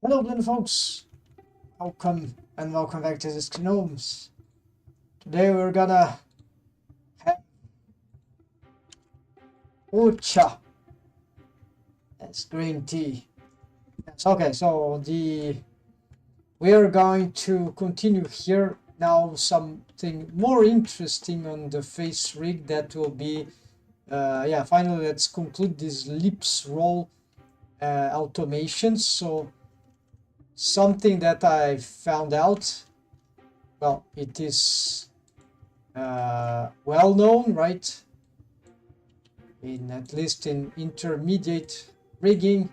Hello, blend folks. Welcome and welcome back to this Gnomes. Today we're gonna have Ucha. That's green tea. Yes, okay, so we're going to continue here now. Something more interesting on the face rig that will be finally let's conclude this lips roll automation. So something that I found out, well, it is well known, right? At least in intermediate rigging,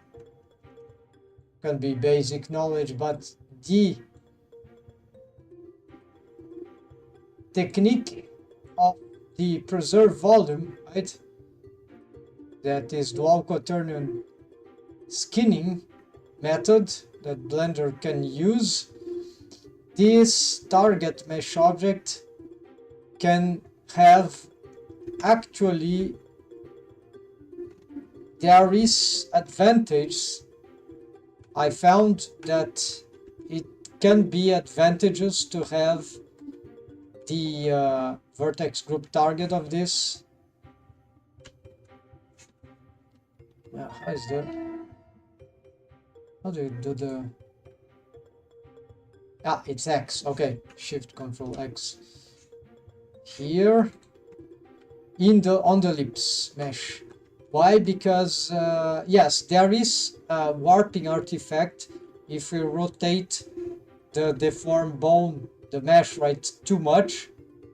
can be basic knowledge, but the technique of the preserve volume, right? That is dual quaternion skinning method that Blender can use. This target mesh object can have actually, there is advantage. I found that it can be advantageous to have the vertex group target of this. How is that? How do you do the... it's X. Okay, Shift Control X. Here on the lips mesh. Why? Because yes, there is a warping artifact if we rotate the deformed bone, the mesh, right, too much.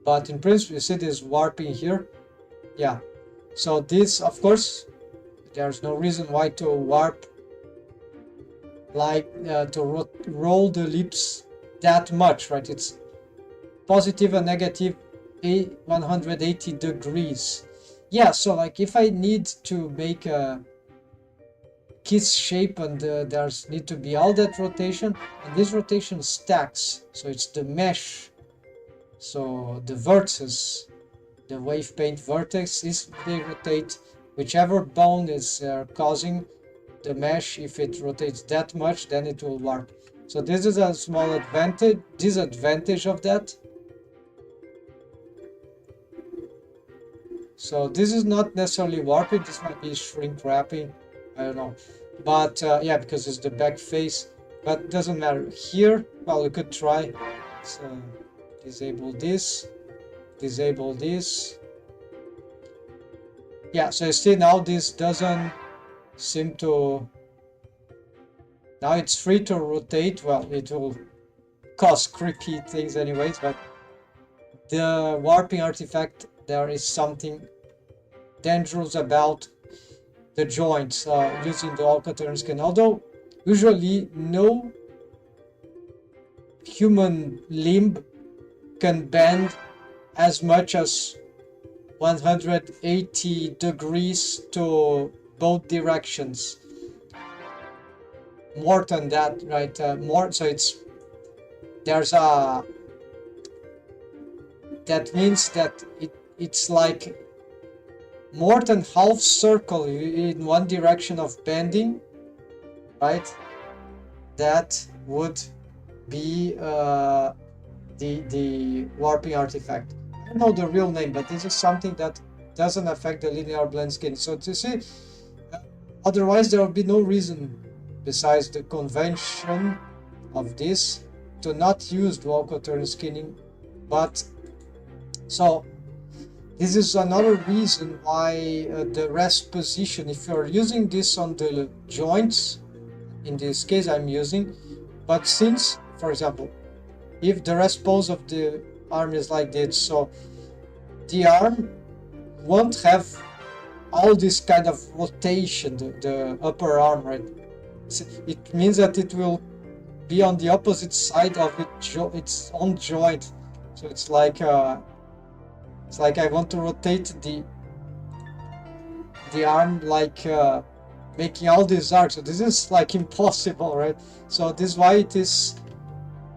But in principle, you see this warping here. Yeah. So this, of course, there's no reason why to warp, like to roll the lips that much, right? It's positive and negative 180 degrees. Yeah, so like if I need to make a kiss shape and there's need to be all that rotation, and this rotation stacks, so it's the mesh, so the vertices, the wave paint vertex is they rotate whichever bone is causing the mesh. If it rotates that much, then it will warp. So this is a small disadvantage of that. So this is not necessarily warping, this might be shrink wrapping, I don't know. But yeah, because it's the back face, but doesn't matter. Here, well, we could try. So disable this. Yeah, so you see now this doesn't seem to... Now it's free to rotate. Well, it will cause creepy things anyways, but the warping artifact, there is something dangerous about the joints using the all-quaternion skin. Although usually no human limb can bend as much as 180 degrees to both directions. More than that, right? More, so there's a... That means that it's like more than half circle in one direction of bending, right? That would be the warping artifact. I don't know the real name, but this is something that doesn't affect the linear blend skin. So to see, otherwise there will be no reason besides the convention of this to not use dual quaternion skinning. But so this is another reason why the rest position, if you're using this on the joints, in this case I'm using, but since, for example, if the rest pose of the arm is like this, so the arm won't have all this kind of rotation, the upper arm, right? It means that it will be on the opposite side of its own joint. So it's like I want to rotate the arm, like making all these arcs. So this is like impossible, right? So this is why it is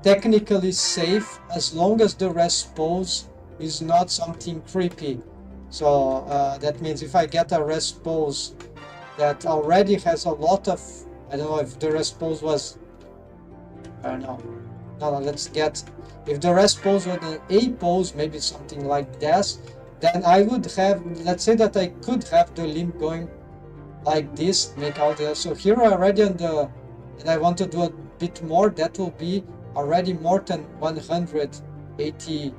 technically safe as long as the rest pose is not something creepy. So that means if I get a rest pose that already has a lot of, I don't know if the rest pose was No, no, let's get, if the rest pose were the A pose, maybe something like this, then I would have, let's say that I could have the limb going like this, make all the, so here already on the, and I want to do a bit more, that will be already more than 180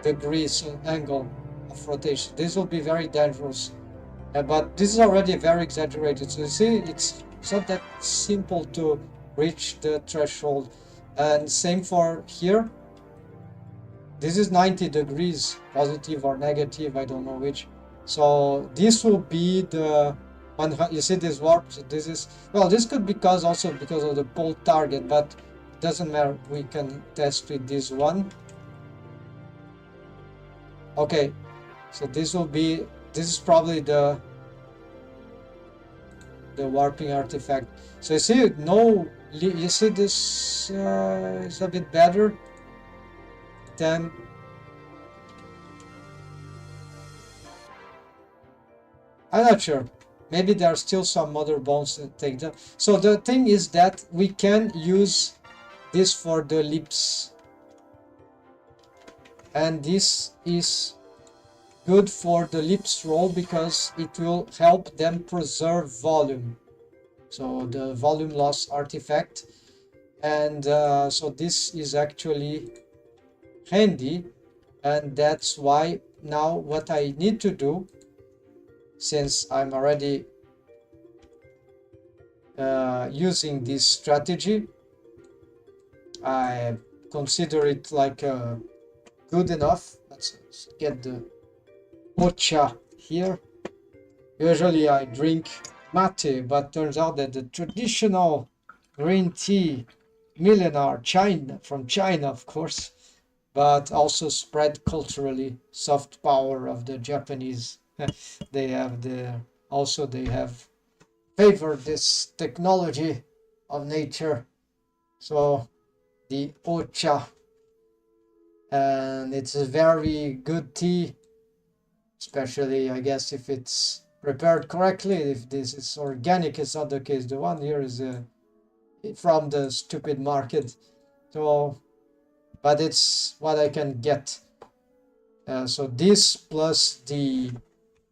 degrees angle of rotation. This will be very dangerous, but this is already very exaggerated. So you see, it's not that simple to reach the threshold. And same for here. This is 90 degrees, positive or negative, I don't know which. So this will be the one. You see this warp. So this is, well, this could be also because of the pole target, but it doesn't matter. We can test with this one. Okay, so this will be, this is probably the warping artifact. So you see, no, you see this is a bit better than, I'm not sure. Maybe there are still some other bones that take them. So the thing is that we can use this for the lips, and this is good for the lips roll because it will help them preserve volume. So the volume loss artifact, and so this is actually handy, and that's why now what I need to do, since I'm already using this strategy, I consider it like good enough. Let's get the Ocha here. Usually I drink mate, but turns out that the traditional green tea, millennial China, from China of course, but also spread culturally, soft power of the Japanese. They have they have favored this technology of nature. So the Ocha, and it's a very good tea, especially I guess if it's prepared correctly. If this is organic, it's not the case. The one here is from the stupid market. So, but it's what I can get. So this plus the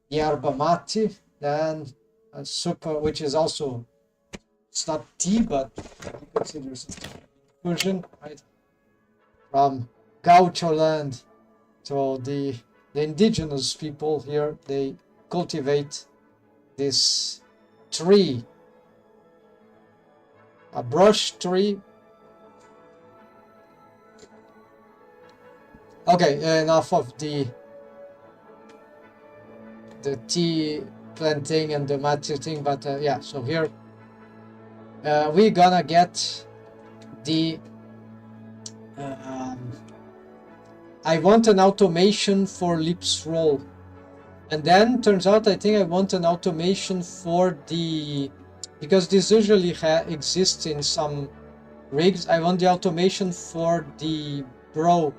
yerba mate, then a super, which is also, it's not tea, but you consider it version, right? From Gaucho land. So the indigenous people here, they cultivate this tree, a brush tree. Okay, enough of the tea planting and the matcha thing, but yeah, so here we're gonna get the I want an automation for lips roll, and then turns out I think I want an automation for the, because this usually exists in some rigs, I want the automation for the brow.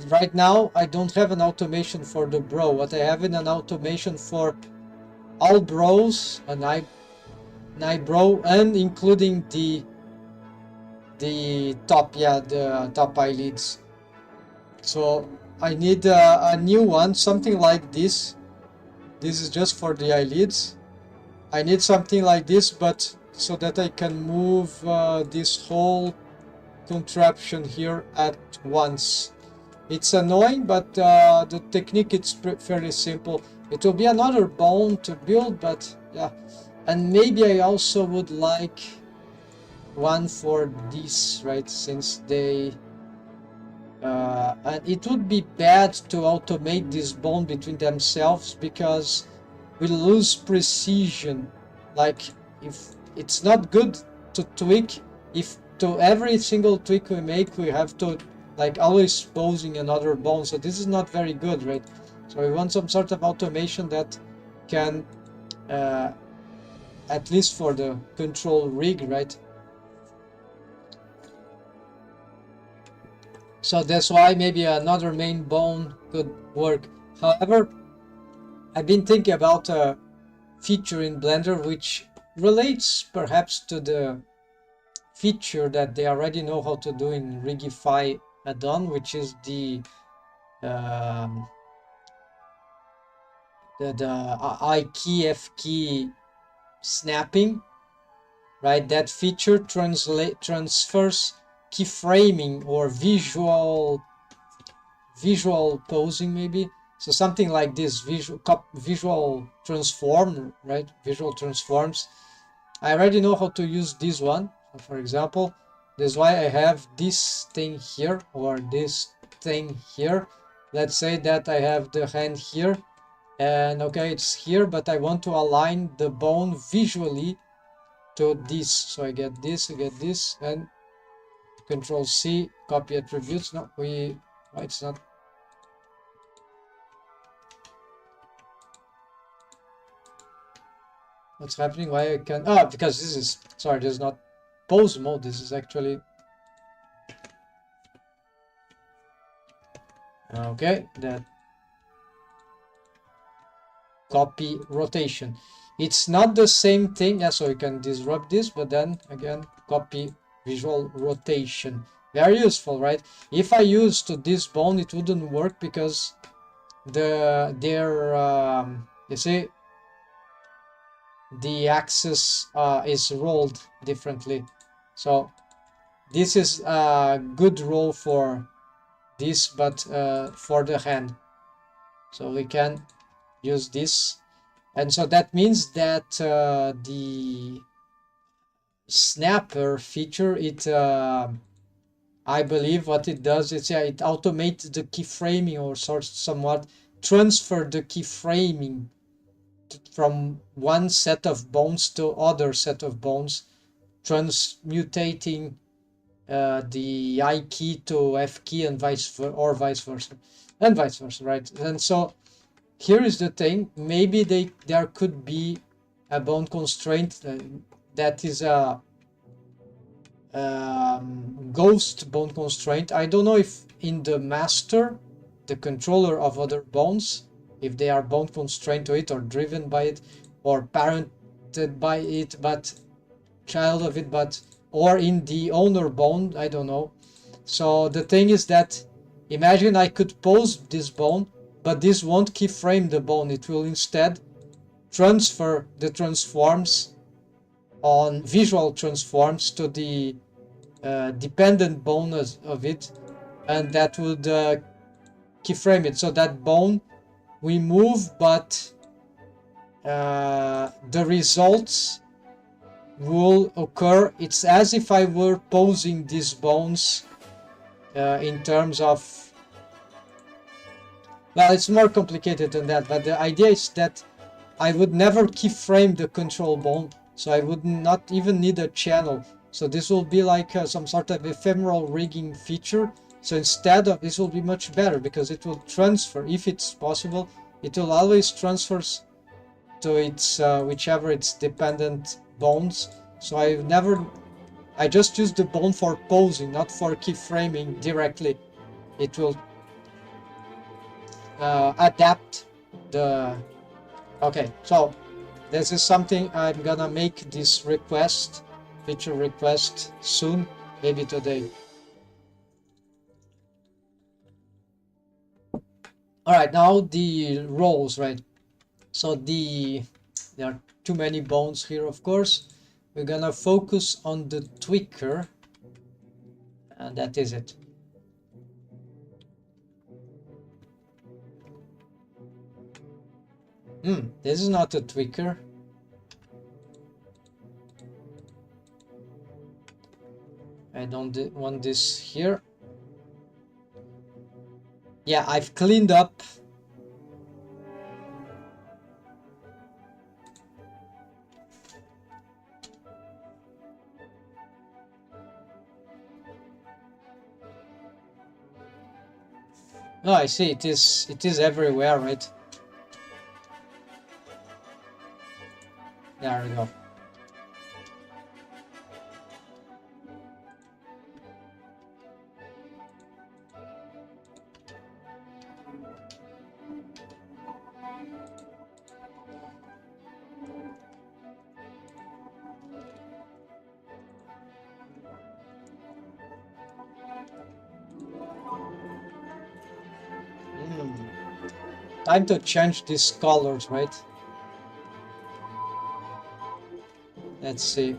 Right now I don't have an automation for the brow. What I have is an automation for all brows, an eyebrow, and including the top, yeah, the top eyelids. So I need a new one, something like this. This is just for the eyelids. I need something like this, but so that I can move this whole contraption here at once. It's annoying, but the technique is fairly simple. It will be another bone to build, but yeah. And maybe I also would like one for this, right? Since they and it would be bad to automate this bone between themselves because we lose precision. Like, if it's not good to tweak, if to every single tweak we make we have to like always posing another bone, so this is not very good, right? So we want some sort of automation that can at least for the control rig, right? So that's why maybe another main bone could work. However, I've been thinking about a feature in Blender which relates perhaps to the feature that they already know how to do in Rigify add-on, which is the I key F key snapping, right? That feature transfers keyframing or visual posing, maybe. So something like this, visual transform, right? Visual transforms. I already know how to use this one. For example, that's why I have this thing here or this thing here. Let's say that I have the hand here, and okay, it's here, but I want to align the bone visually to this. So I get this, and Control C, copy attributes. No, why it's not. What's happening? Why I can? Ah, because this is, sorry, this is not pose mode. This is actually, okay, that copy rotation. It's not the same thing. Yeah, so you can disrupt this, but then again, copy visual rotation. Very useful, right? If I use to this bone, it wouldn't work because you see, the axis is rolled differently. So this is a good roll for this, but for the hand. So we can use this. And so that means that the snapper feature, I believe what it does is, yeah, it automates the keyframing or somewhat transfer the keyframing from one set of bones to other set of bones, transmutating the I key to F key and vice versa, right? And so here is the thing: maybe there could be a bone constraint that is a ghost bone constraint. I don't know if in the master, the controller of other bones, if they are bone constrained to it or driven by it or parented by it, but child of it, but or in the owner bone, I don't know. So the thing is that, imagine I could pose this bone, but this won't keyframe the bone. It will instead transfer the transforms on visual transforms to the dependent bone of it, and that would keyframe it. So that bone we move, but the results will occur. It's as if I were posing these bones in terms of, well, it's more complicated than that, but the idea is that I would never keyframe the control bone, so I would not even need a channel. So this will be like some sort of ephemeral rigging feature. So instead of, this will be much better because it will transfer, if it's possible, it will always transfers to its whichever its dependent bones. So I just use the bone for posing, not for keyframing directly. It will adapt the, okay, so this is something I'm gonna make this request, feature request soon, maybe today. All right, now the roles, right? So there are too many bones here, of course. We're gonna focus on the tweaker, and that is it. This is not a tweaker. I don't want this here. Yeah, I've cleaned up. Oh, I see. It is everywhere, right? There we go. Time to change these colors, right? Let's see.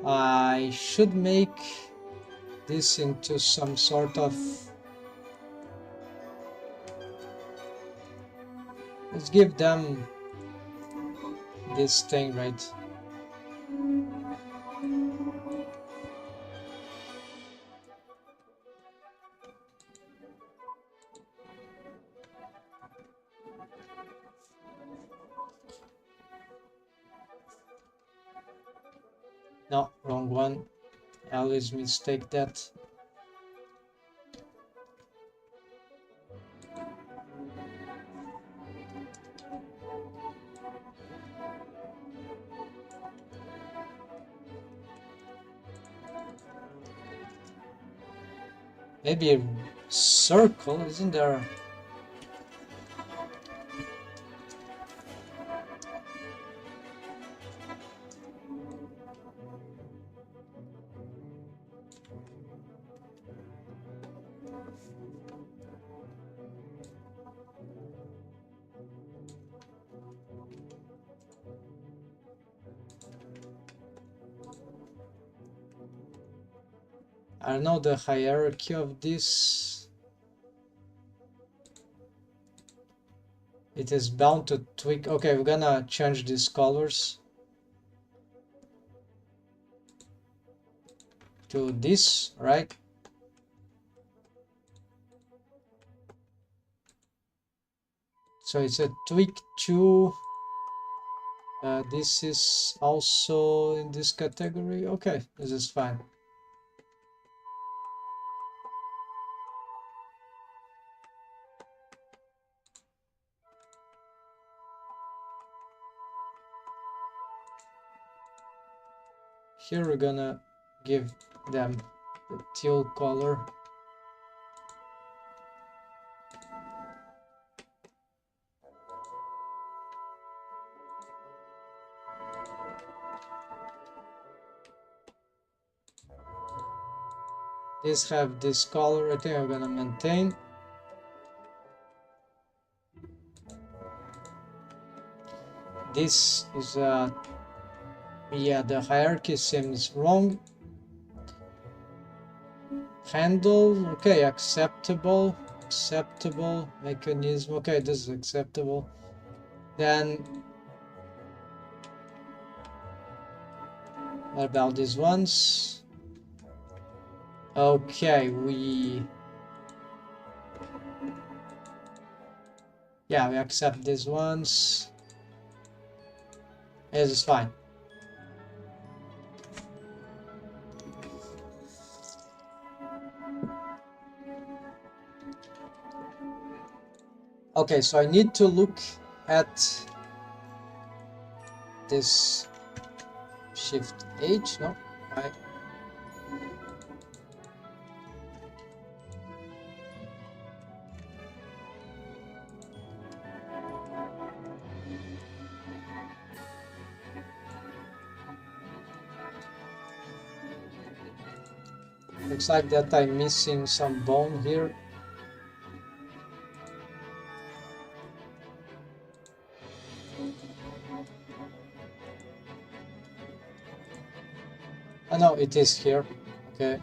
I should make this into some sort of, let's give them this thing, right? No, wrong one. I always mistake that. Maybe a circle, isn't there? I don't know the hierarchy of this. It is bound to tweak. Okay, we're gonna change these colors to this, right? So it's a tweak 2. This is also in this category. Okay, this is fine. Here we're gonna give them the teal color. These have this color. I think I'm gonna maintain. This is yeah, the hierarchy seems wrong. Handle, okay, acceptable mechanism. Okay, this is acceptable. Then what about these ones? Okay, we accept these ones. This is fine. Okay, so I need to look at this Shift H, no? Right. Looks like that I'm missing some bone here. Oh no, it is here. Okay.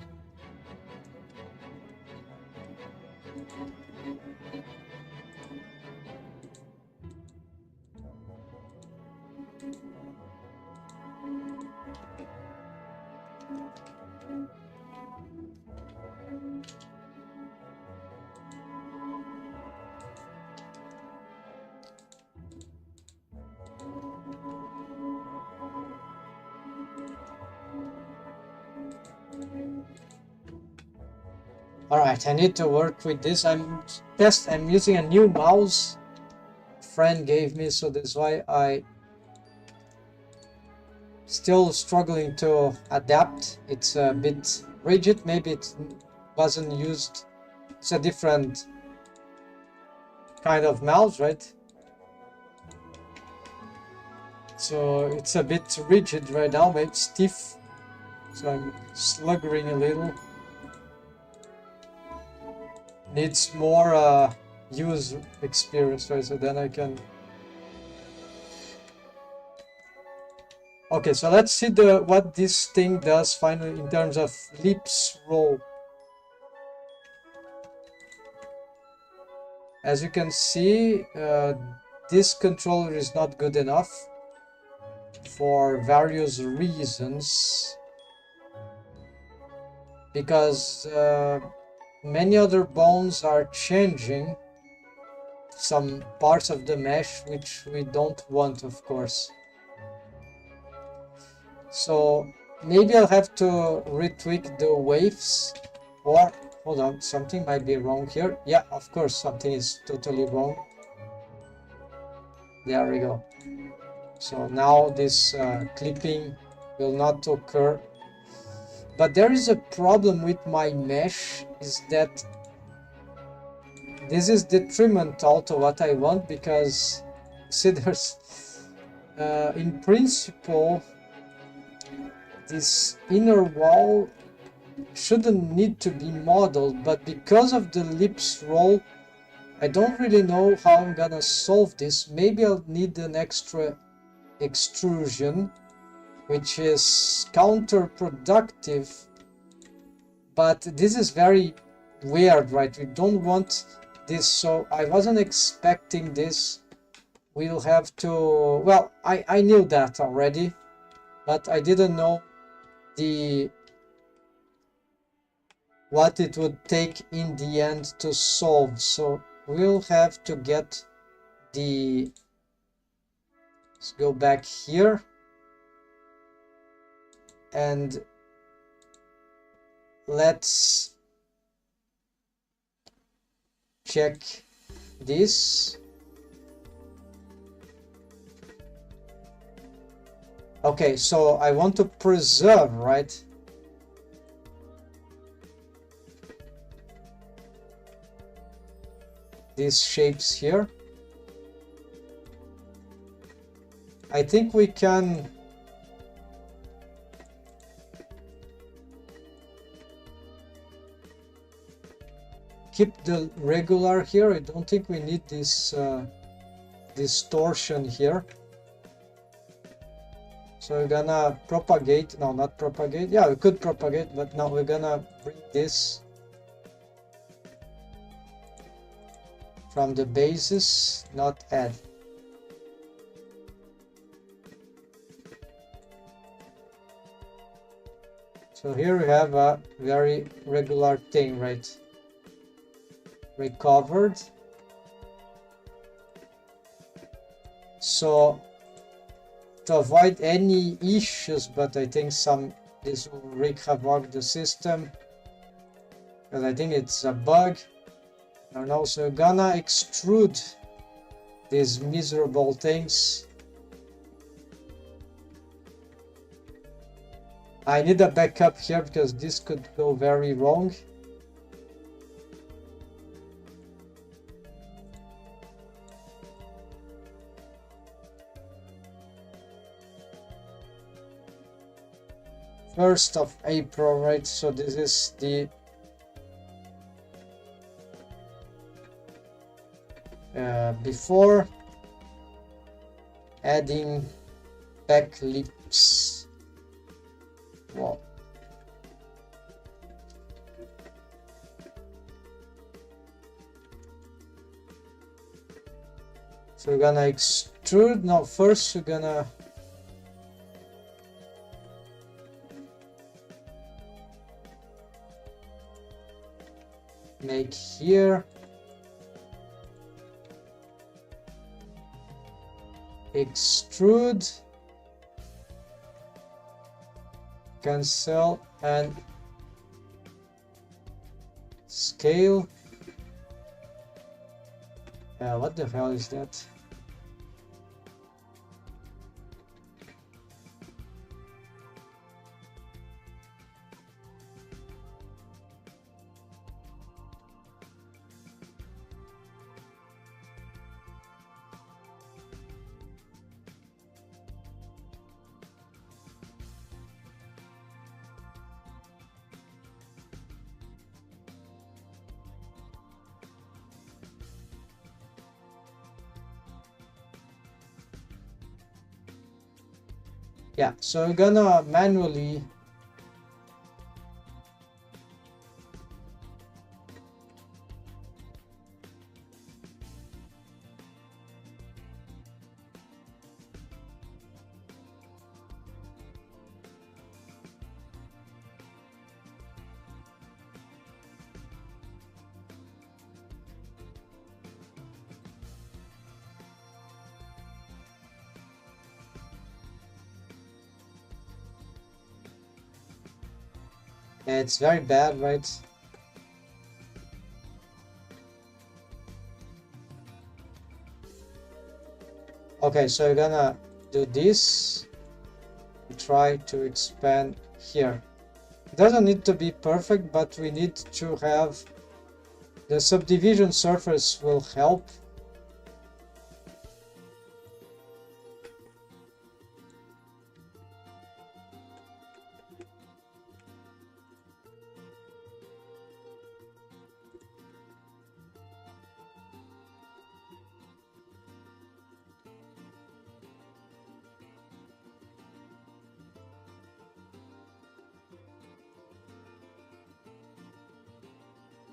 All right, I need to work with this. I'm using a new mouse a friend gave me, so that's why I still struggling to adapt. It's a bit rigid. Maybe it wasn't used. It's a different kind of mouse, right? So it's a bit rigid right now, maybe stiff. So I'm sluggering a little. Needs more use experience, right? So then I can. Okay, so let's see what this thing does finally in terms of lips roll. As you can see, this controller is not good enough for various reasons, because many other bones are changing some parts of the mesh, which we don't want, of course. So maybe I'll have to retweak the waves, or hold on, something might be wrong here. Yeah, of course, something is totally wrong. There we go. So now this clipping will not occur. But there is a problem with my mesh, is that this is detrimental to what I want, because see, there's in principle this inner wall shouldn't need to be modeled, but because of the lips roll, I don't really know how I'm gonna solve this. Maybe I'll need an extra extrusion, which is counterproductive, but this is very weird, right? We don't want this, so I wasn't expecting this. We'll have to, well, I knew that already, but I didn't know what it would take in the end to solve. So we'll have to get let's go back here and let's check this. Okay, so I want to preserve, right? These shapes here. I think we can keep the regular here. I don't think we need this distortion here. So we're gonna propagate, no, not propagate. Yeah, we could propagate, but now we're gonna bring this from the basis, not add. So here we have a very regular thing, right? Recovered. So to avoid any issues, but I think this will wreak havoc the system, because I think it's a bug. And also gonna extrude these miserable things. I need a backup here because this could go very wrong. First of April, right? So this is the before adding back lips. Wow. So we're gonna extrude. Now first we're gonna make here. Extrude, cancel, and scale. What the hell is that? Yeah, so we're gonna manually it's very bad, right? Okay, so we're gonna do this. Try to expand here. It doesn't need to be perfect, but we need to have the subdivision surface will help.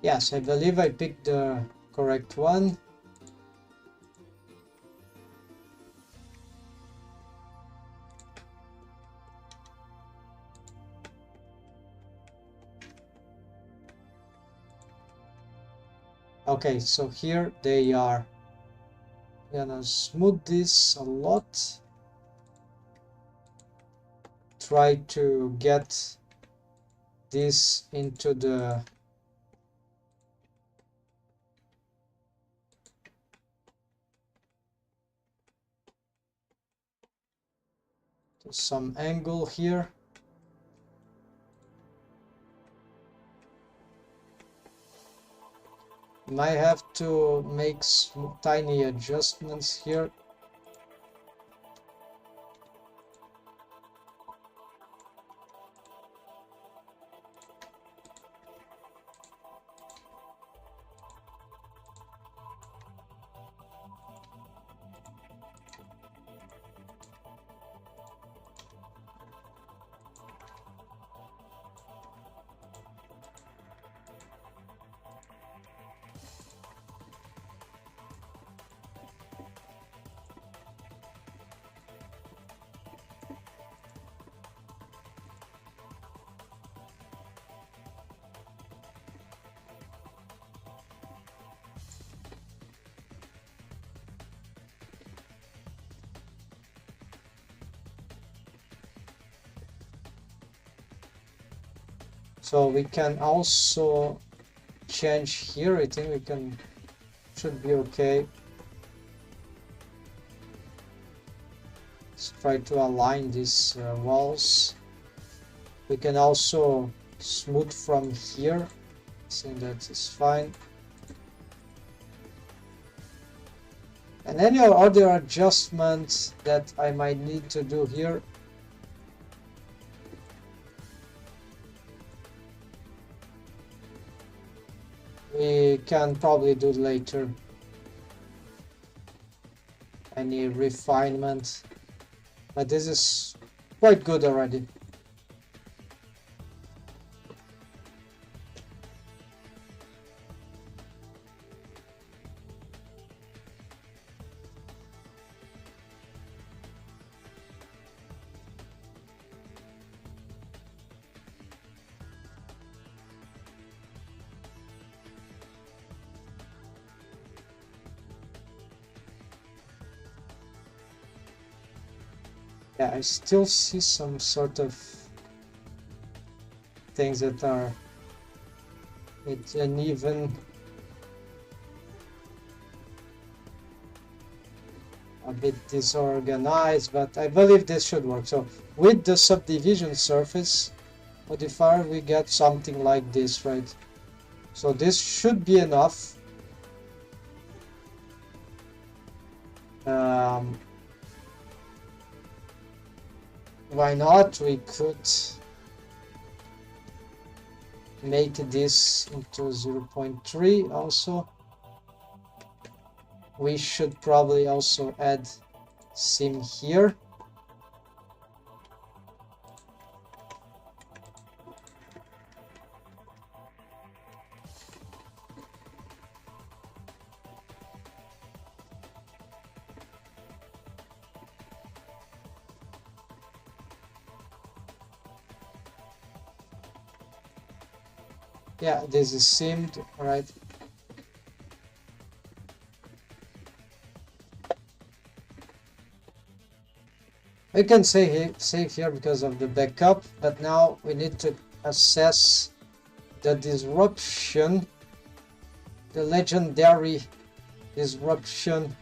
Yes, I believe I picked the correct one. Okay, so here they are. I'm gonna smooth this a lot. Try to get this into the some angle here. Might have to make tiny adjustments here. So we can also change here. I think we can, should be okay. Let's try to align these walls. We can also smooth from here. I think that is fine. And any other adjustments that I might need to do here, we can probably do later. Any refinement, but this is quite good already. Yeah, I still see some sort of things that are It's an even a bit disorganized, but I believe this should work. So with the subdivision surface modifier, we get something like this, right? So this should be enough. Why not? We could make this into 0.3 also. We should probably also add sim here. Yeah, this is simmed, right? We can save here because of the backup, but now we need to assess the disruption, the legendary disruption.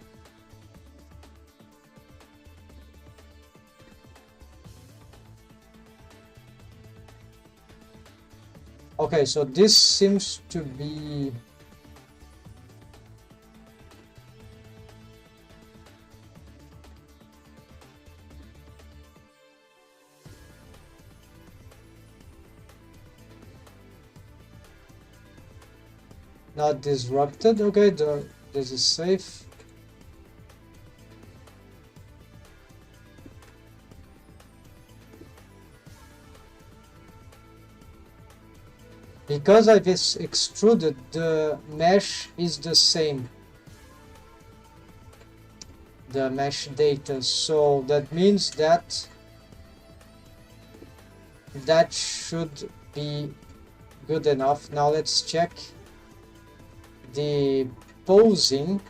Okay, so this seems to be not disrupted. Okay, this is safe. Because I've extruded, the mesh is the same, the mesh data, so that means that that should be good enough. Now let's check the posing.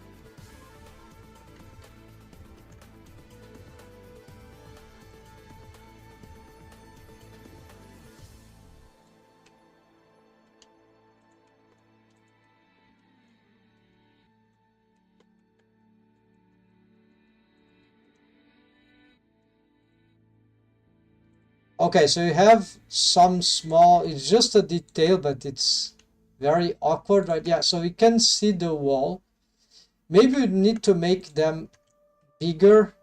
Okay, so you have some small, it's just a detail, but it's very awkward, right? Yeah, so we can see the wall. Maybe we need to make them bigger.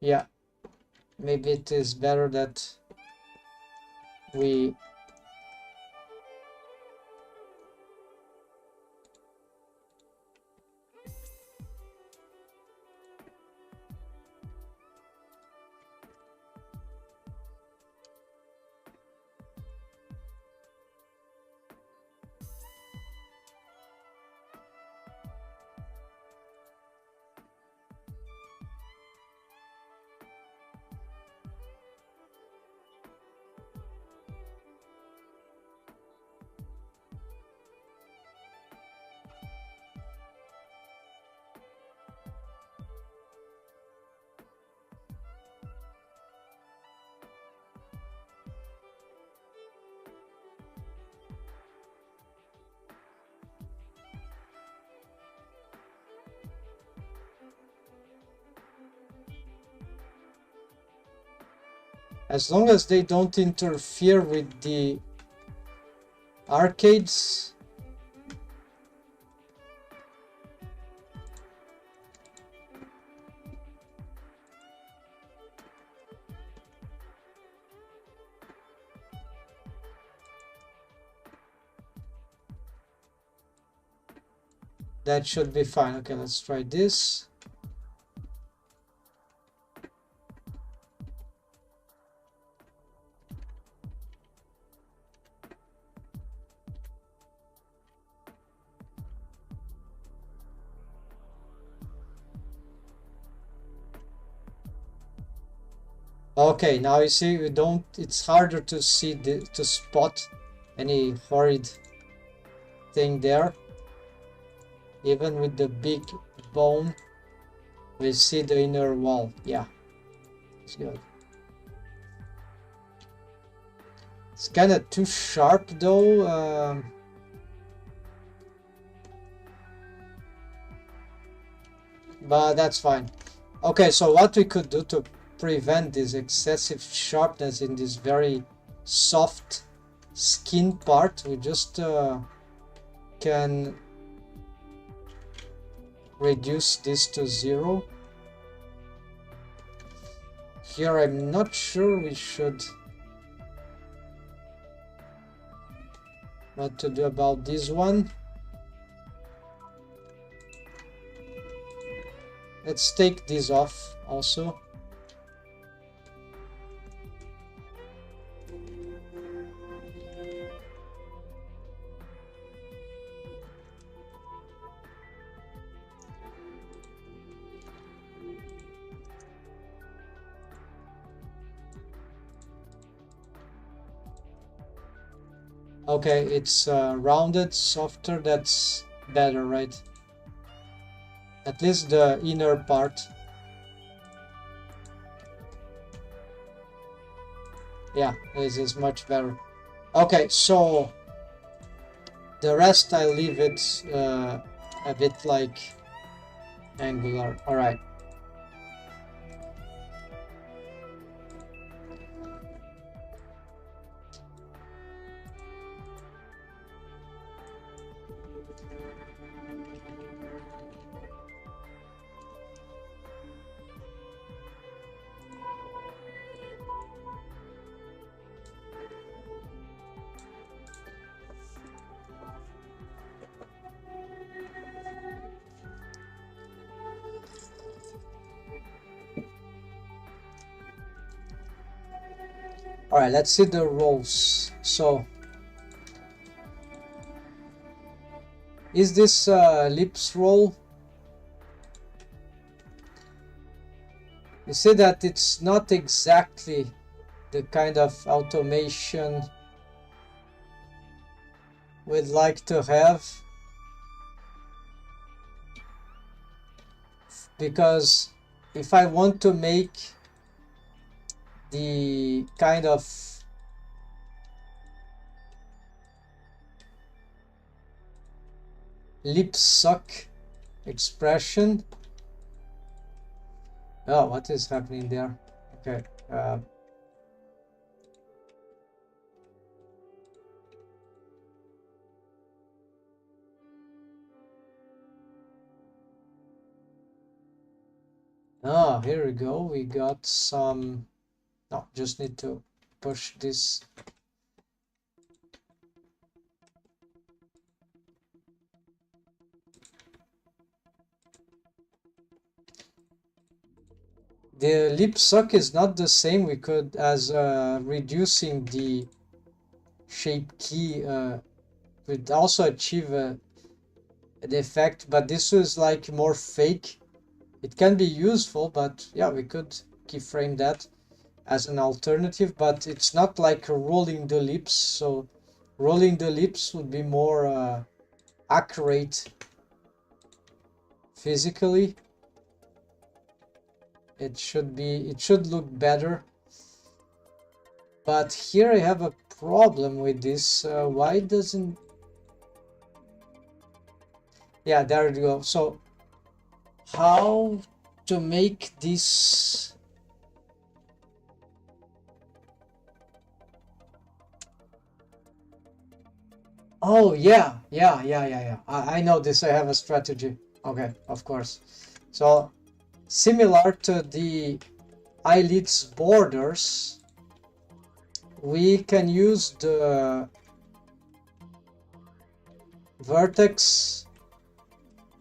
Yeah, maybe it is better that we as long as they don't interfere with the arcades. That should be fine. Okay, let's try this. Okay, now you see we don't, it's harder to see to spot any horrid thing there. Even with the big bone, we see the inner wall. Yeah, it's good. It's kind of too sharp though. But that's fine. Okay, so what we could do to prevent this excessive sharpness in this very soft skin part, we just can reduce this to 0. Here I'm not sure we should what to do about this one. Let's take this off also. Okay, it's rounded, softer, that's better, right? At least the inner part. Yeah, this is much better. Okay, so the rest I leave it a bit like angular. All right. All right, let's see the roles. So, is this lips roll? You see that it's not exactly the kind of automation we'd like to have, because if I want to make the kind of lip suck expression. Oh, what is happening there? Okay. Oh, here we go. We got some. No, just need to push this. The lip suck is not the same. We could, as reducing the shape key, would also achieve an effect, but this is like more fake. It can be useful, but yeah, we could keyframe that as an alternative, but it's not like rolling the lips. So rolling the lips would be more accurate physically. It should look better. But here I have a problem with this. Why doesn't... Yeah, there you go. So how to make this... Oh, yeah. I know this. I have a strategy. Okay, of course. So similar to the eyelids borders, we can use the vertex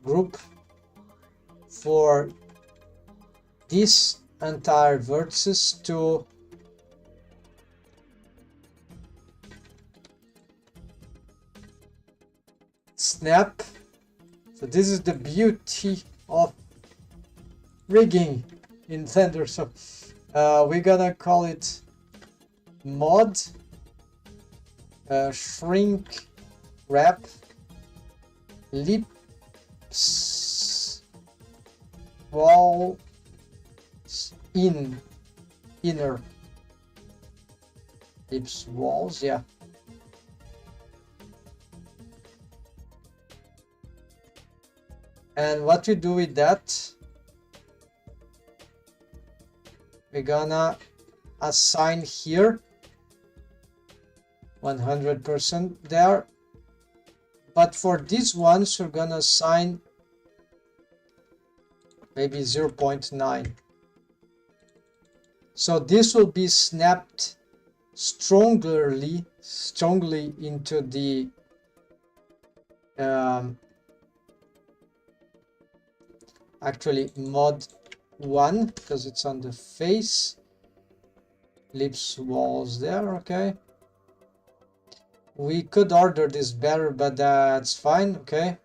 group for these entire vertices to snap. So this is the beauty of rigging in Blender. So we're gonna call it mod shrink wrap lips wall inner. ellipse walls, yeah. And what we do with that, we're gonna assign here 100% there, but for these ones we're gonna assign maybe 0.9. So this will be snapped strongly into the actually mod 1 because it's on the face. Ellipse walls there, okay. We could order this better, but that's fine, okay.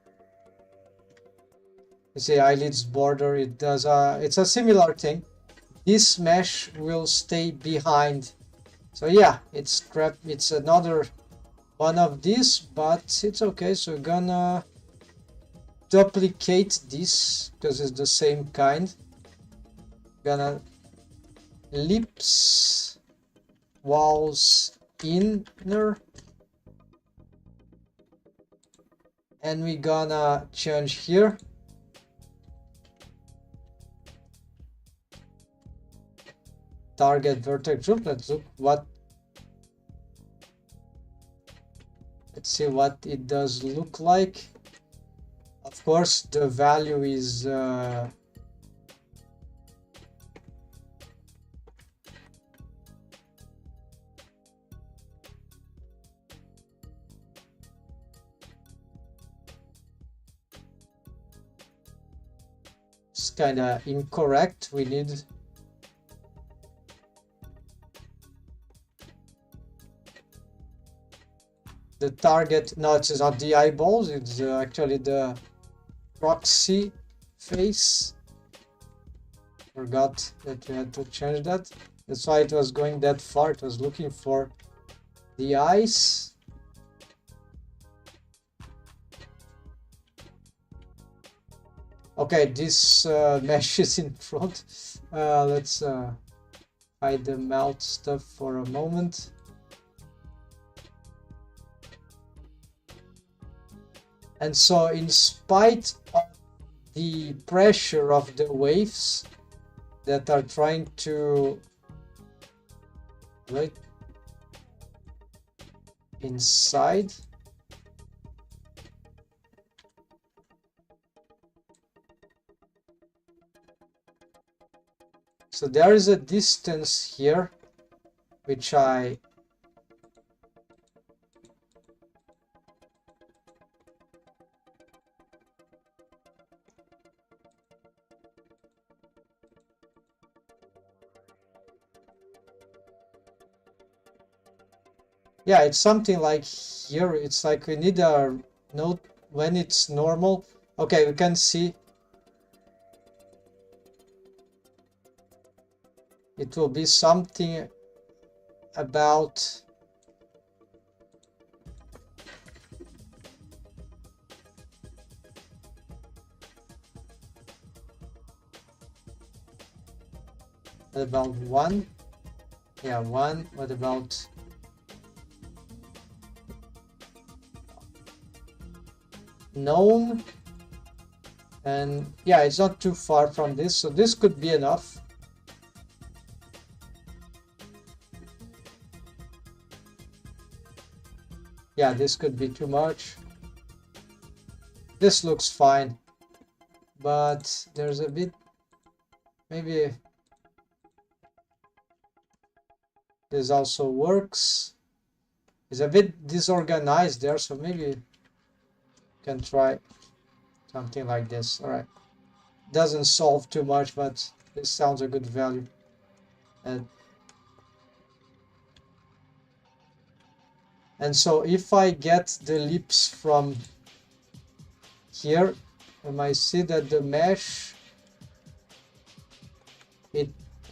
You see eyelids border, it does it's a similar thing. This mesh will stay behind. So yeah, it's crap. It's another one of these, but it's okay. So we're gonna duplicate this because it's the same kind. Gonna ellipse walls inner, and we're gonna change here. Target vertex group. Let's look what. Let's see what it does look like. Of course, the value is it's kind of incorrect. We need the target. No, it's not the eyeballs, it's actually the proxy face. Forgot that we had to change that. That's why it was going that far. It was looking for the eyes. Okay, this mesh is in front. Let's hide the mouth stuff for a moment. And so in spite of the pressure of the waves that are trying to right inside, so there is a distance here which I yeah, it's something like here. It's like we need a note when it's normal. Okay, we can see it will be something about one. Yeah, one. What about gnome? And yeah, it's not too far from this, so this could be enough. Yeah, this could be too much. This looks fine, but there's a bit, maybe this also works. It's a bit disorganized there, so maybe you can try something like this. All right, doesn't solve too much, but this sounds a good value. And so if I get the lips from here, you might see that the mesh,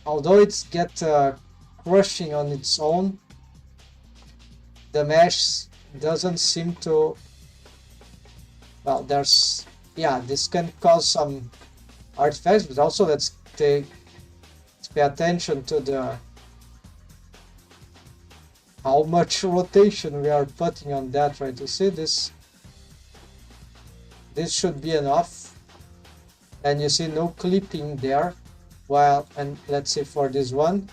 although it's crushing on its own, the mesh doesn't seem to, well, there's, yeah, this can cause some artifacts, but also let's pay attention to how much rotation we are putting on that, right? You see this? This should be enough. And you see no clipping there. While, and let's see for this one.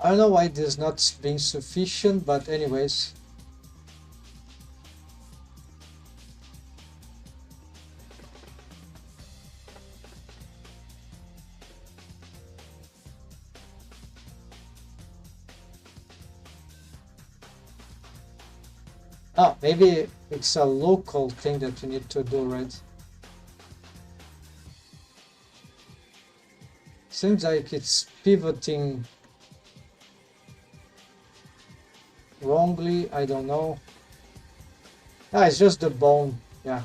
I don't know why this is not being sufficient, but anyways. Oh, maybe it's a local thing that you need to do, right? Seems like it's pivoting wrongly, I don't know. Ah, it's just the bone, yeah.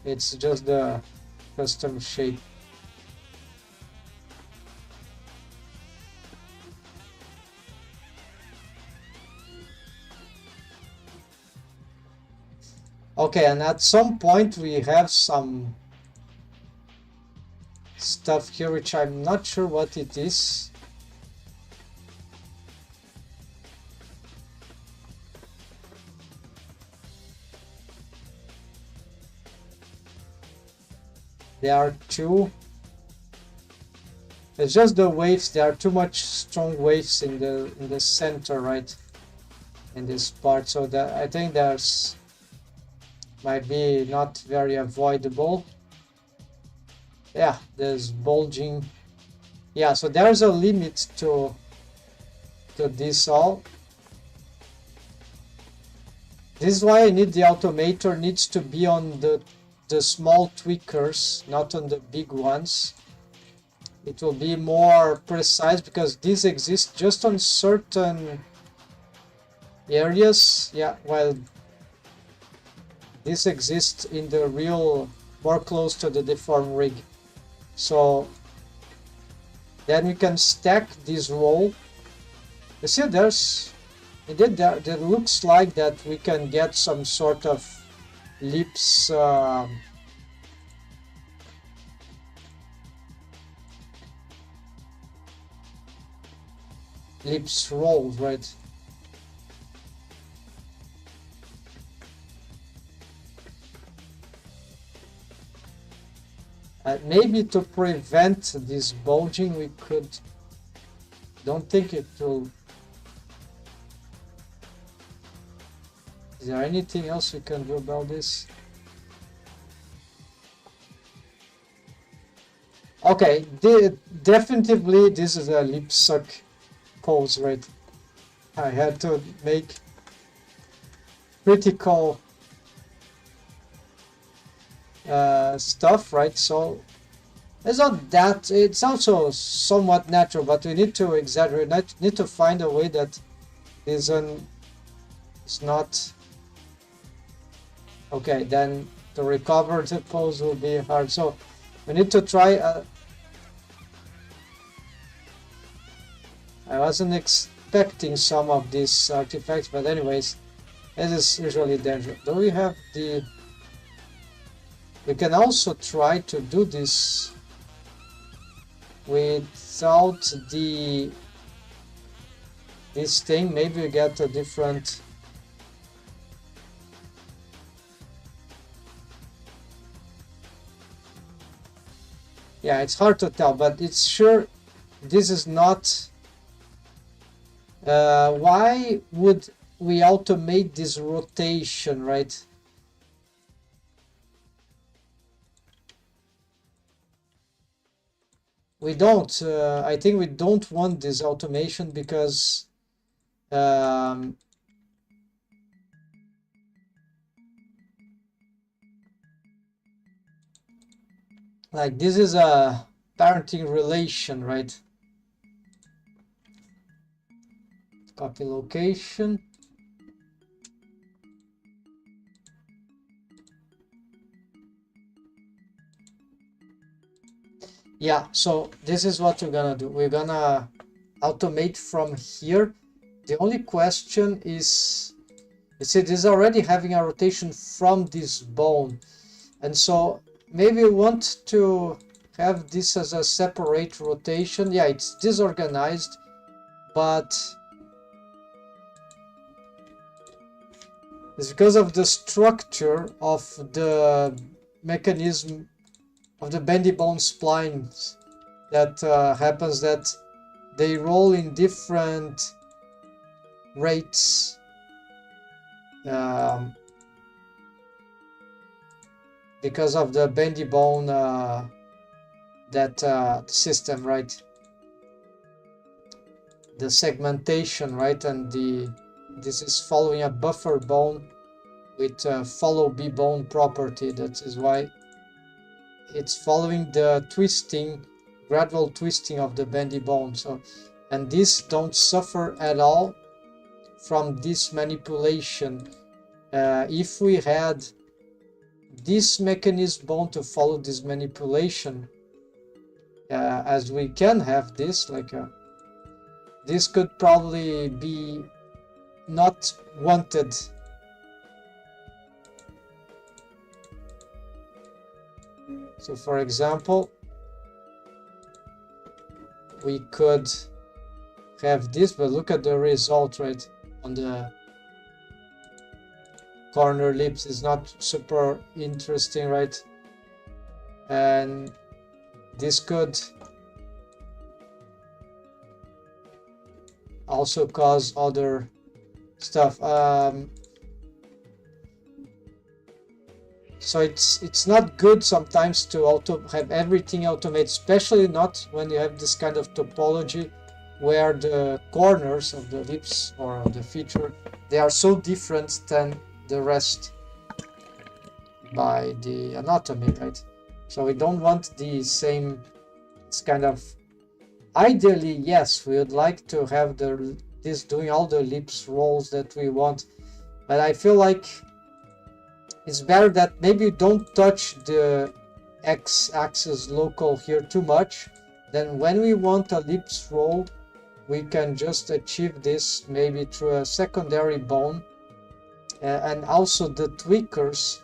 It's just the custom shape. Okay, and at some point we have some stuff here which I'm not sure what it is. There are two. It's just the waves. There are too much strong waves in the center, right? In this part, so that I think there's might be not very avoidable. Yeah, there's bulging. Yeah, so there's a limit to this all. This is why I need the automator needs to be on the small tweakers, not on the big ones. It will be more precise because these exist just on certain areas. Yeah, while this exists in the real, more close to the deform rig. So then we can stack this roll. You see, there's indeed there looks like that we can get some sort of lips lips roll, right? Maybe to prevent this bulging, we could. Don't think it will. Is there anything else we can do about this? Okay, definitively this is a lip suck pose, right? I had to make critical stuff, right? So it's not that, it's also somewhat natural, but we need to exaggerate, need to find a way that isn't, it's not. Okay, then to recover the pose will be hard. So we need to try. I wasn't expecting some of these artifacts, but anyways, this is usually dangerous. Do we have the? We can also try to do this without this thing. Maybe we get a different. Yeah, it's hard to tell, but it's sure this is not. Why would we automate this rotation, right? We don't. I think we don't want this automation because like this is a parenting relation, right? Copy location. Yeah, so this is what we're gonna do. We're gonna automate from here. The only question is, you see, this is already having a rotation from this bone. And so maybe we want to have this as a separate rotation. Yeah, it's disorganized, but it's because of the structure of the mechanism of the bendy bone splines that happens that they roll in different rates. Because of the bendy bone system, right? The segmentation, right? And this is following a buffer bone with follow B bone property. That is why it's following the twisting, gradual twisting of the bendy bone. So, and these don't suffer at all from this manipulation. If we had this mechanism bone to follow this manipulation, as we can have this, like this could probably be not wanted. So for example, we could have this, but look at the result, right? On the corner lips is not super interesting, right? And this could also cause other stuff. So it's not good sometimes to have everything automated, especially not when you have this kind of topology where the corners of the lips or the feature, they are so different than the rest by the anatomy, right? So we don't want the same. It's kind of, ideally, yes, we would like to have this doing all the lips rolls that we want, but I feel like it's better that maybe you don't touch the x-axis local here too much. Then when we want a lips roll, we can just achieve this maybe through a secondary bone. And also the tweakers,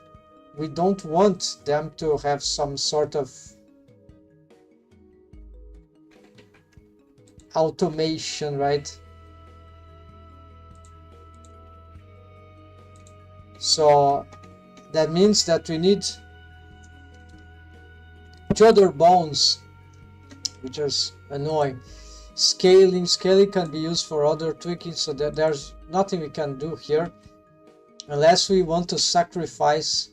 we don't want them to have some sort of automation, right? So that means that we need two other bones, which is annoying. Scaling can be used for other tweaking, so that there's nothing we can do here unless we want to sacrifice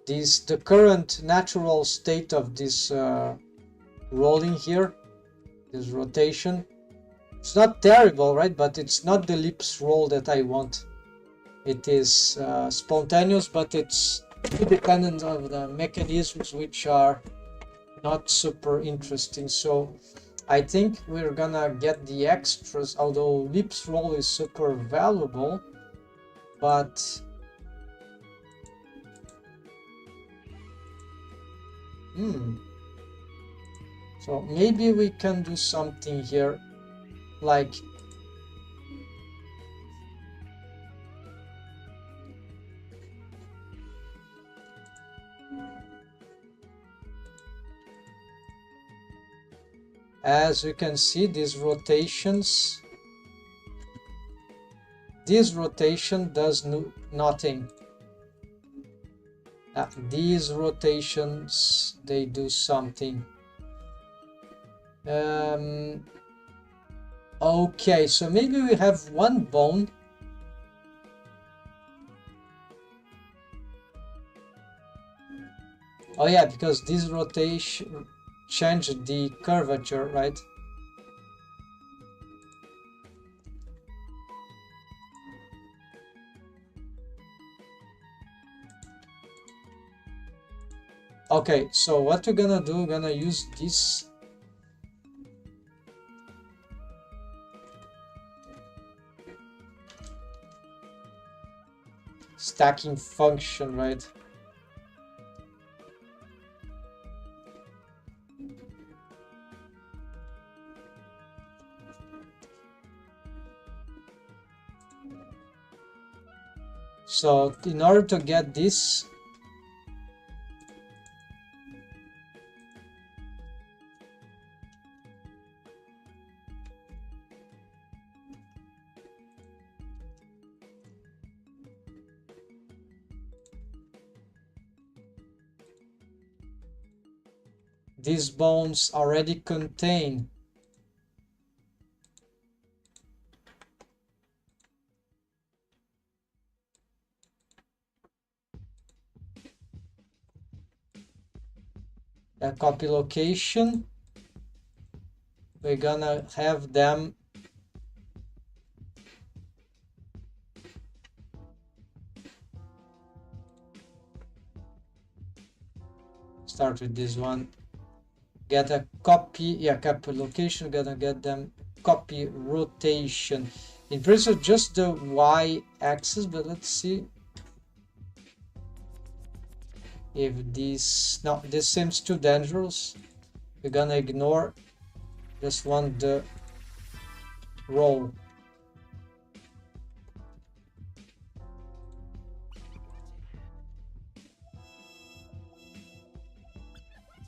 the current natural state of this rolling here, this rotation. It's not terrible, right? But it's not the lips roll that I want. It is spontaneous, but it's independent of the mechanisms, which are not super interesting. So I think we're gonna get the extras, although lips roll is super valuable, but so maybe we can do something here, like as you can see, these rotations, this rotation does nothing. These rotations, they do something. Okay, so maybe we have one bone. Oh yeah, because this rotation changed the curvature, right? Okay, so what we're gonna do, we're gonna use this stacking function, right? So in order to get this, these bones already contain a copy location. We're gonna have them start with this one. Get a copy, yeah, copy location, gonna get them copy rotation. In principle, just the y-axis, but let's see if this, no, this seems too dangerous. We're gonna ignore, just want the roll.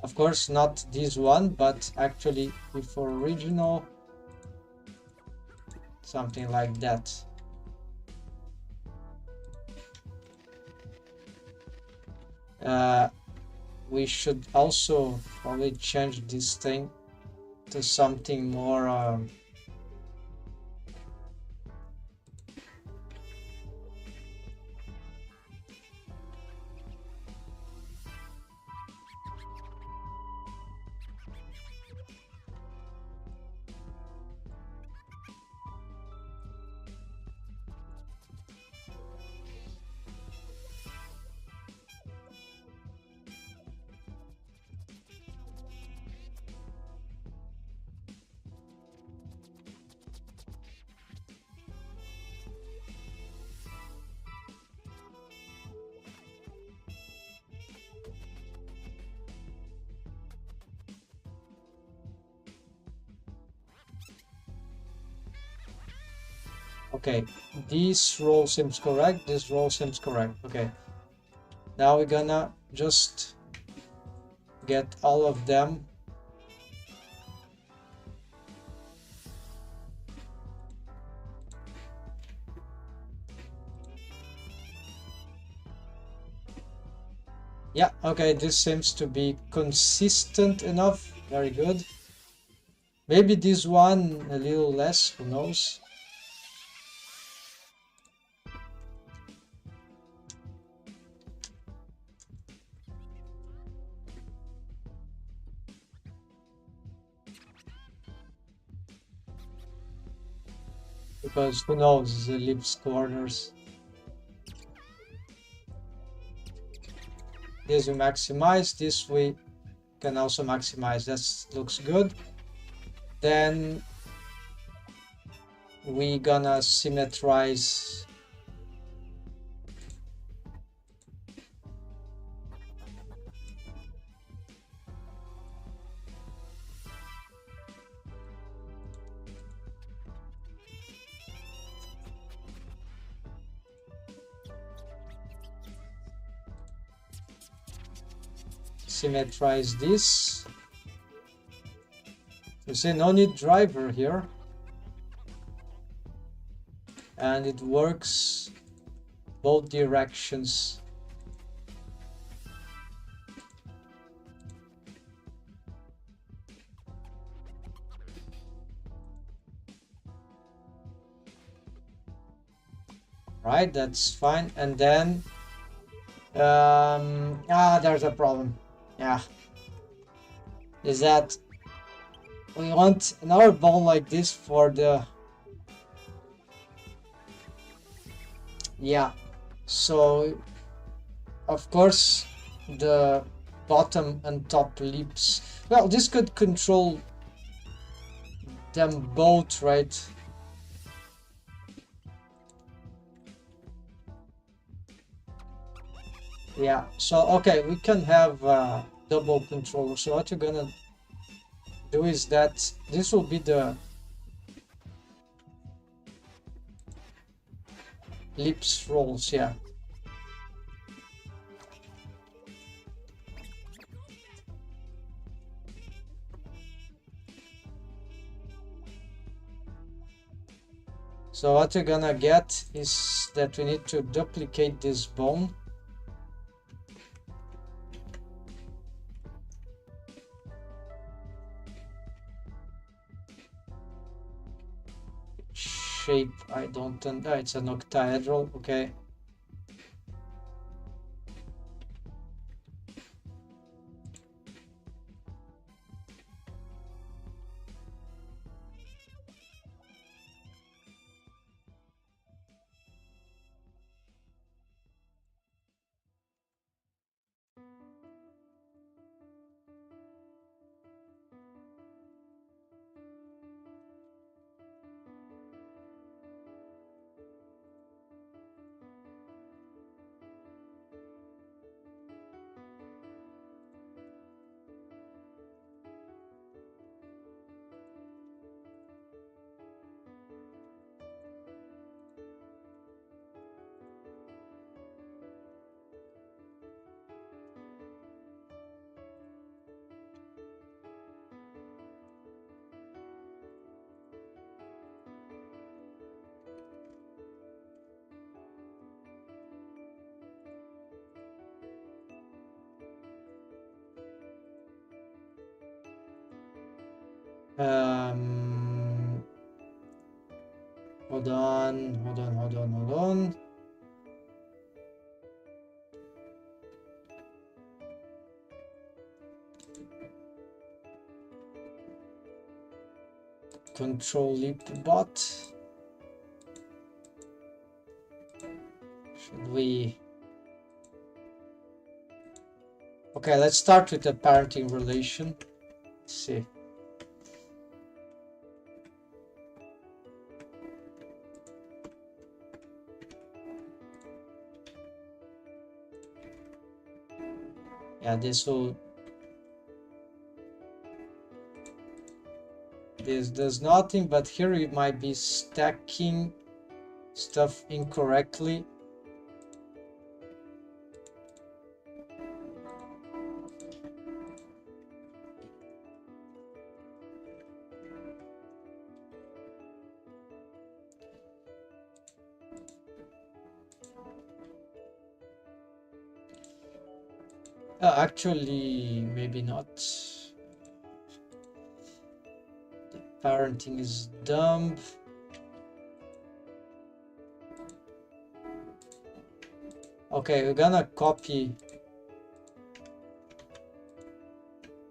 Of course, not this one, but actually before original, something like that. We should also probably change this thing to something more okay, this row seems correct, this row seems correct. Okay, now we're gonna just get all of them yeah, okay, this seems to be consistent enough. Very good. Maybe this one a little less, who knows. Because who knows, the ellipse corners. This we maximize, this we can also maximize. That looks good. Then we gonna symmetrize this. You see, no need driver here, and it works both directions. Right, that's fine. And then there's a problem. Yeah, is that we want another bone like this for the, yeah, so of course the bottom and top lips, well, this could control them both, right? Yeah, so okay, we can have double controller. So what you're gonna do is that this will be the lips rolls, yeah. So what you're gonna get is that we need to duplicate this bone. Shape, I don't, it's an octahedral, okay. Hold on. Control lip bot. Should we? Okay, let's start with the parenting relation. Let's see. Yeah, this does nothing, but here it might be stacking stuff incorrectly. Actually, maybe not. The parenting is dumb. Okay, we're gonna copy.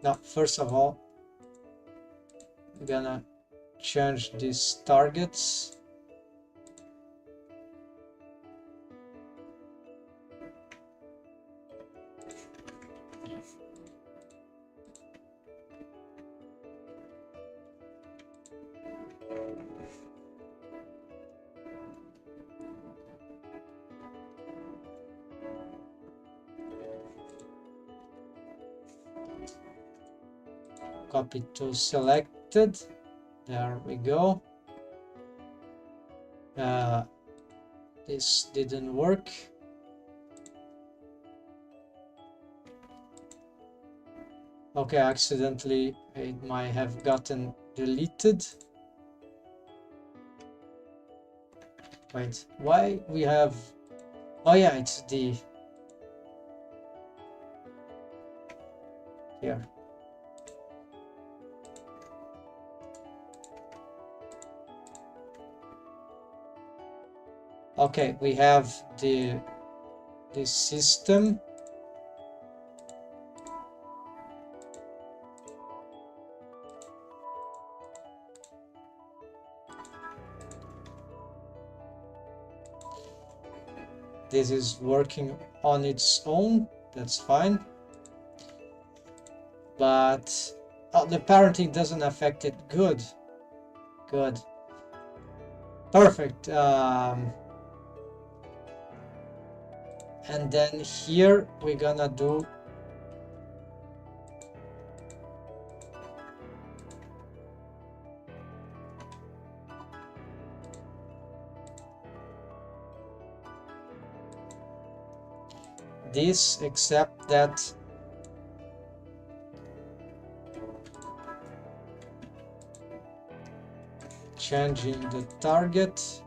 Now, first of all, we're gonna change these targets. Copy to selected. There we go. This didn't work. Okay, accidentally it might have gotten deleted. Wait, why we have... Oh yeah, it's the... Here. Okay, we have the system. This is working on its own, that's fine. But the parenting doesn't affect it. Good. Good. Perfect. And then here we're gonna do this, except that changing the target.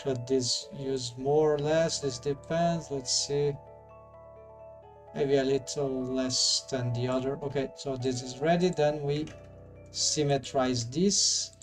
Should this use more or less? This depends. Let's see. Maybe a little less than the other. Okay, so this is ready. Then we symmetrize this.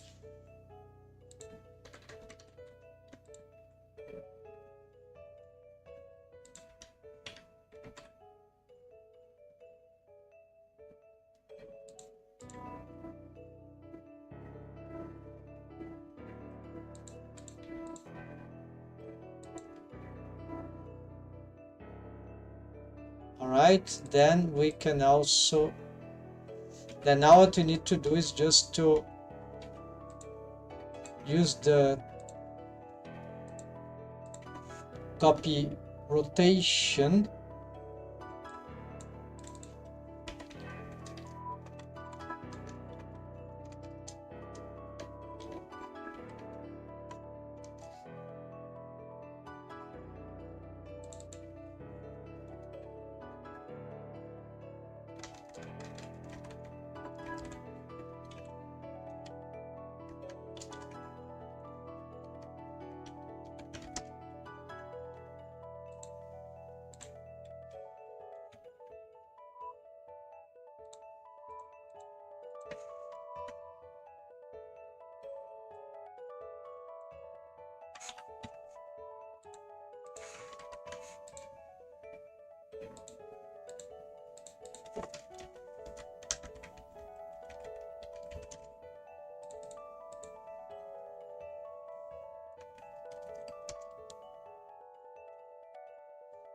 Alright, then we can also, then now what we need to do is just to use the copy rotation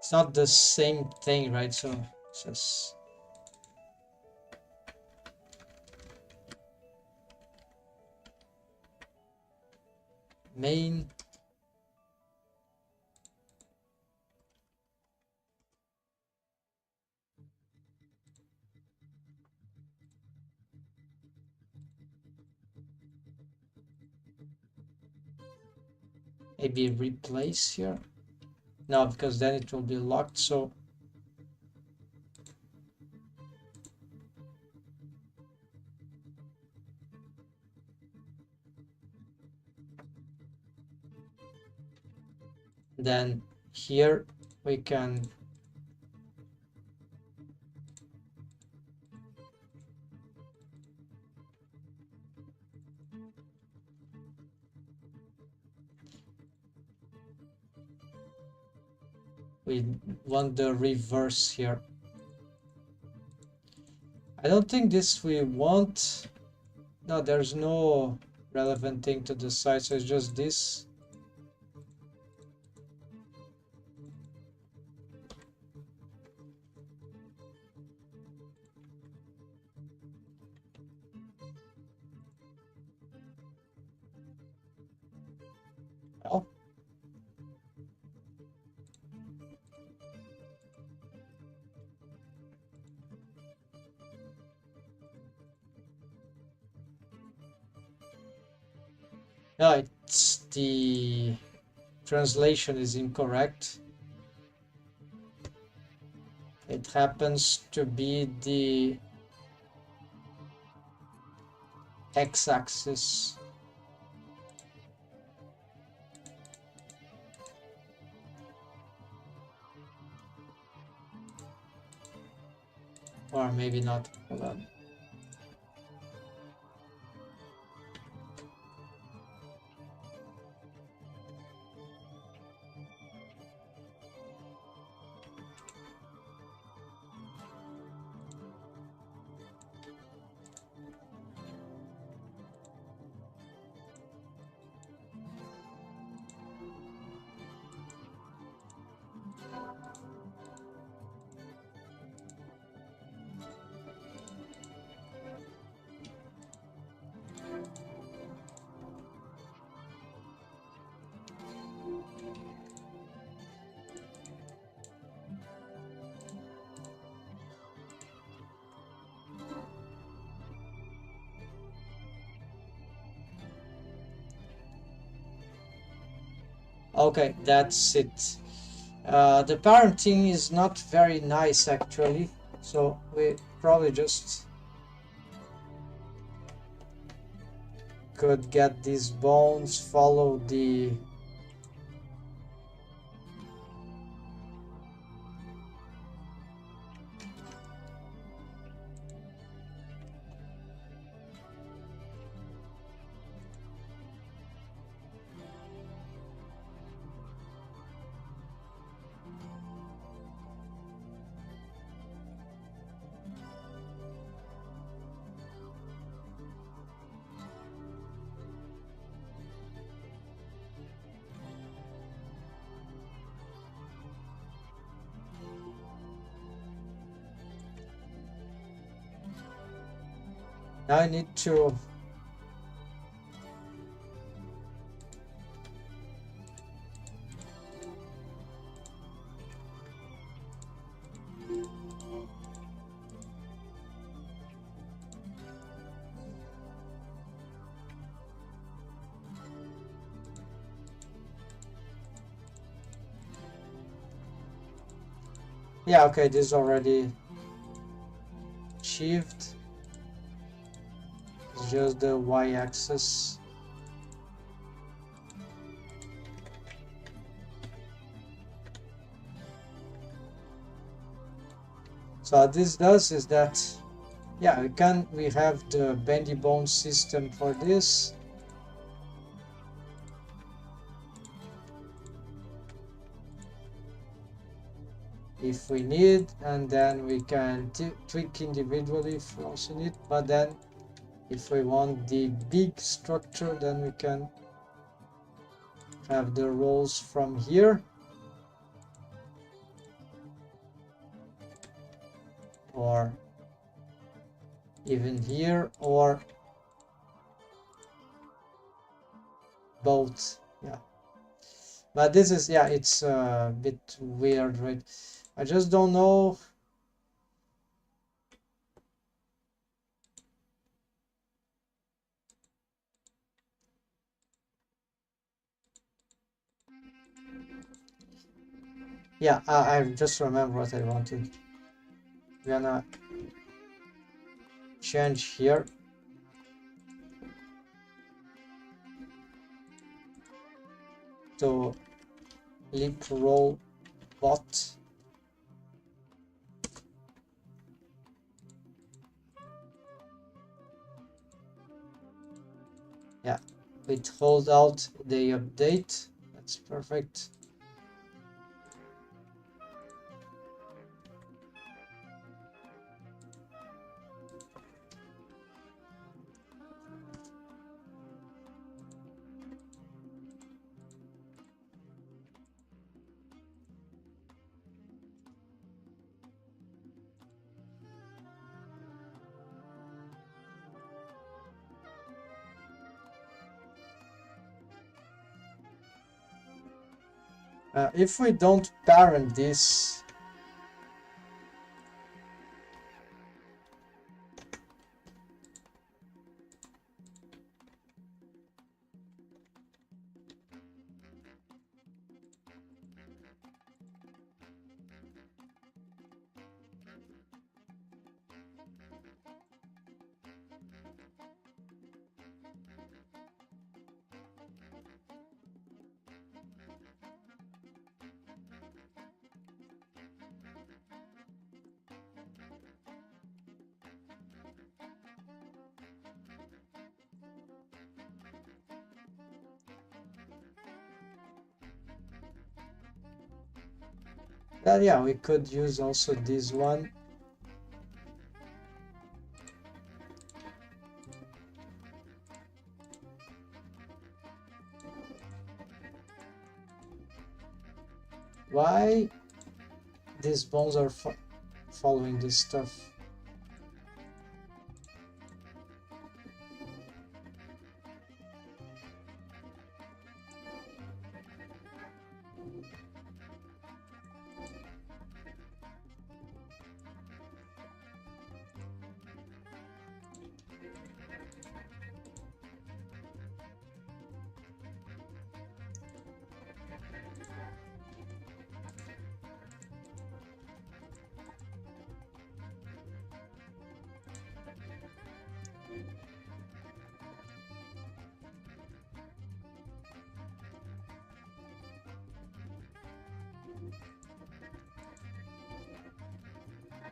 it's not the same thing, right? So it's just main maybe replace here. No, because then it will be locked. So then here we can we want the reverse here. I don't think this we want. No, there's no relevant thing to decide, so it's just this. Well, no, it's the translation is incorrect. It happens to be the x-axis. Or maybe not. Hold on. Okay, that's it. The parenting is not very nice actually, so we probably just could get these bones, follow the now I need to yeah, okay, this is already achieved. It's just the y-axis. So what this does is that, yeah, we have the bendy bone system for this. If we need, and then we can tweak individually if we also need, but then if we want the big structure, then we can have the rolls from here, or even here, or both. Yeah, but this is, yeah, it's a bit weird, right? I just don't know. Yeah, I just remember what I wanted. We're gonna change here. To lip roll bot. Yeah, it hold out the update. That's perfect. If we don't parent this, Yeah, we could use also this one. Why these bones are following this stuff?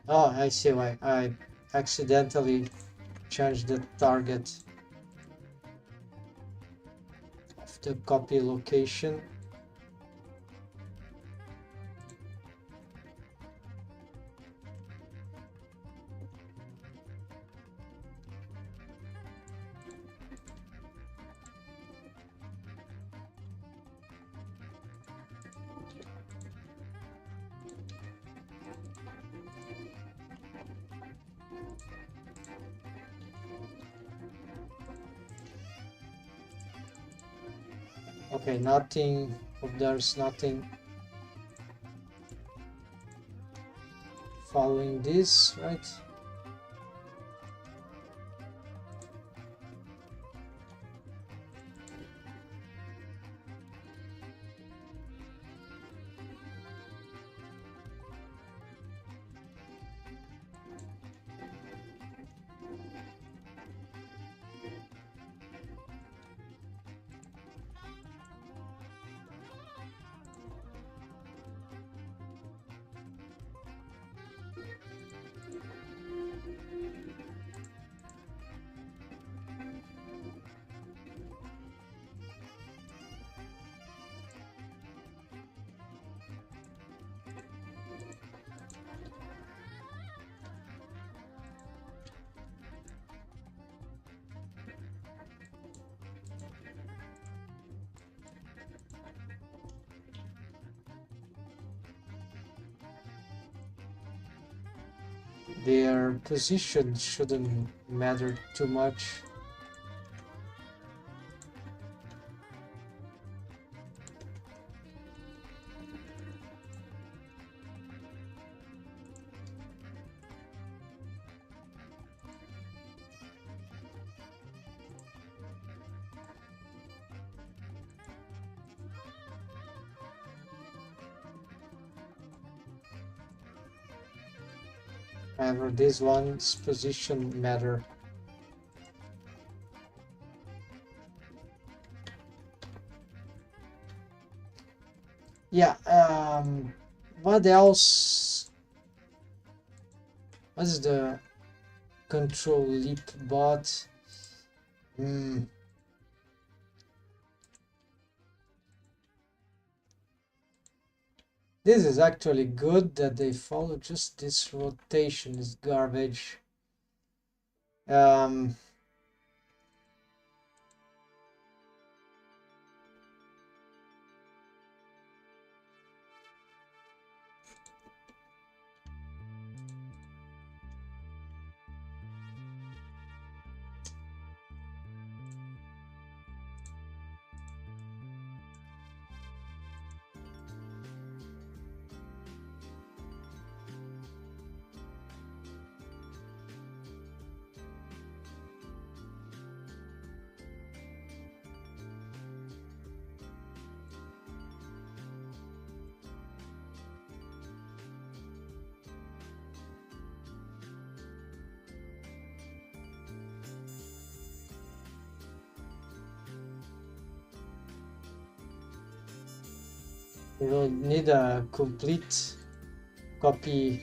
Oh, I see why. I accidentally changed the target of the copy location. Okay, nothing. There's nothing following this, right? Their position shouldn't matter too much. However, this one's position matter. Yeah, what else? What's the control leap bot? This is actually good that they follow, just this rotation is garbage. We will need a complete copy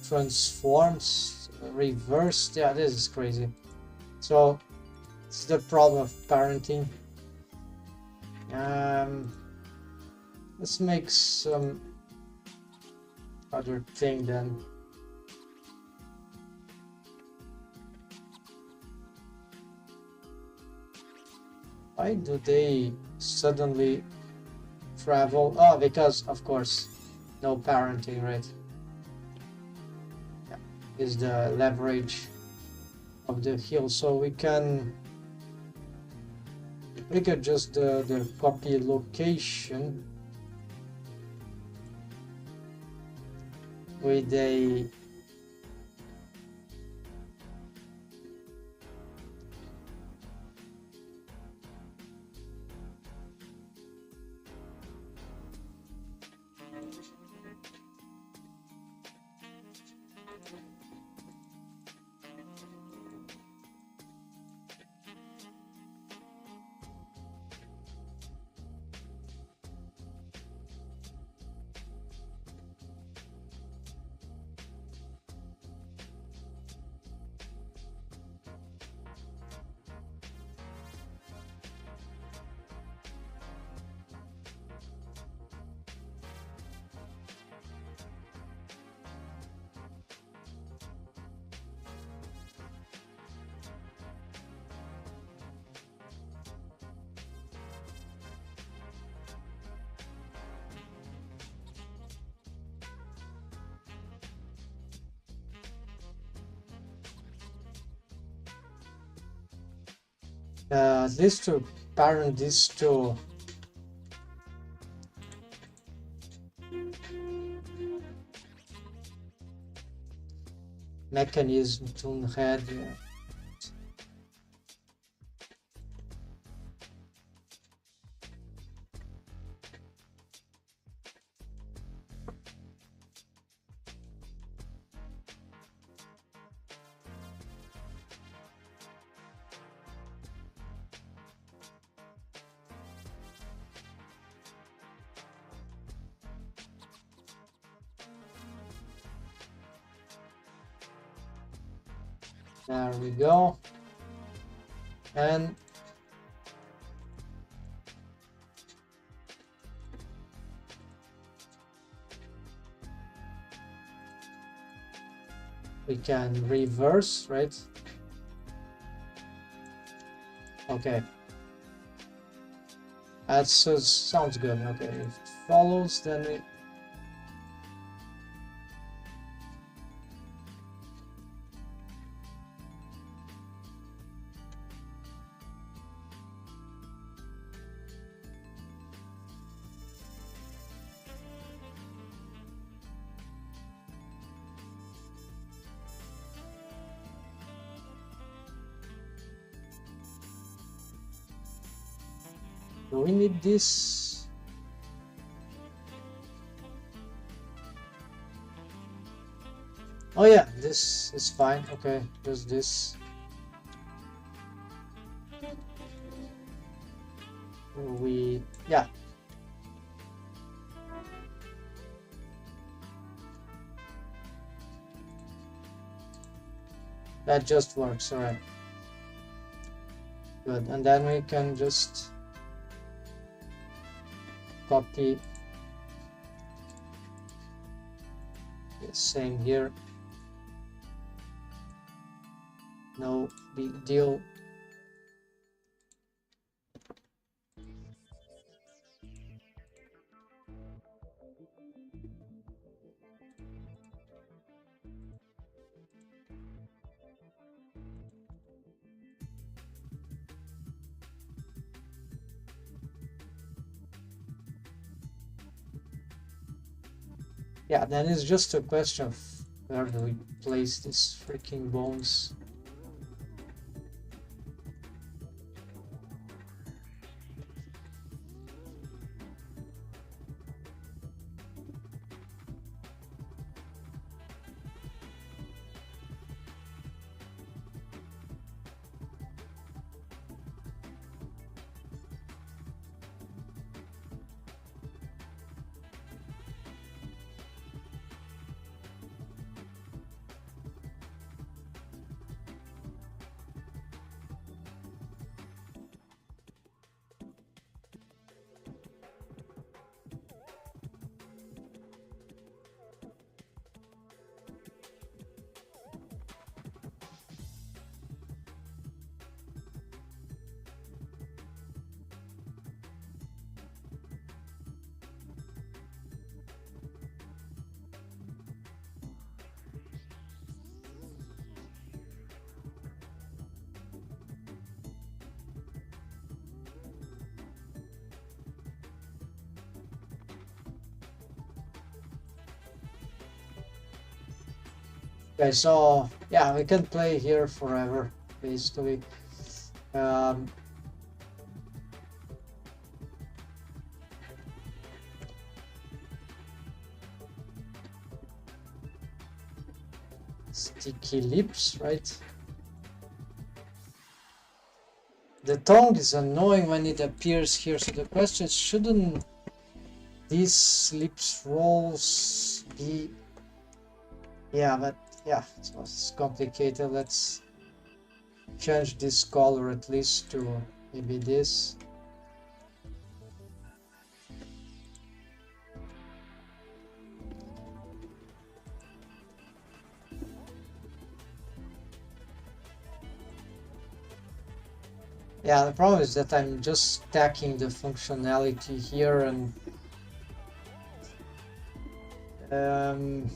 transforms reversed. Yeah, this is crazy. So it's the problem of parenting. Let's make some other thing then. Why do they suddenly travel? Oh, because of course, no parenting, right? Yeah, is the leverage of the hill, so we can adjust the copy location with a this to parent this to mechanism to head. There we go. And we can reverse, right? Okay. That sounds good. Okay, if it follows, then we do we need this? Oh yeah, this is fine. Okay, just this. Yeah. That just works, all right. Good, and then we can just copy the same here. No big deal. Yeah, then it's just a question of where do we place these freaking bones. Okay, so yeah, we can play here forever, basically. Um, Sticky lips, right? The tongue is annoying when it appears here, so the question is, shouldn't these lips rolls be... Yeah, but yeah, it's complicated. Let's change this color at least to maybe this. Yeah, the problem is that I'm just stacking the functionality here, and um,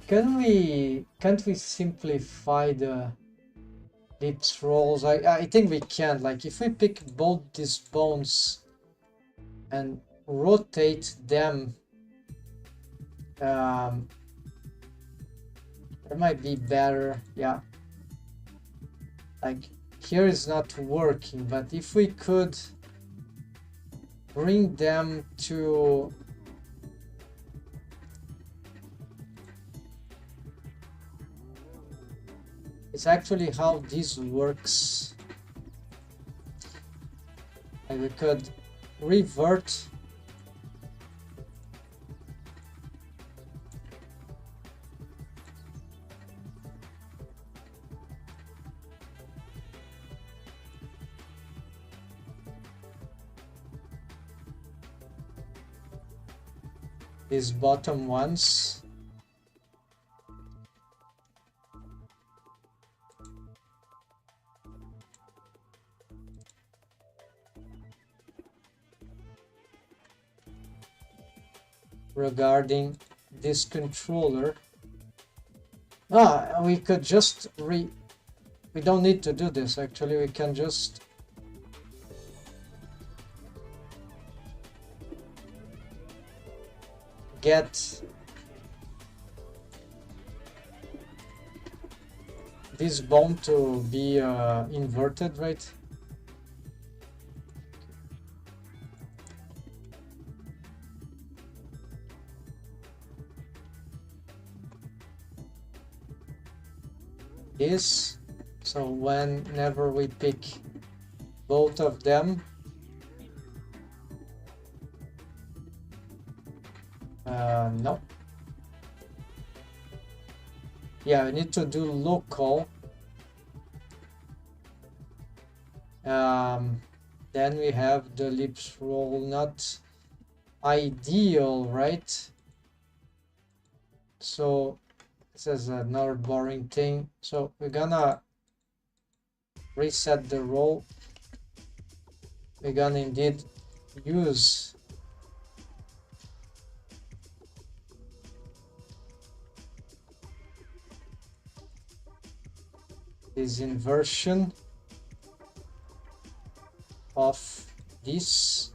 can't we simplify the lips rolls? I think we can. Like if we pick both these bones and rotate them, um, it might be better. Yeah, like here is not working, but if we could bring them to... It's actually how this works. And we could revert these bottom ones. Regarding this controller. We could just we don't need to do this actually, we can just get this bone to be inverted, right? This, so whenever we pick both of them, no. Yeah, we need to do local. Then we have the lips roll, not ideal, right? So this is another boring thing. So we're gonna reset the roll. We're gonna indeed use this inversion of this.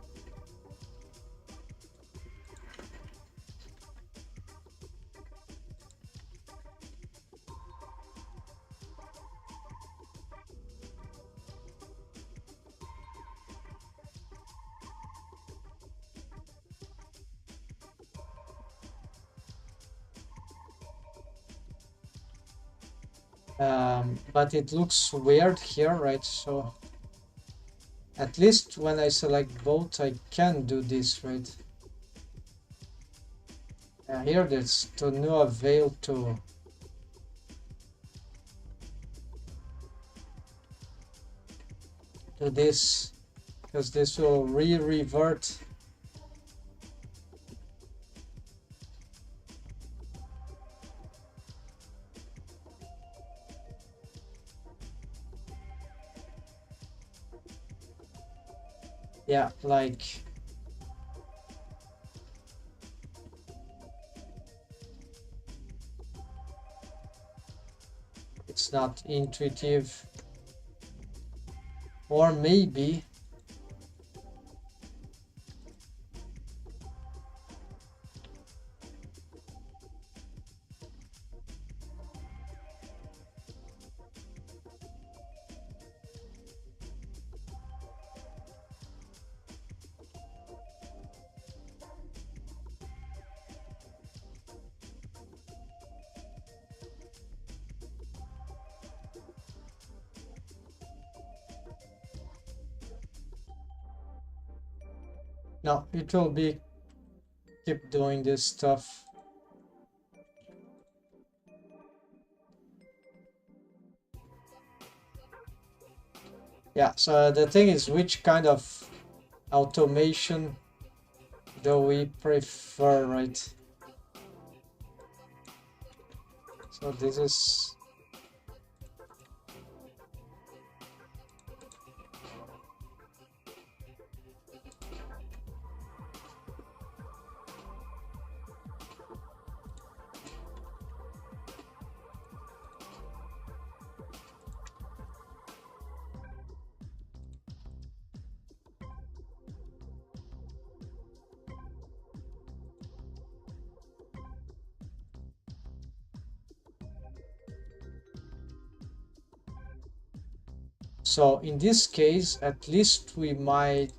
But it looks weird here, right? So at least when I select both, I can do this, right? Here there's to no avail to do this, because this will revert. Yeah, like it's not intuitive. Or maybe No, it will be keep doing this stuff. Yeah, so the thing is, which kind of automation do we prefer, right? So this is so in this case, at least we might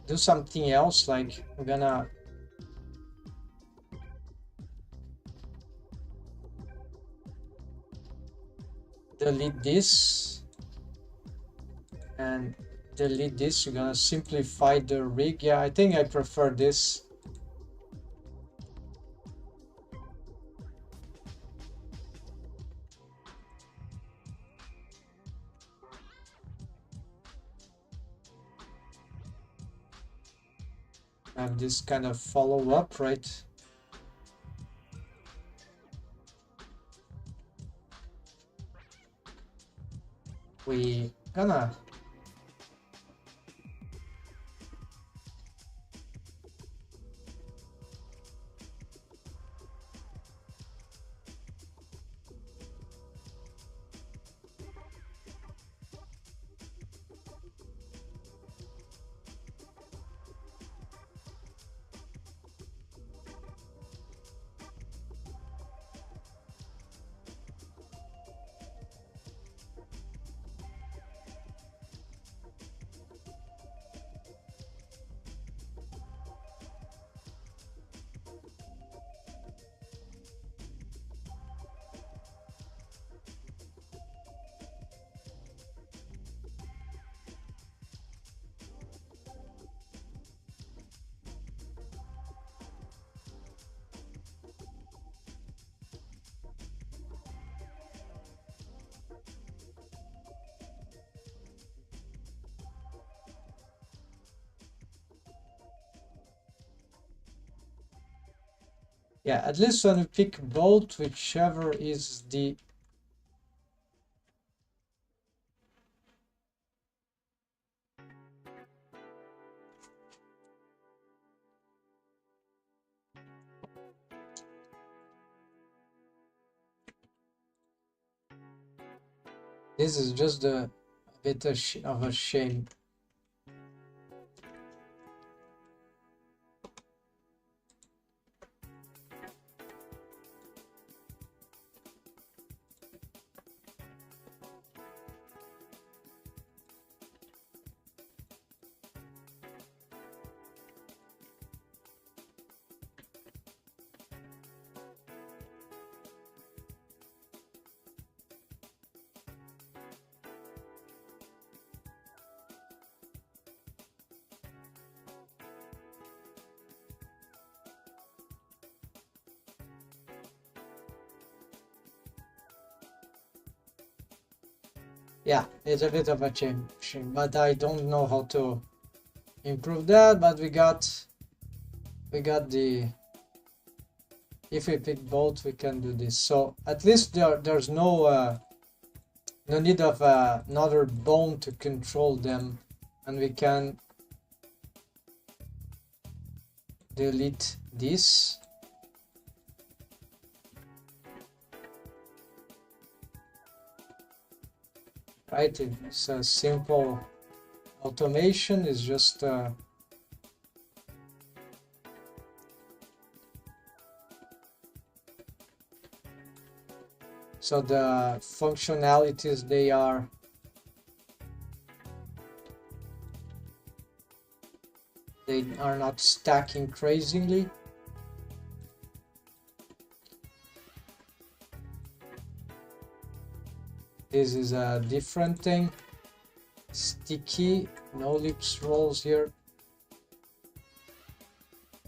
do something else, like we're gonna delete this and delete this. We're gonna simplify the rig. Yeah, I think I prefer this. Have this kind of follow-up, right? We gonna yeah, at least when we pick both, whichever is the this is just a bit of a shame. Yeah, it's a bit of a shame, but I don't know how to improve that. But we got the, if we pick both, we can do this. So at least there's no no need of another bone to control them, and we can delete this. Right, it's a simple automation. Is just so the functionalities, they are not stacking crazily. This is a different thing. Sticky no lips rolls here.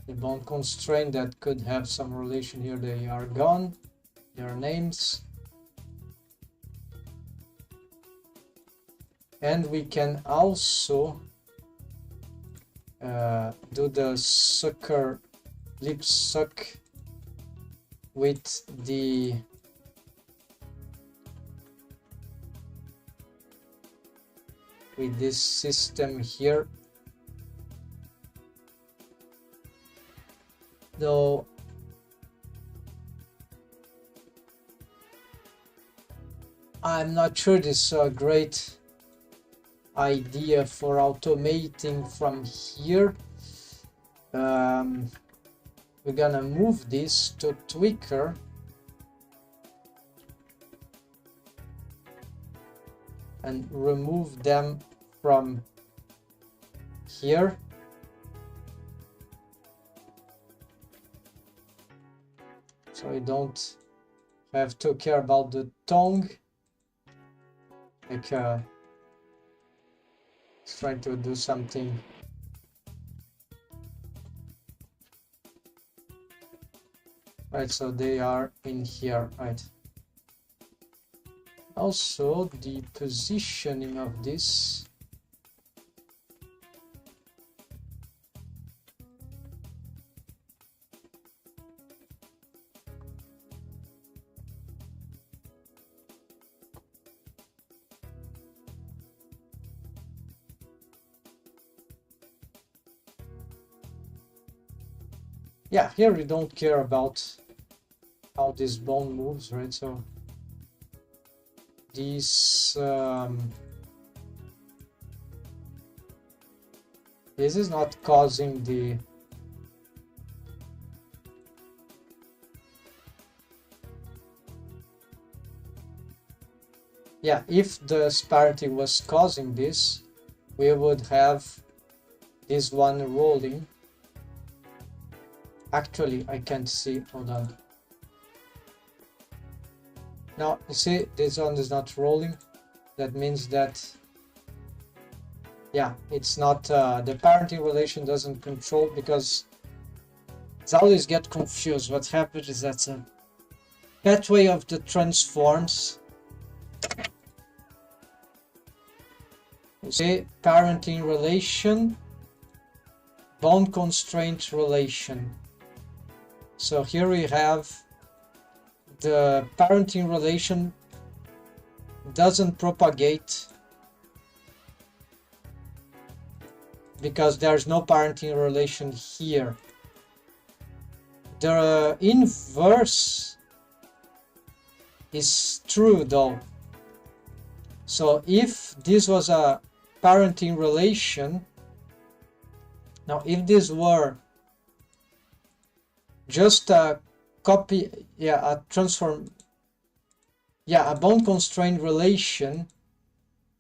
The bone constraint that could have some relation here, they are gone. Their names. And we can also do the sucker lip suck with the with this system here. Though I'm not sure this is a great idea for automating from here. We're gonna move this to Tweaker. And remove them from here. So I don't have to care about the tongue. Like it's trying to do something. Right, so they are in here, right? Also, the positioning of this. Yeah, here we don't care about how this bone moves, right? So this this is not causing the if the disparity was causing this, we would have this one rolling. Actually, I can't see. Hold on. Now, you see, this one is not rolling. That means that, yeah, it's not, the parenting relation doesn't control, because I always get confused. What happens is that's a pathway of the transforms. You see, parenting relation, bone constraint relation. So here we have the parenting relation doesn't propagate because there's no parenting relation here. The inverse is true though. So if this was a parenting relation, now if this were just a copy, a transform, a bone constraint relation,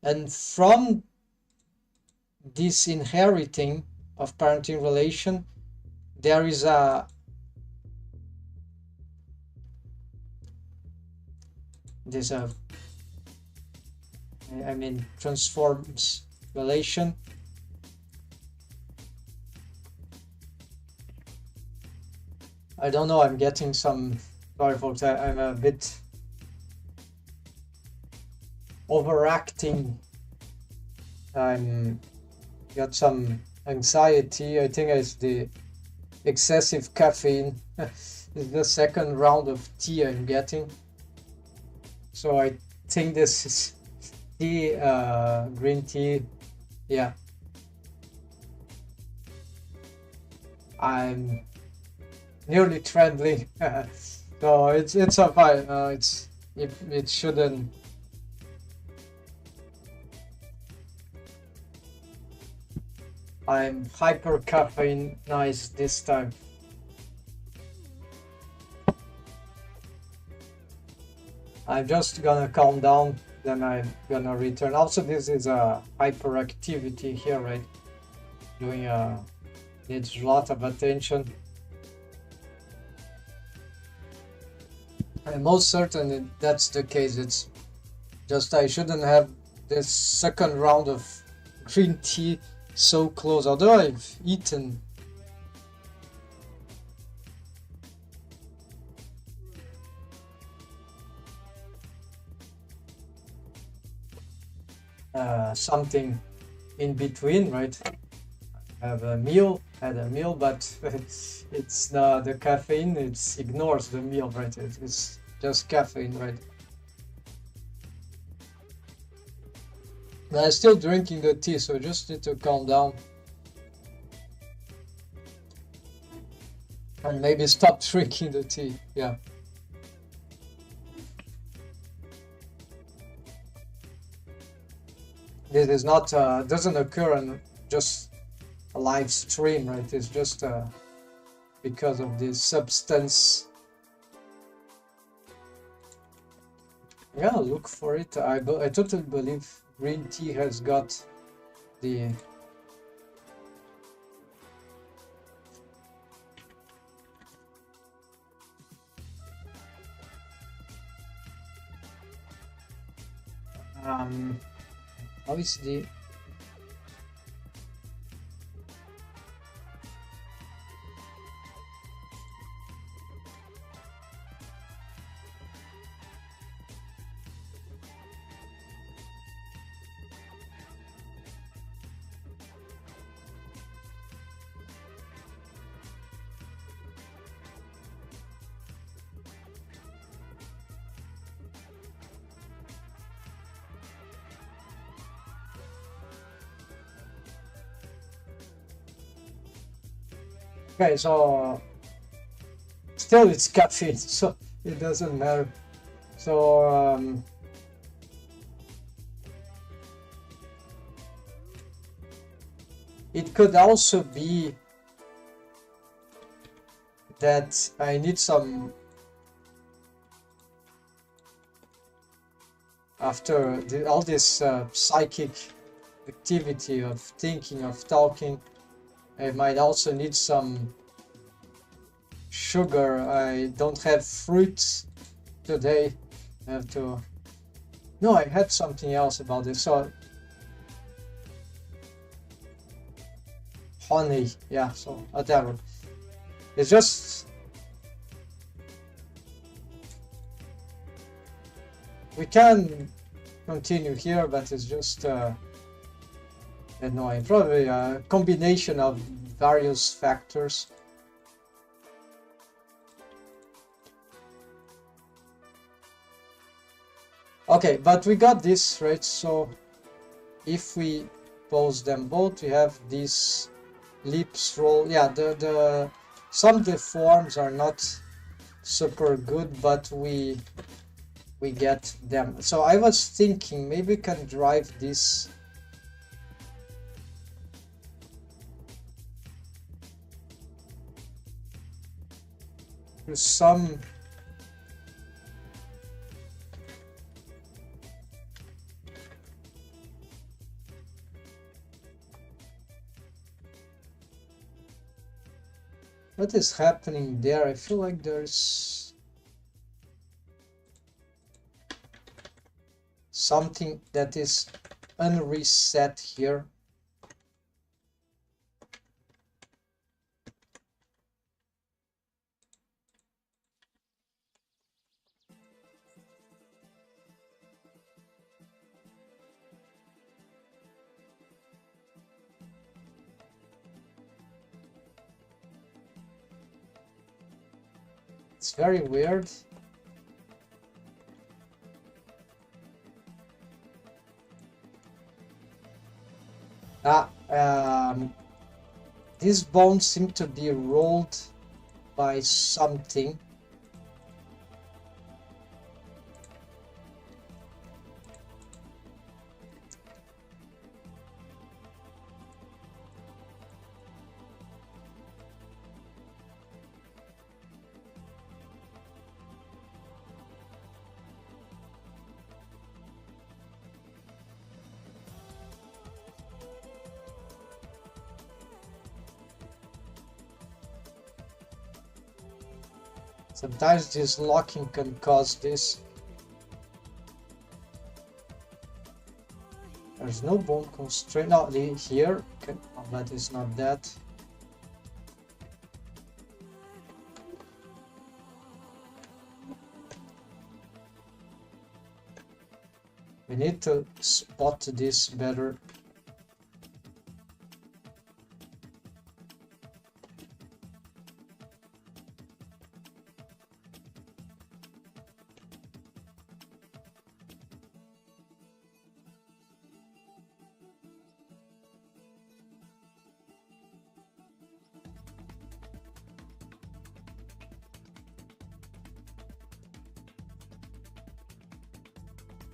and from this inheriting of parenting relation, there is a transforms relation. I don't know, I'm getting some, sorry folks, I'm a bit overacting. I'm got some anxiety. I think it's the excessive caffeine. It's the second round of tea I'm getting. So I think this is tea, green tea. Yeah. I'm nearly trembling. No, it's a fine. It shouldn't. I'm hyper caffeinized this time. I'm just gonna calm down, then I'm gonna return. Also, this is a hyperactivity here, right? Doing needs a lot of attention. I'm most certain that's the case. It's just I shouldn't have this second round of green tea so close, although I've eaten something in between, right? Had a meal, but it's the caffeine, it ignores the meal, right? It's just caffeine, right? But I'm still drinking the tea, so I just need to calm down. And maybe stop drinking the tea, yeah. This is not, doesn't occur in just a live stream, right? It's just because of this substance. Yeah, look for it. I totally believe green tea has got the how is the okay, so still it's caffeine, so it doesn't matter. So it could also be that I need some, after all this psychic activity of thinking, of talking, I might also need some sugar. I don't have fruits today. I have to... No, I had something else about this. So honey, yeah, so whatever. It's just... We can continue here, but it's just annoying. Probably a combination of various factors. Okay, but we got this, right? So if we pose them both, we have this lips roll. Yeah, the some of the forms are not super good, but we get them. So I was thinking maybe we can drive this to some what is happening there? I feel like there's something that is unreset here. It's very weird. These bones seem to be rolled by something. Sometimes this locking can cause this. There's no bone constraint. No, here. Okay. Oh, but it's not that. We need to spot this better.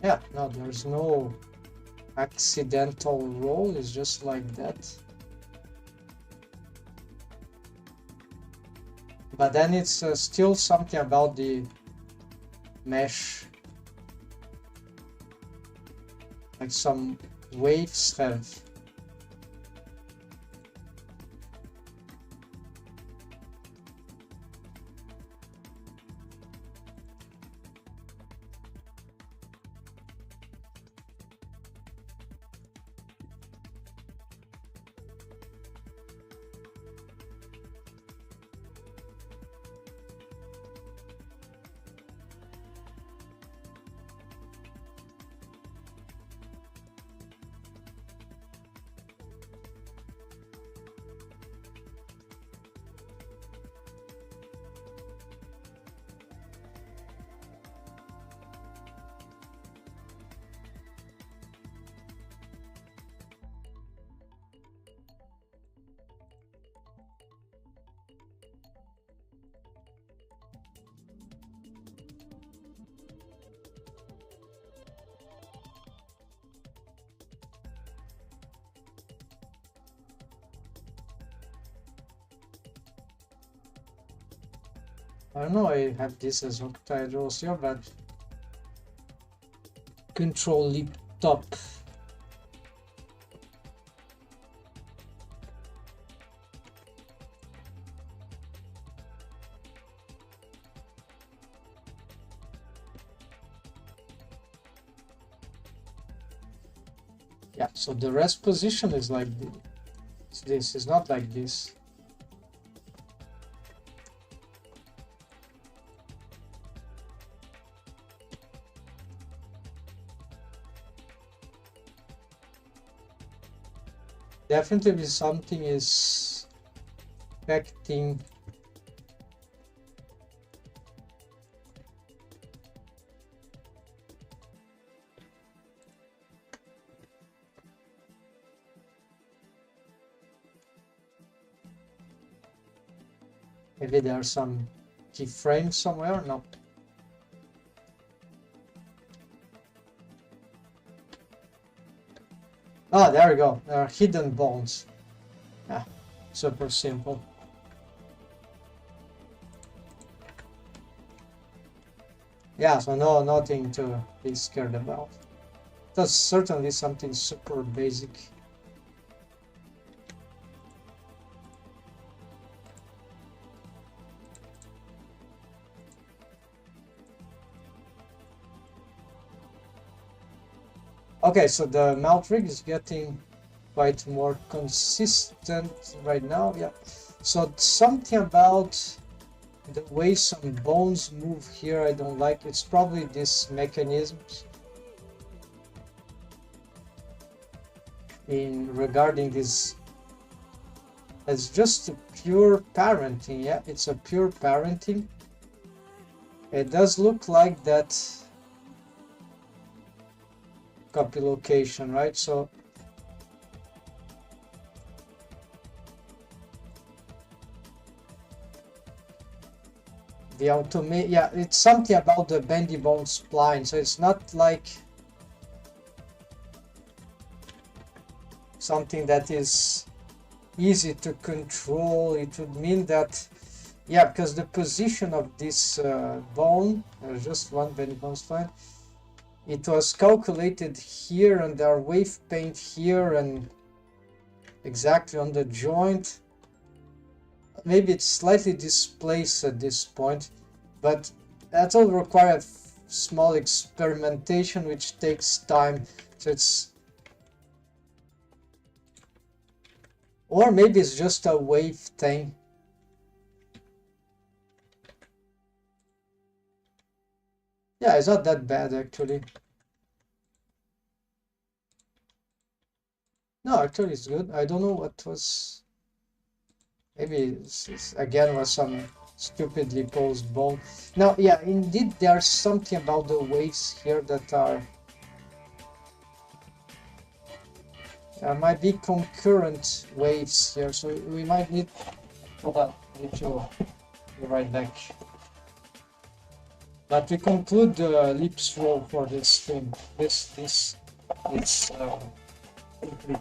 Yeah, no, there's no accidental roll, it's just like that. But then it's still something about the mesh. Like some waves have. I don't know, I have this as octahedral here, but control leap top. Yeah, so the rest position is like this, is not like this. Definitely something is affecting maybe there's some keyframe somewhere. No. Ah, there we go. There are hidden bones. Yeah, super simple. Yeah, so no, nothing to be scared about. That's certainly something super basic. Okay, so the mount rig is getting quite more consistent right now. Yeah, so something about the way some bones move here I don't like. It's probably this mechanisms in regarding this as just a pure parenting. Yeah, it's a pure parenting. It does look like that copy location, right? So the automate, yeah, it's something about the bendy bone spline, so it's not like something that is easy to control. It would mean that, yeah, because the position of this bone, there's just one bendy bone spline, it was calculated here, and there are wave paint here and exactly on the joint. Maybe it's slightly displaced at this point, but that will require a small experimentation which takes time. So it's Or maybe it's just a wave thing. Yeah, it's not that bad actually. No, actually it's good. I don't know what was. Maybe it's again was some stupidly posed bone. Now, yeah, indeed there's something about the waves here that are might be concurrent waves here, so we might need. Hold on, I need to be right back. But we conclude the Lips roll for this stream. This it's complete.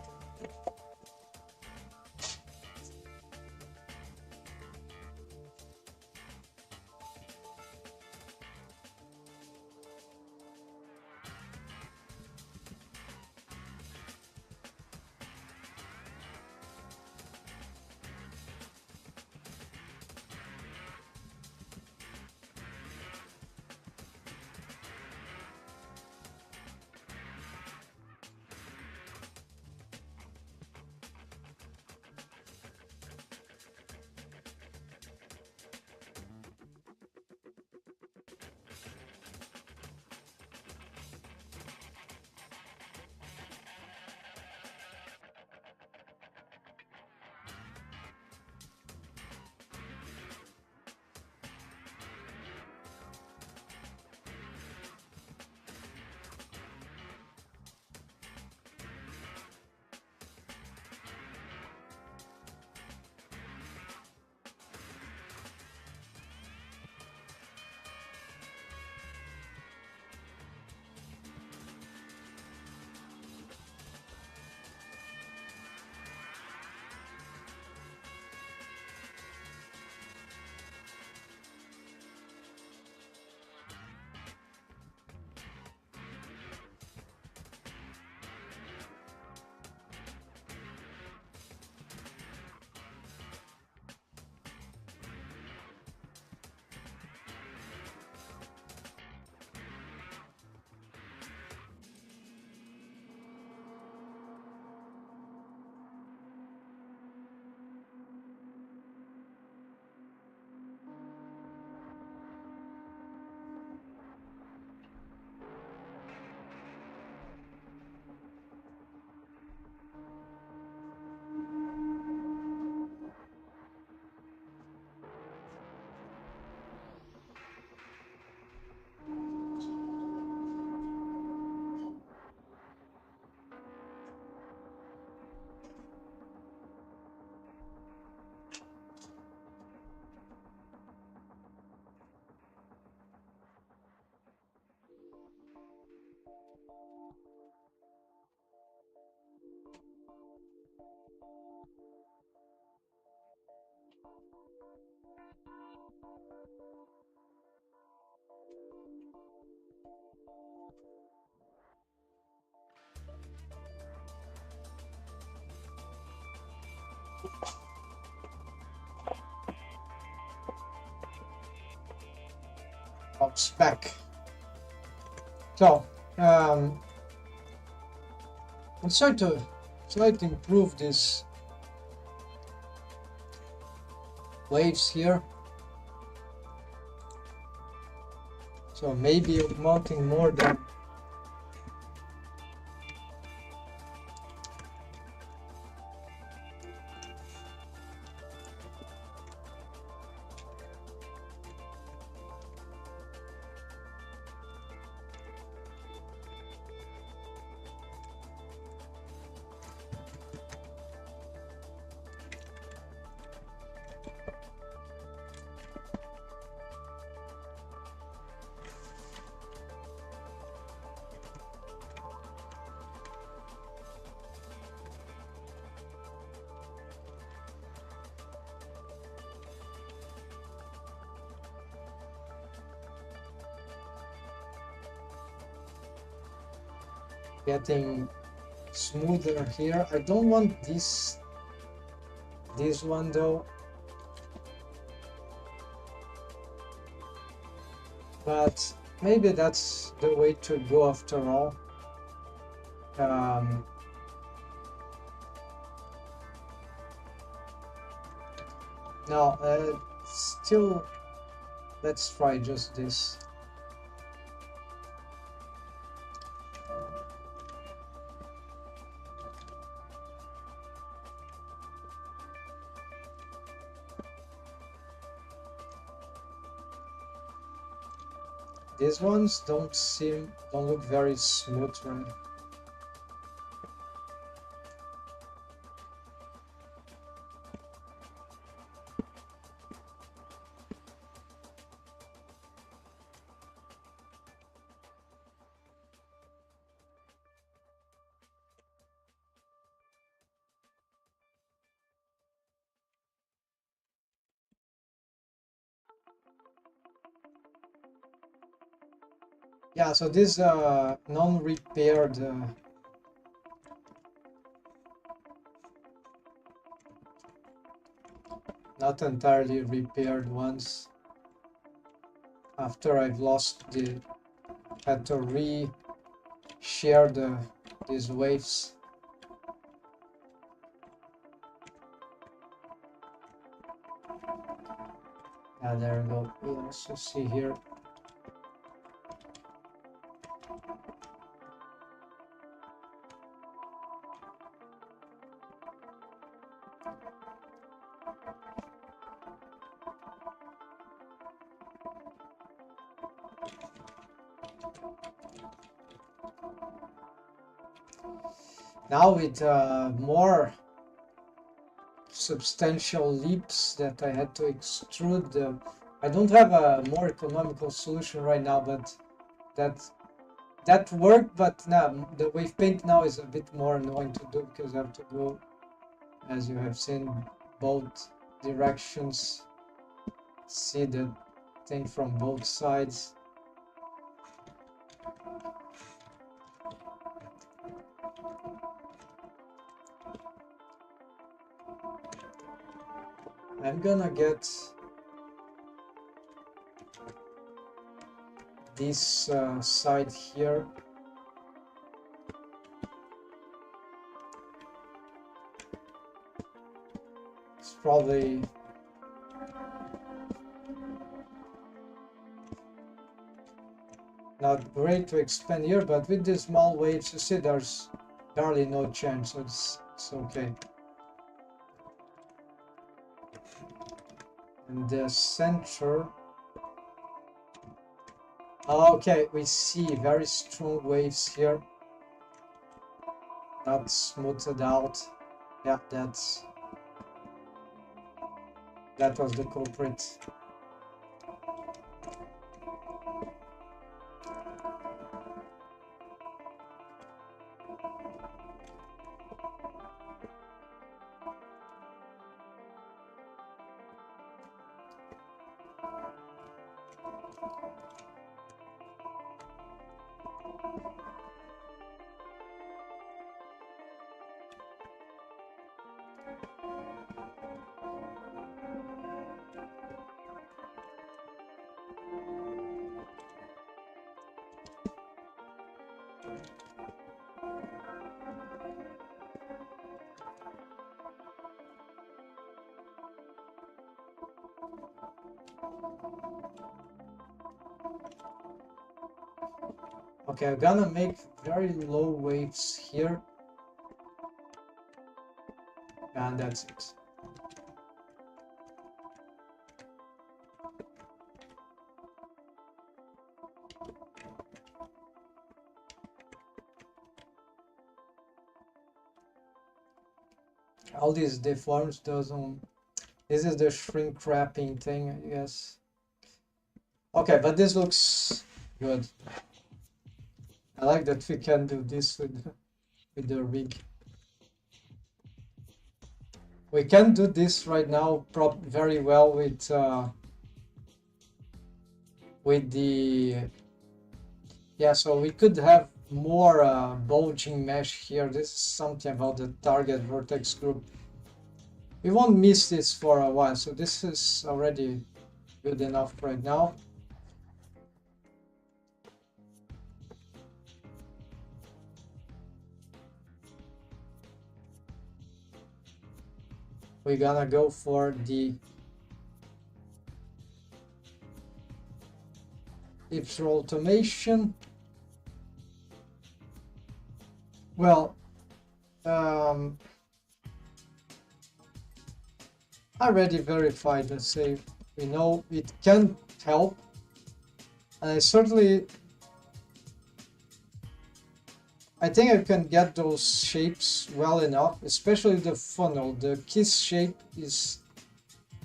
Bounce back. So, let's try to improve these waves here. So maybe mounting more than getting smoother here. I don't want this one though, but maybe that's the way to go after all. Now, still, let's try just this. These ones don't look very smooth, right? Yeah, so this non-repaired not entirely repaired ones. After I've lost the had to re-share these waves. Yeah, there we go. We also see here. Now with more substantial leaps that I had to extrude. I don't have a more economical solution right now, but that worked. But now the wave paint now is a bit more annoying to do because I have to go, as you have seen, both directions, see the thing from both sides. I'm gonna get this side here. It's probably not great to expand here, but with these small waves, you see there's barely no chance, so it's okay. And the center. Okay, we see very strong waves here. Not smoothed out. Yeah, that was the culprit. Okay, I'm gonna make very low waves here. And that's it. All these deforms doesn't. This is the shrink wrapping thing, I guess. Okay, but this looks good. I like that we can do this with the rig. We can do this right now very well with the yeah. So we could have more bulging mesh here. This is something about the target vertex group. We won't miss this for a while, so this is already good enough right now. We're gonna go for the if through automation, well, I already verified, let's say, we know it can help, and I think I can get those shapes well enough, especially the funnel. The kiss shape is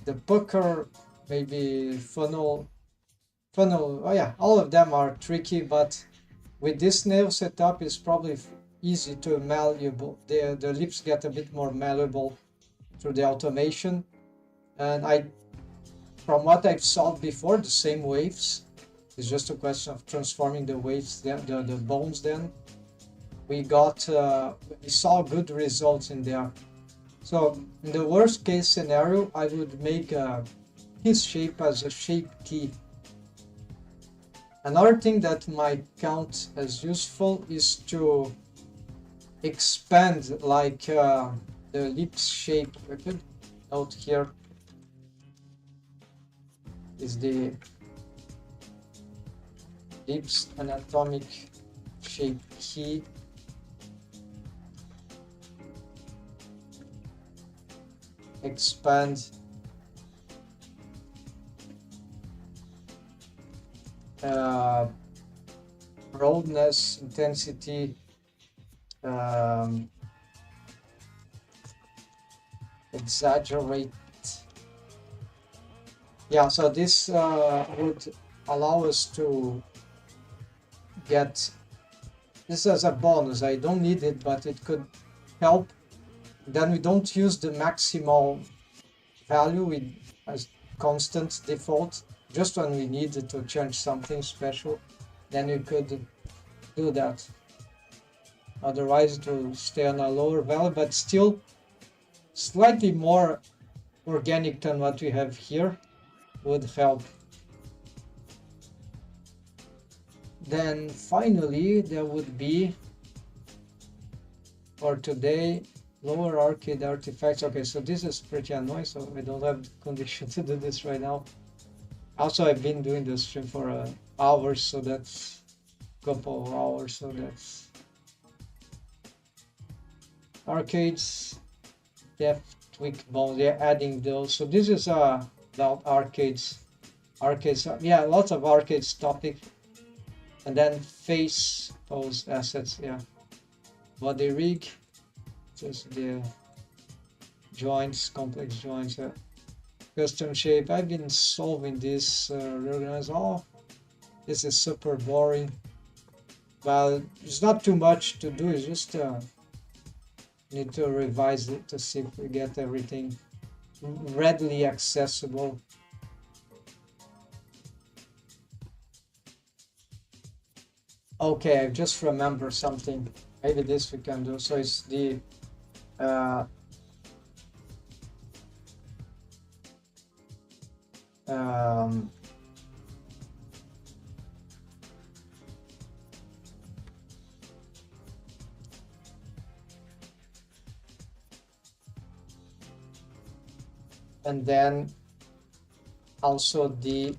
the pucker, maybe funnel, oh yeah, all of them are tricky, but with this nail setup, it's probably easy to malleable. The lips get a bit more malleable through the automation. And from what I've solved before, the same waves. It's just a question of transforming the waves, the bones then. We saw good results in there. So in the worst case scenario, I would make his shape as a shape key. Another thing that might count as useful is to expand like the lips shape. I could note here is the lips anatomic shape key. Expand broadness, intensity, exaggerate. Yeah, so this would allow us to get this as a bonus. I don't need it, but it could help. Then we don't use the maximal value as constant default. Just when we need to change something special, then we could do that. Otherwise it will stay on a lower value, but still slightly more organic than what we have here would help. Then finally there would be, for today, lower arcade artifacts. Okay, so this is pretty annoying, so I don't have the condition to do this right now. Also, I've been doing this stream for hours, so that's a couple of hours, so that's arcades, depth, tweak bones. They're adding those. So this is about arcades. Yeah, lots of arcades topic. And then face pose assets. Yeah, body rig, just the joints, complex joints. Custom shape. I've been solving this reorganize. Oh, this is super boring. But it's not too much to do. It's just need to revise it to see if we get everything readily accessible. Okay, I just remember something. Maybe this we can do. So it's the and then also the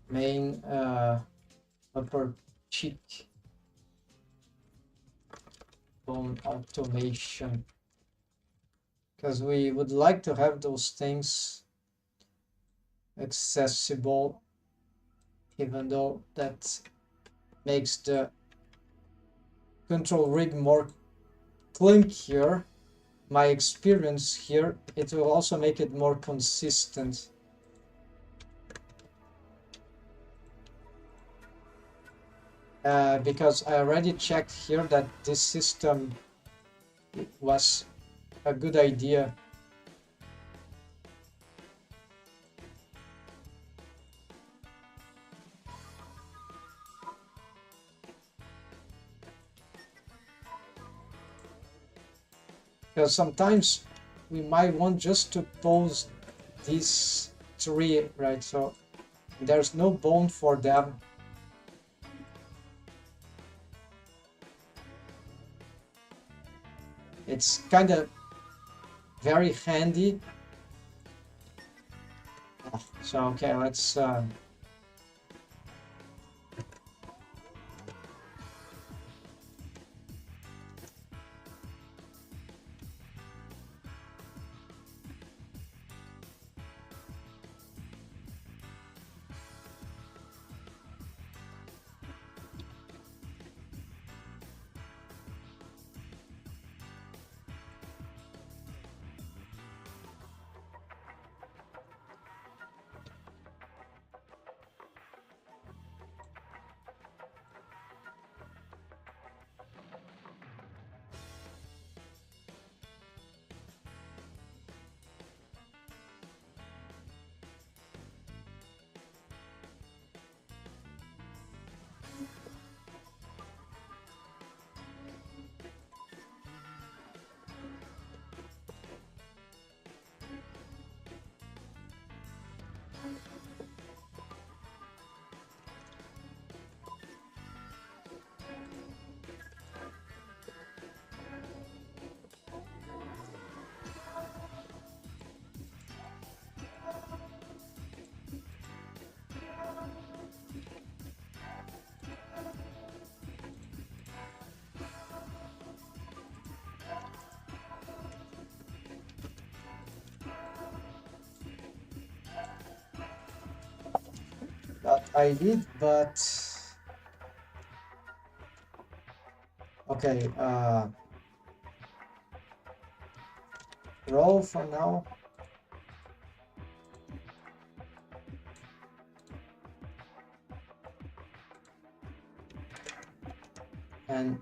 main upper cheek bone automation, because we would like to have those things accessible, even though that makes the control rig more clunkier. My experience here, it will also make it more consistent. Because I already checked here that this system was a good idea. Because sometimes we might want just to pose these three, right? So there's no bone for them. It's kind of very handy. So okay, let's I did, but okay, row for now. And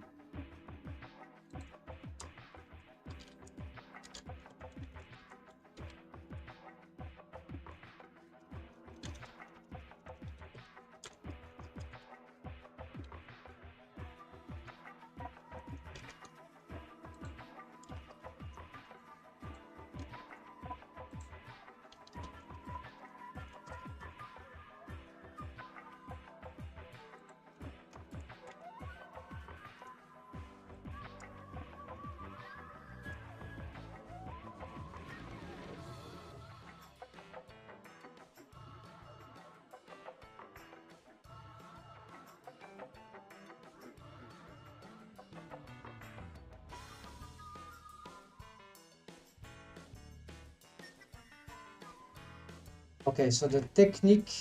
okay, so the technique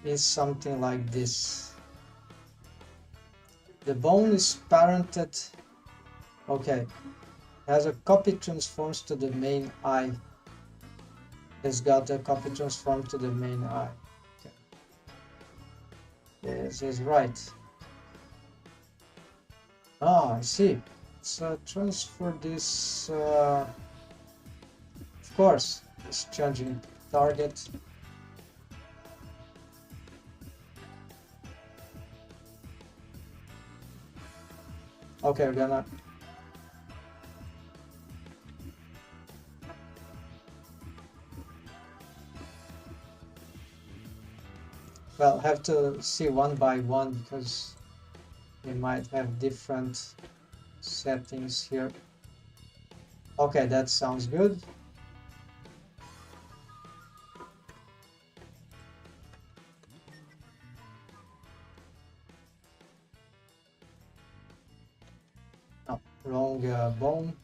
is something like this. The bone is parented, okay, has a copy transforms to the main eye. It's got a copy transform to the main eye. Okay. This is right. Ah, I see. So transfer this, of course, it's changing target. Okay, we're gonna well have to see one by one because we might have different settings here. Okay, that sounds good. Oh, wrong bone.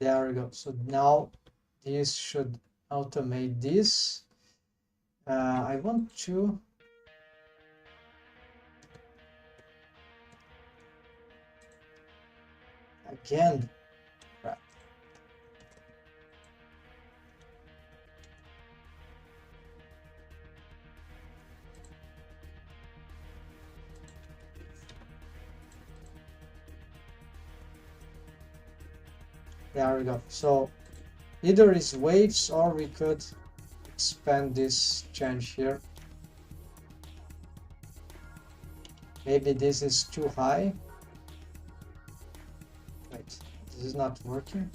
There we go. So now this should automate this. I want to again. Crap. There we go. So either is waves or we could expand this change here. Maybe this is too high. Wait, this is not working.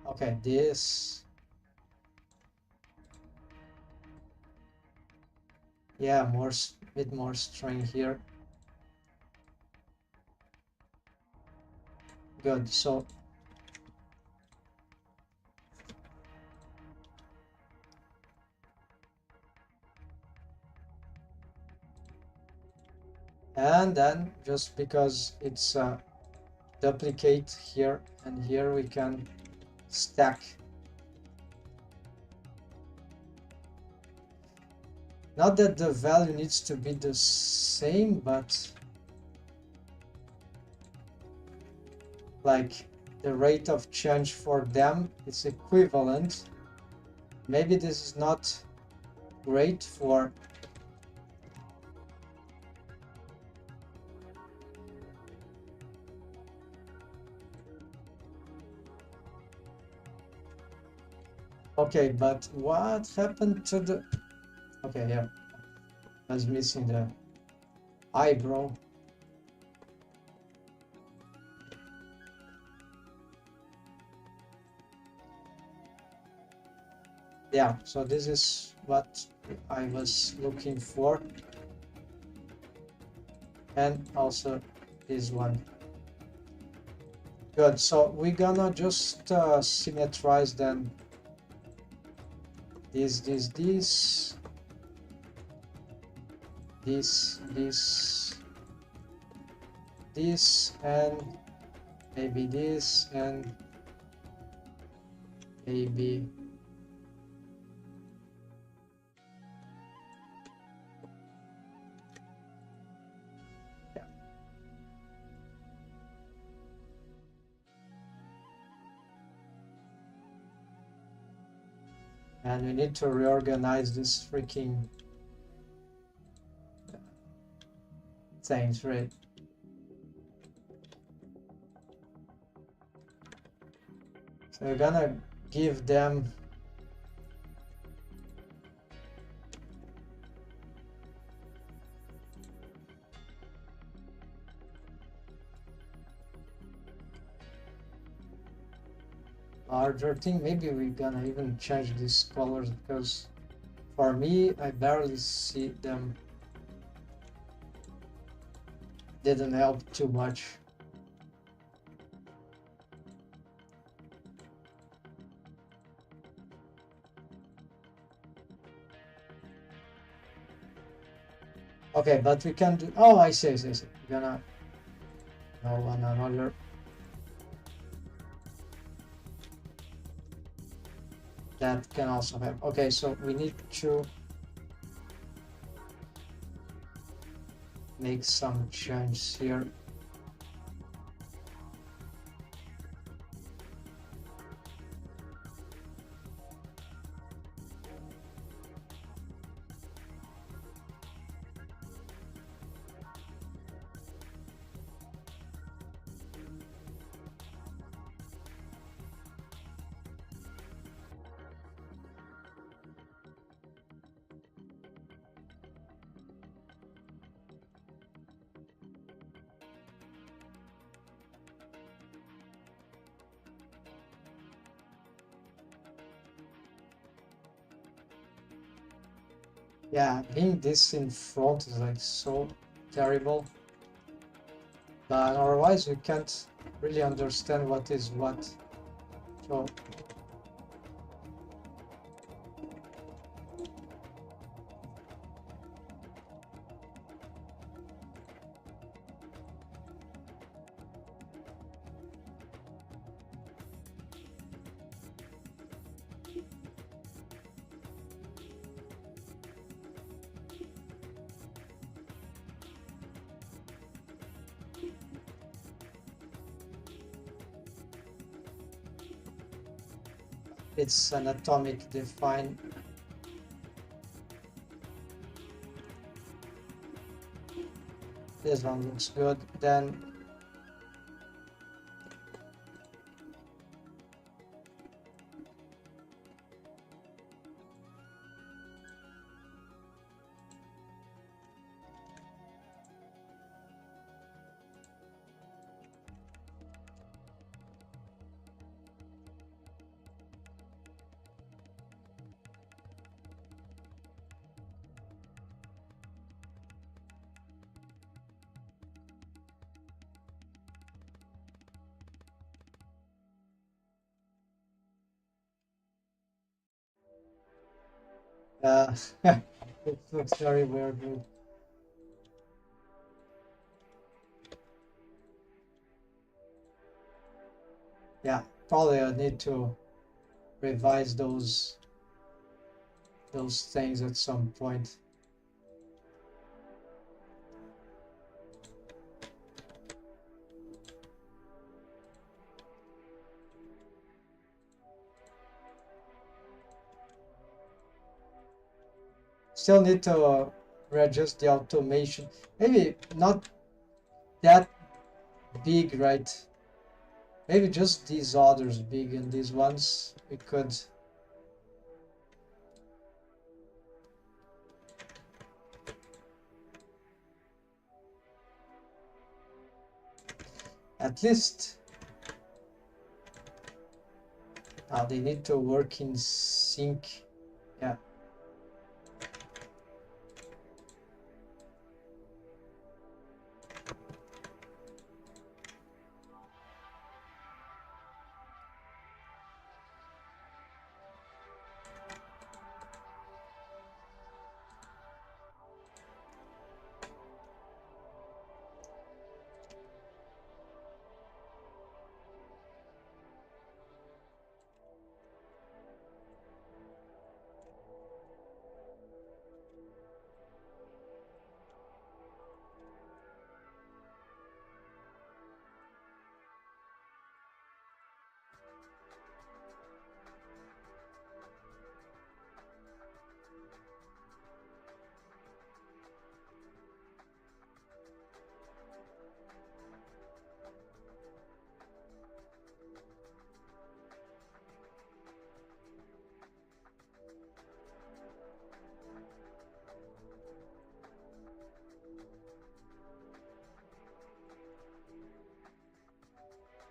Okay, this. Yeah, bit more string here. Good. So and then just because it's a duplicate here and here, we can stack. Not that the value needs to be the same, but like the rate of change for them is equivalent. Maybe this is not great for okay, but what happened to the okay, yeah, I was missing the eyebrow. Yeah, so this is what I was looking for, and also this one. Good. So we're gonna just symmetrize then this, and maybe this, and maybe yeah. And we need to reorganize this freaking things, right? So we're gonna give them larger thing. Maybe we're gonna even change these colors, because for me I barely see them. Didn't help too much. Okay, but we can do, oh, I see. We're gonna go on another. That can also have, okay, so we need to make some changes here. Yeah, being this in front is like so terrible. But otherwise we can't really understand what is what. So it's an atomic define. This one looks good. Then it looks very weird. Yeah, probably I need to revise those things at some point. Still need to readjust the automation. Maybe not that big, right? Maybe just these others big, and these ones we could. At least they need to work in sync. Yeah.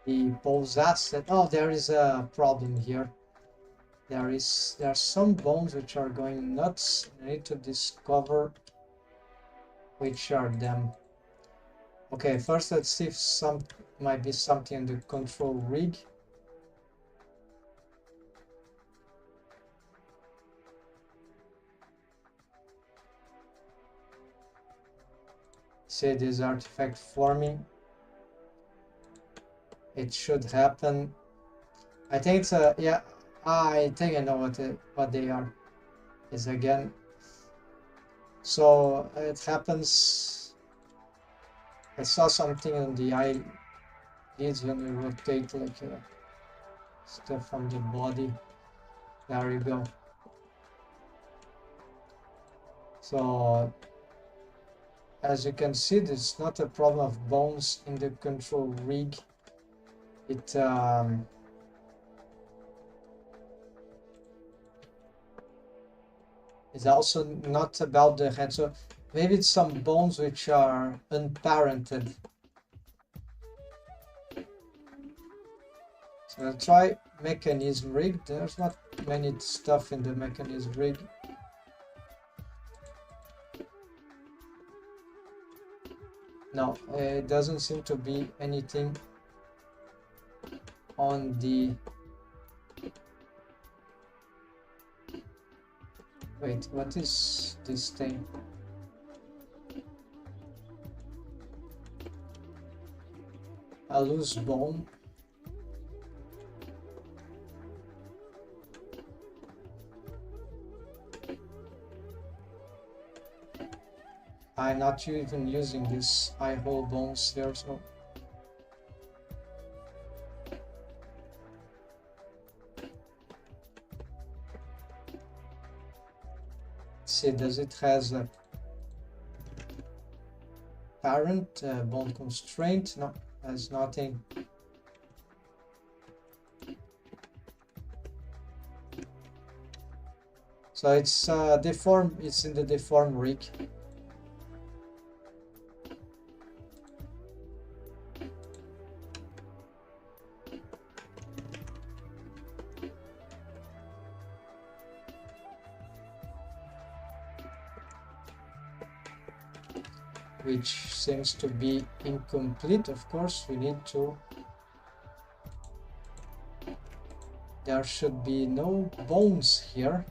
the pose asset. Oh, there is a problem here. There are some bones which are going nuts. I need to discover which are them. Okay, first let's see if might be something in the control rig. See this artifact forming. It should happen. I think it's a, yeah, I think I know what they are. Is again. So it happens. I saw something on the eyelids when we rotate like stuff from the body. There you go. So as you can see, this is not a problem of bones in the control rig. It's also not about the head. So maybe it's some bones which are unparented. So I'll try mechanism rig. There's not many stuff in the mechanism rig. No, it doesn't seem to be anything on the... Wait, what is this thing? A loose bone. I'm not even using this eye hole bones here, so see, does it has a parent bone constraint? No, has nothing. So it's deform. It's in the deform rig. Which seems to be incomplete. Of course, we need to... There should be no bones here.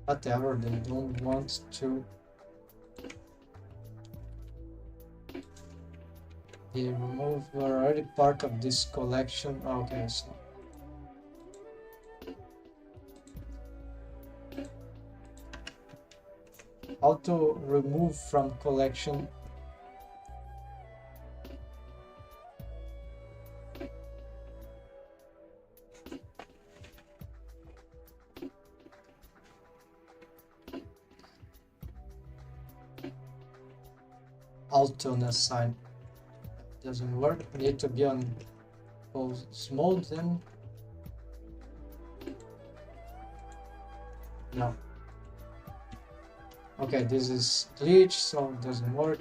Whatever, they don't want to be removed. We're already part of this collection. Okay, so how to remove from collection? Alt on a sign doesn't work. Need to be on pose mode then. No. Okay, this is glitch, so it doesn't work.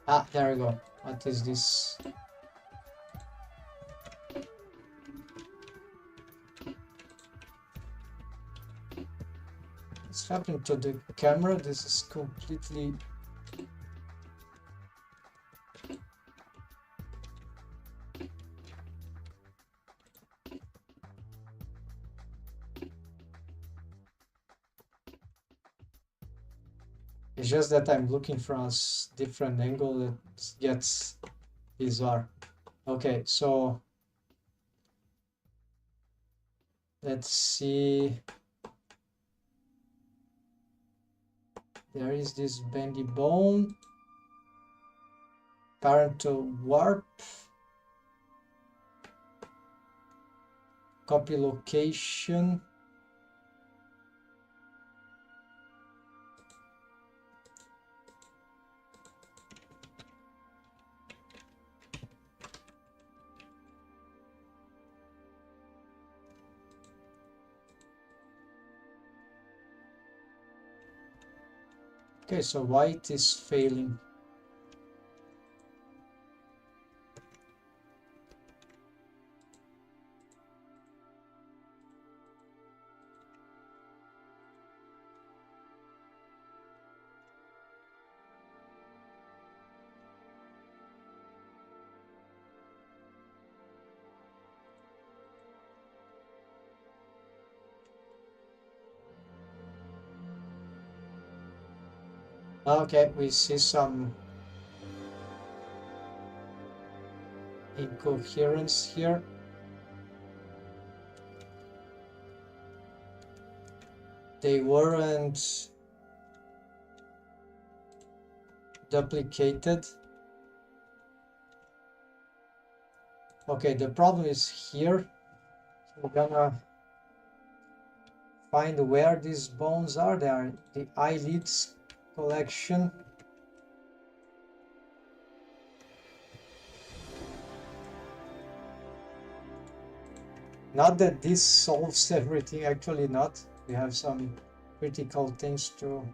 Ah, there we go. What is this? Let's happened to the camera? This is completely... It's just that I'm looking from a different angle that gets bizarre. Okay, so let's see. There is this bendy bone. Parental warp. Copy location. Okay, so white is failing. Okay, we see some incoherence here. They weren't duplicated. Okay, the problem is here. We're gonna find where these bones are. They are the eyelids collection. Not that this solves everything, actually not. We have some critical things to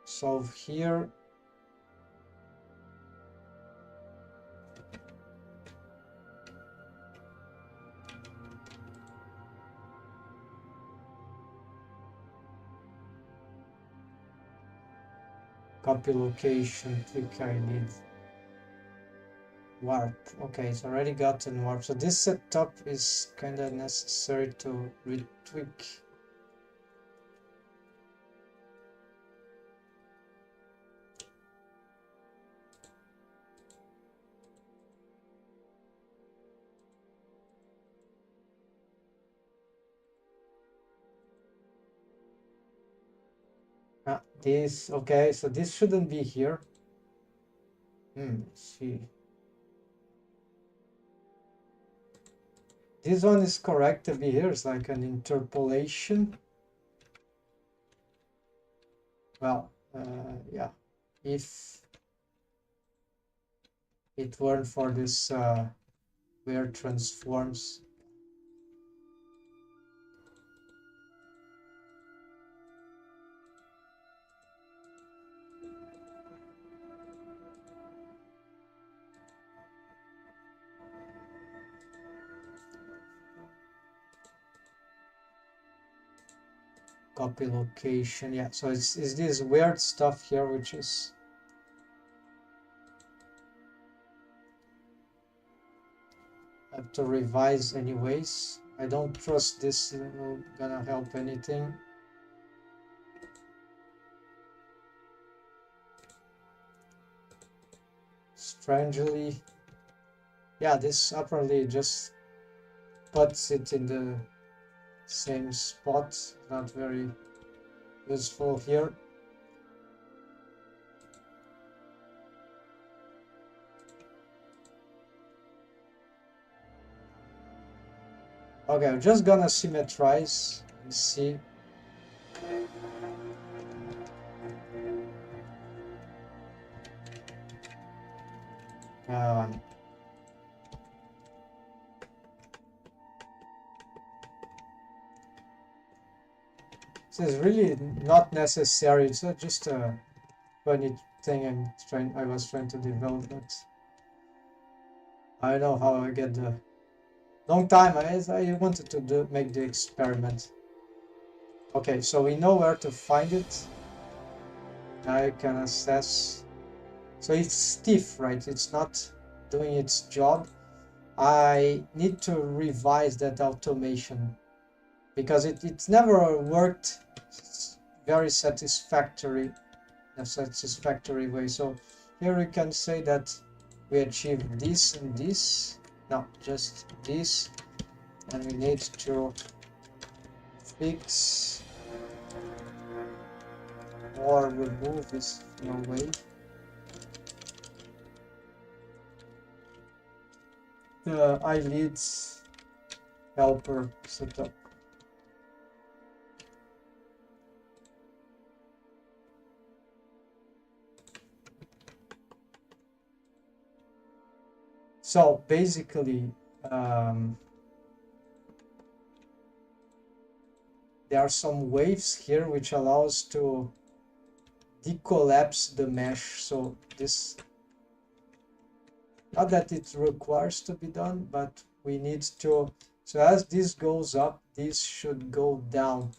solve here. Copy location, click eyelid. Warp. Okay, it's already gotten warp. So this setup is kind of necessary to retweak. This, okay, so this shouldn't be here. Let's see. This one is correct to be here. It's like an interpolation. Well, yeah. If it weren't for this weird transforms. Copy location, yeah, so it's this weird stuff here which is have to revise anyways. I don't trust this gonna help anything. Strangely, yeah, this apparently just puts it in the same spot. Not very useful here. Okay, I'm just gonna symmetrize and see. This is really not necessary. It's just a funny thing I was trying to develop, but I don't know how I get the long time. I wanted to make the experiment. Okay, so we know where to find it. I can assess. So it's stiff, right? It's not doing its job. I need to revise that automation because it's never worked very satisfactory, in a satisfactory way. So here we can say that we achieved this and this, no, just this, and we need to fix or remove this, no way. The eyelids helper setup. So basically, there are some waves here which allows to decollapse the mesh. So this, not that it requires to be done, but we need to. So as this goes up, this should go down.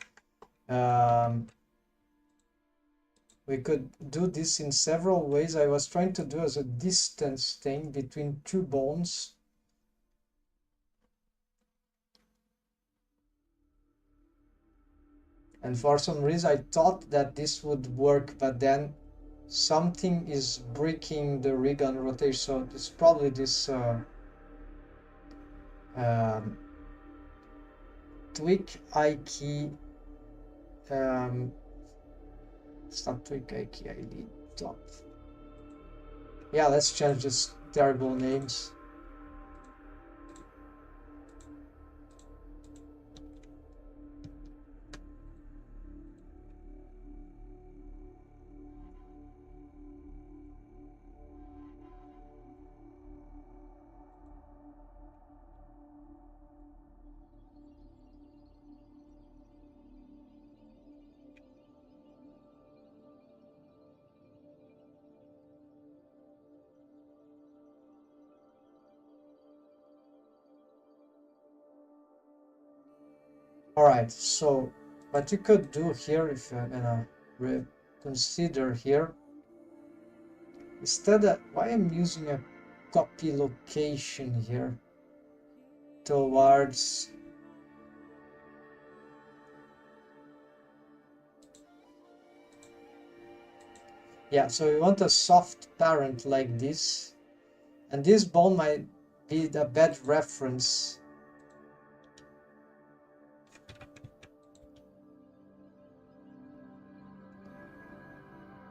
We could do this in several ways. I was trying to do as a distance thing between two bones. And for some reason I thought that this would work, but then something is breaking the rig on rotation. So it's probably this tweak I key. It's not tweak I key, I need top. Yeah, let's change this terrible names. All right, so what you could do here, if you're gonna consider here, instead of why I'm using a copy location here towards, yeah, so we want a soft parent like this, and this bone might be a bad reference.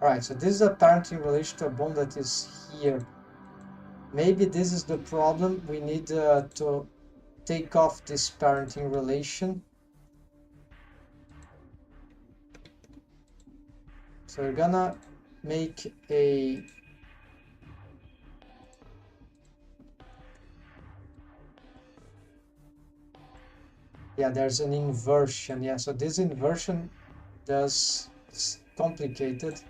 All right, so this is a parent in relation to a bone that is here. Maybe this is the problem. We need to take off this parenting relation. So we're gonna make a there's an inversion. Yeah, so this inversion does, it's complicated.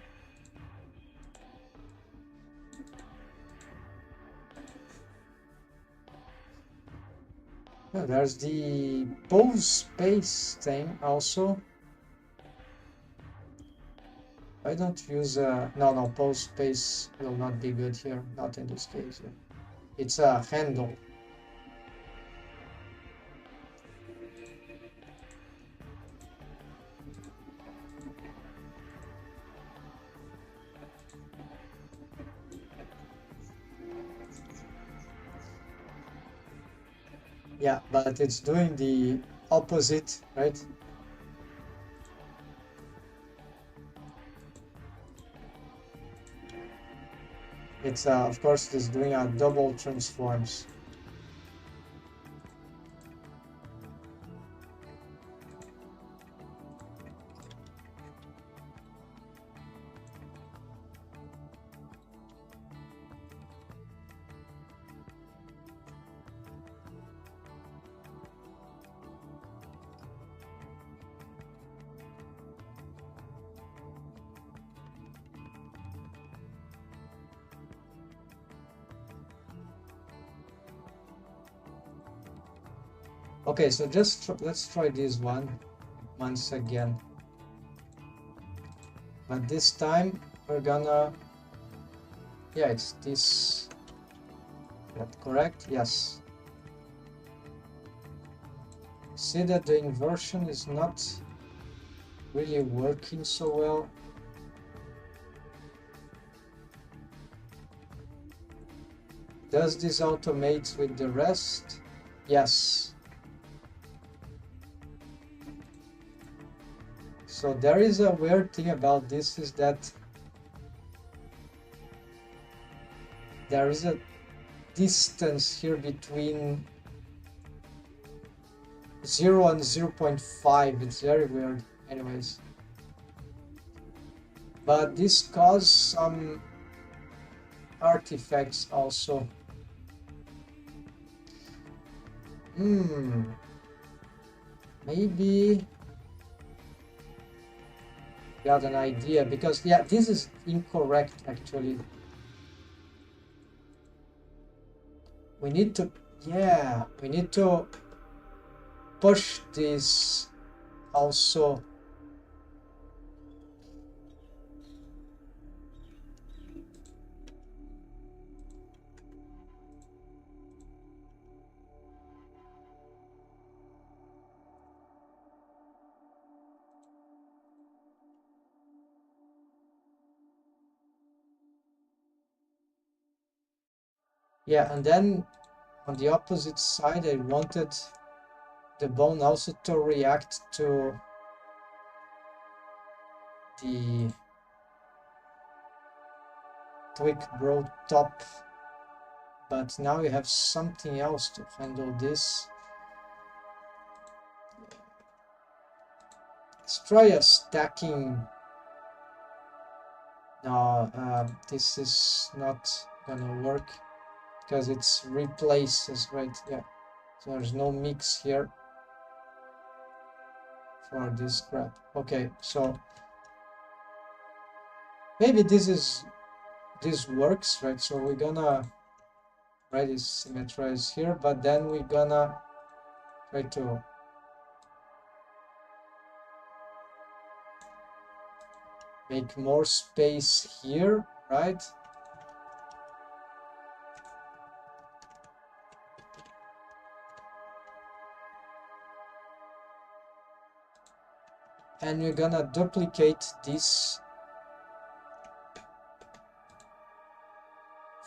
Yeah, there's the pose space thing also. I don't use no, pose space will not be good here, not in this case. Yeah. It's a handle. Yeah, but it's doing the opposite, right? It's of course it's doing a double transforms. Okay, so just let's try this one. once again. But this time we're gonna, yeah, it's this, that correct? Yes. See that the inversion is not really working so well. Does this automate with the rest? Yes. So there is a weird thing about this, is that there is a distance here between 0 and 0.5. It's very weird. Anyways. But this causes some artifacts also. Maybe got an idea, because yeah, this is incorrect actually. We need to, yeah, we need to push this also. Yeah, and then on the opposite side, I wanted the bone also to react to the twig broad top, but now we have something else to handle this. Let's try a stacking. No, this is not gonna work because it's replaces, right? Yeah, so there's no mix here for this crap. Okay, so maybe this works, right? So we're gonna already symmetrize here, but then we're gonna try to make more space here, right? And we're gonna duplicate this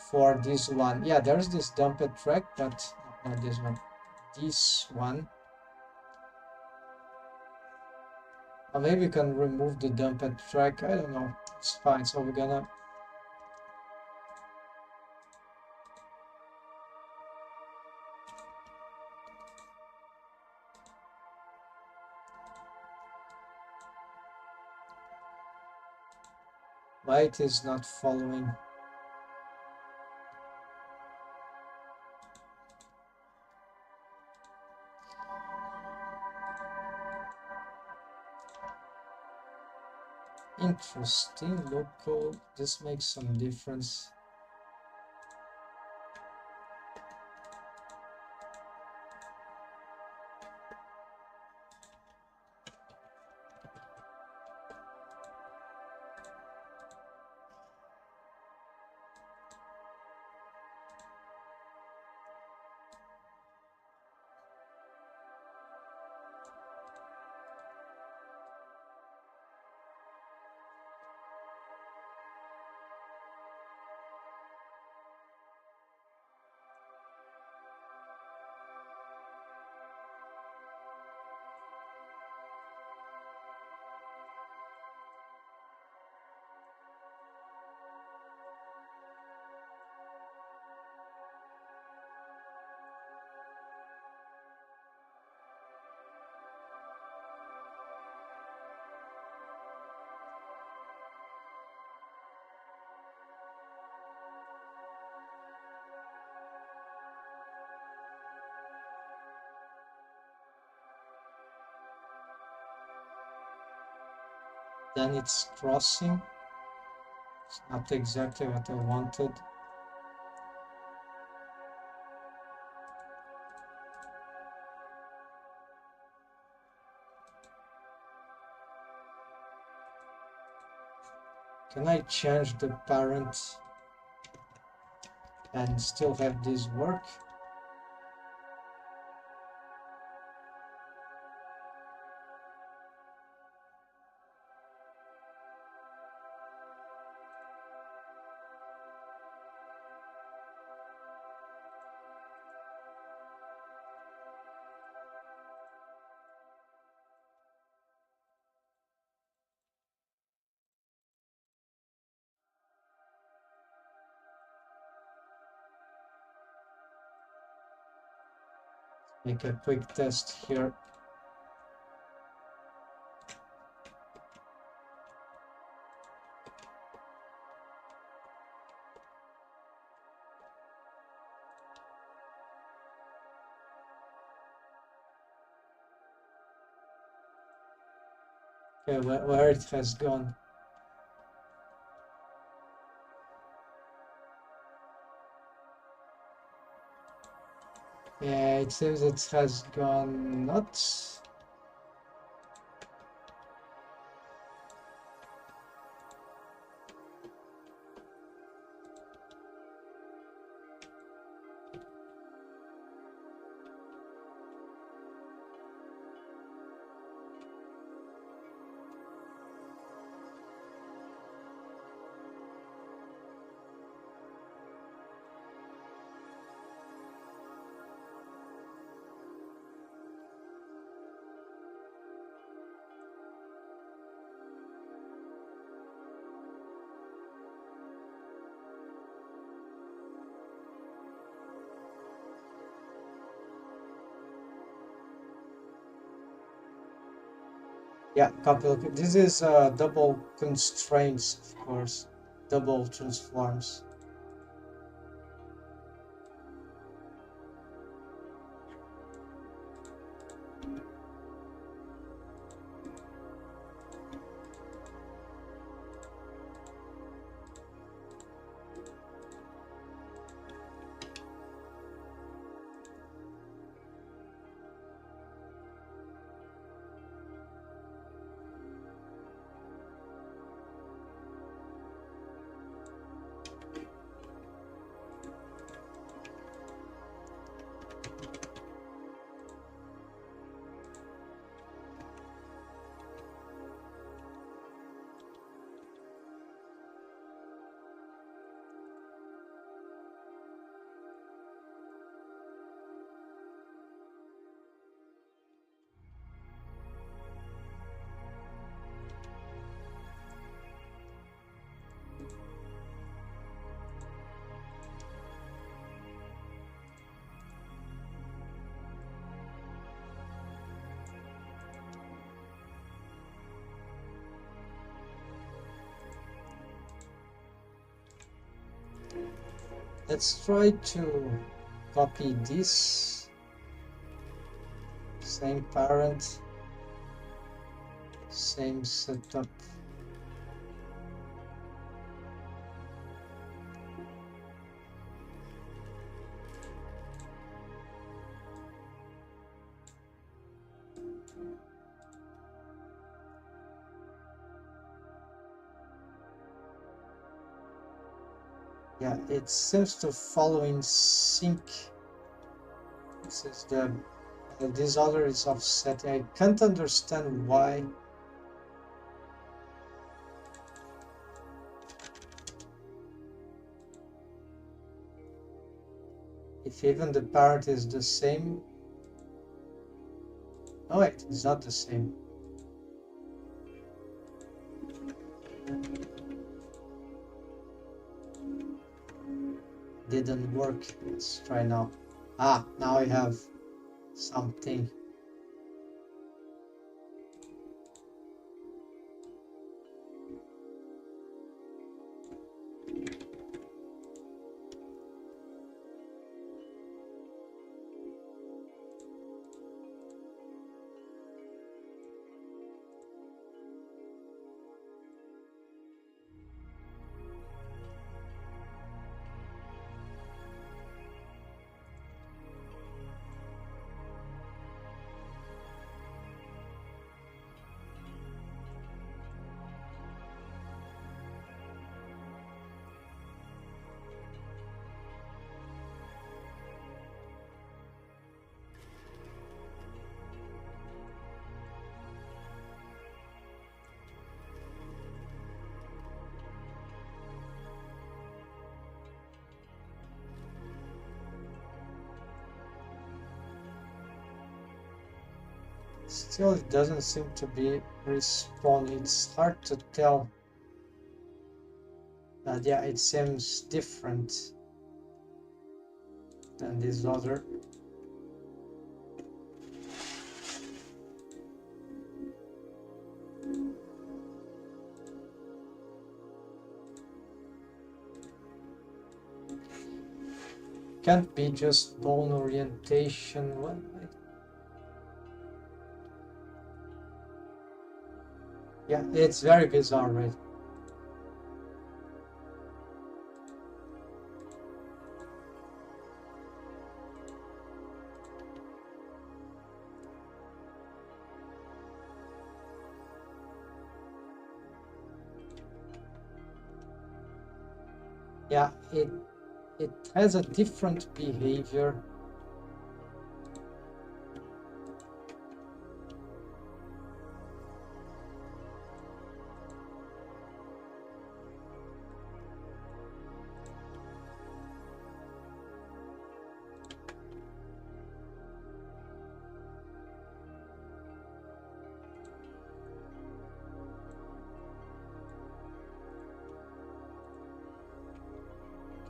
for this one. Yeah, there's this dumped track, but not this one. This one. Or maybe we can remove the dumped track. I don't know. It's fine. So we're gonna why it is not following. Interesting. Local. This makes some difference. Then it's crossing. It's not exactly what I wanted. Can I change the parent and still have this work? Make a quick test here. Okay, where it has gone. Yeah, it seems it has gone nuts. Yeah, couple of this is double constraints, of course, double transforms. Let's try to copy this same parent, same setup. Yeah, it seems to follow in sync. This is this other is offset. I can't understand why. If even the parent is the same. Oh wait, it's not the same. Didn't work. Let's try now. Ah, now I have something. Still, it doesn't seem to be responding. It's hard to tell. Yeah, it seems different than this other. Can't be just bone orientation. What? Yeah, it's very bizarre, right? Yeah, it has a different behavior.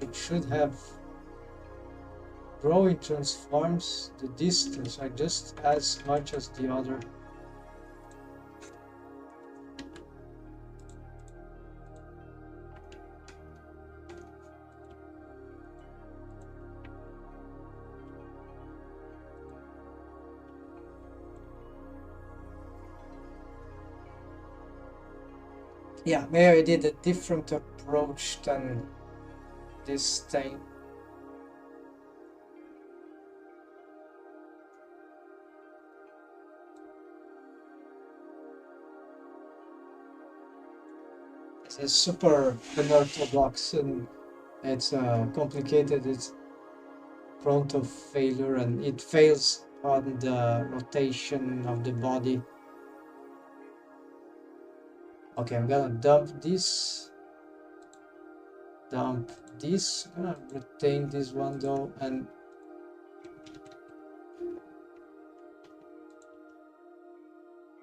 It should have growing transforms the distance are just as much as the other. Yeah, maybe I did a different approach than this thing. It's super unorthodox and it's complicated. It's prone to failure and it fails on the rotation of the body. Okay, I'm gonna dump this. Dump this. I'm gonna retain this one though, and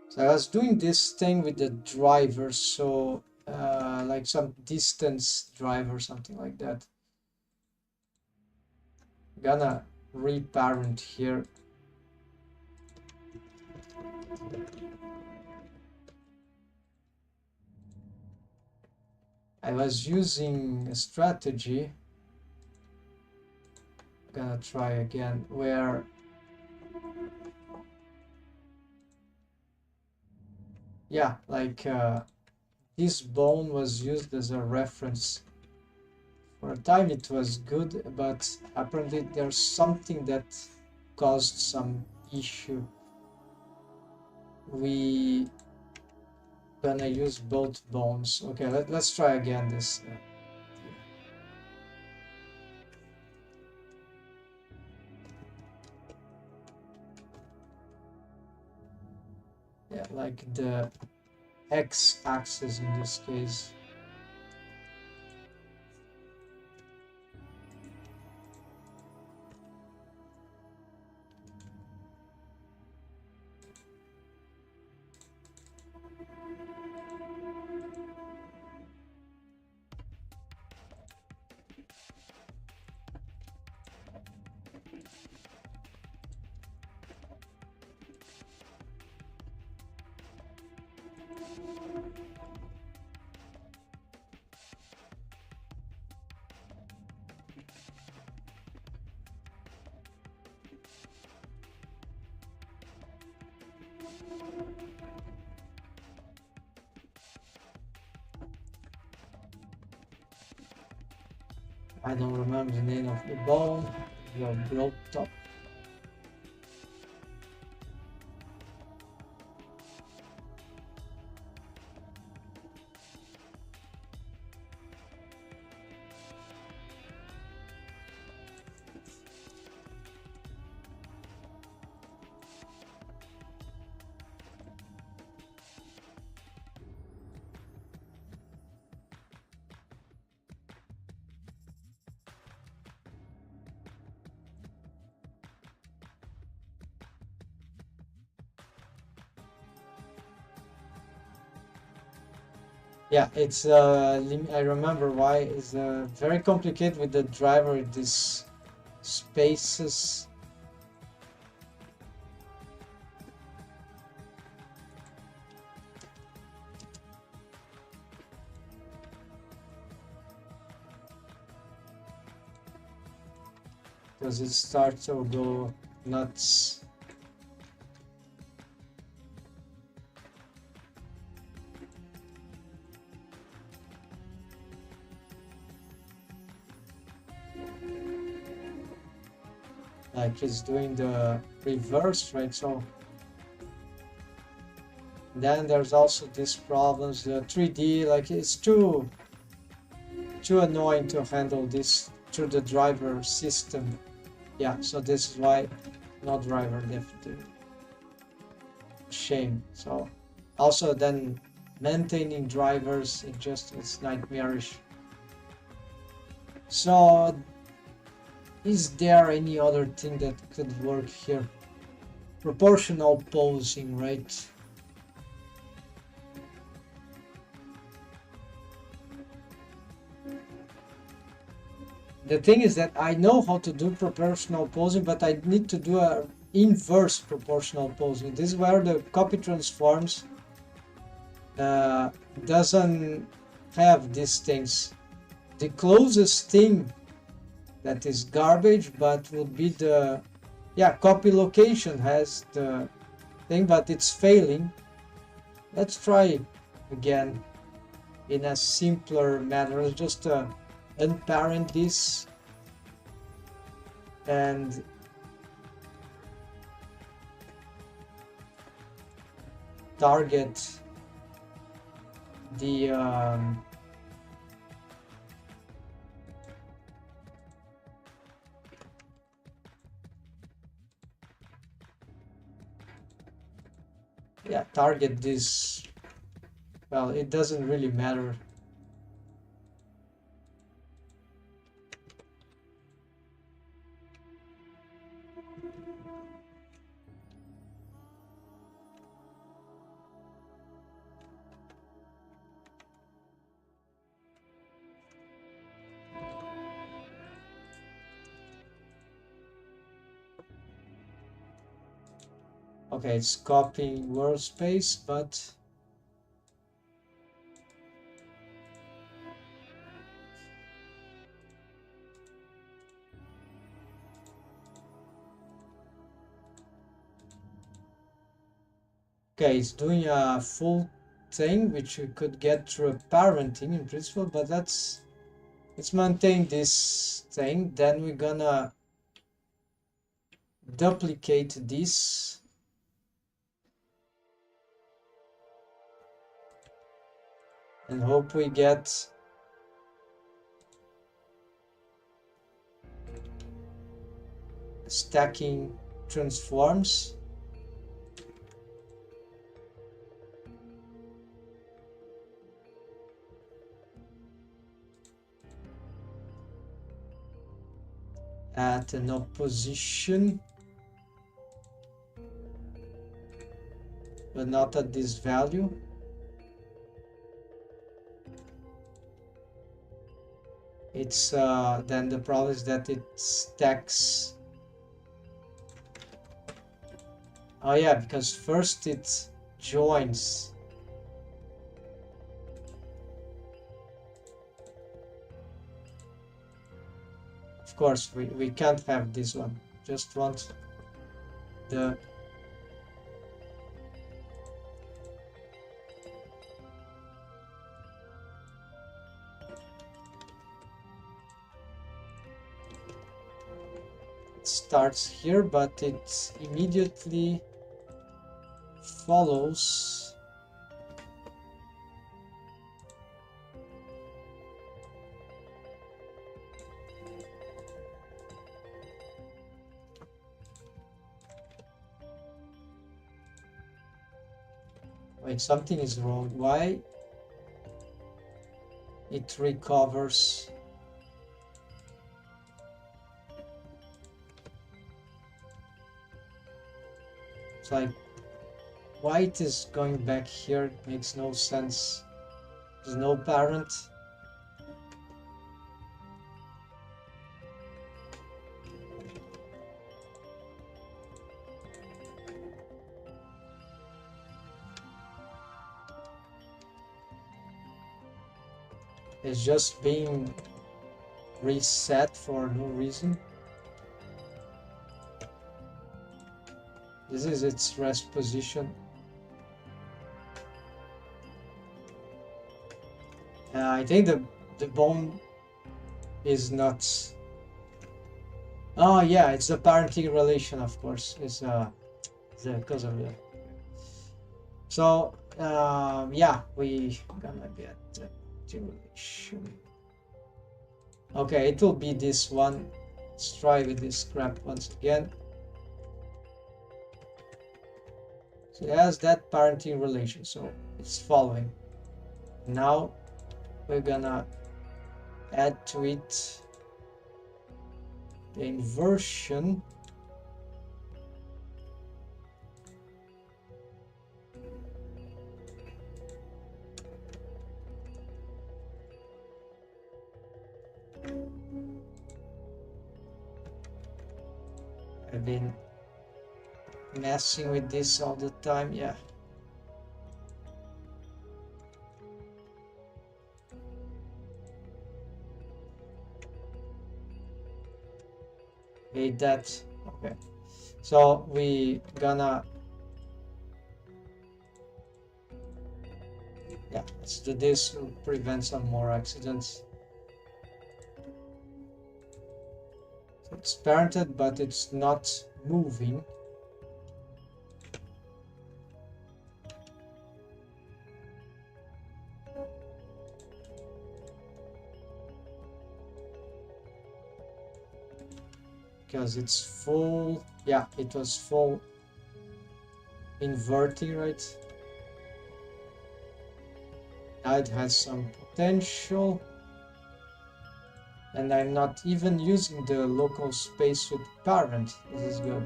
so I was doing this thing with the driver, so like some distance driver, something like that. I'm gonna reparent here. I was using a strategy. I'm gonna try again where yeah, like this bone was used as a reference. For a time it was good, but apparently there's something that caused some issue. We gonna use both bones. Okay, let's try again this. Yeah, like the x-axis in this case. I don't remember the name of the bone. The broad top. Yeah, it's I remember why it's very complicated with the driver. These spaces. Because it starts to go nuts. Like it's doing the reverse, right? So then there's also these problems, the 3D, like it's too annoying to handle this through the driver system. Yeah, so this is why no driver, definitely. Shame. So also then maintaining drivers, it's nightmarish. So is there any other thing that could work here? Proportional posing, right? The thing is that I know how to do proportional posing, but I need to do a inverse proportional posing. This is where the copy transforms doesn't have these things. The closest thing that is garbage, but would be the copy location has the thing, but it's failing. Let's try again in a simpler manner. Just unparent this and target the target this. Well, it doesn't really matter. Okay, it's copying workspace, but okay, it's doing a full thing, which we could get through parenting in principle, but let's maintain this thing. Then we're gonna duplicate this. And hope we get stacking transforms. At an opposition, but not at this value. It's then the problem is that it stacks. Oh yeah, because first it joins. Of course, we can't have this one. Just want the it starts here, but it immediately follows wait, something is wrong. Why it recovers? It's like why it is going back here, it makes no sense. There's no parent. It's just being reset for no reason. This is its rest position. I think the bone is not. Oh yeah, it's the parenting relation, of course. It's the cause of it. So yeah, we gonna get the duration. Okay, it will be this one. Let's try with this crap once again. So it has that parenting relation, so it's following. Now we're gonna add to it the inversion. I've been messing with this all the time, yeah. Hate that. Okay, so we gonna, yeah, let's do this to prevent some more accidents. So it's parented, but it's not moving. Because it's full, yeah, it was full inverting, right? Now it has some potential, and I'm not even using the local space with parent. This is good.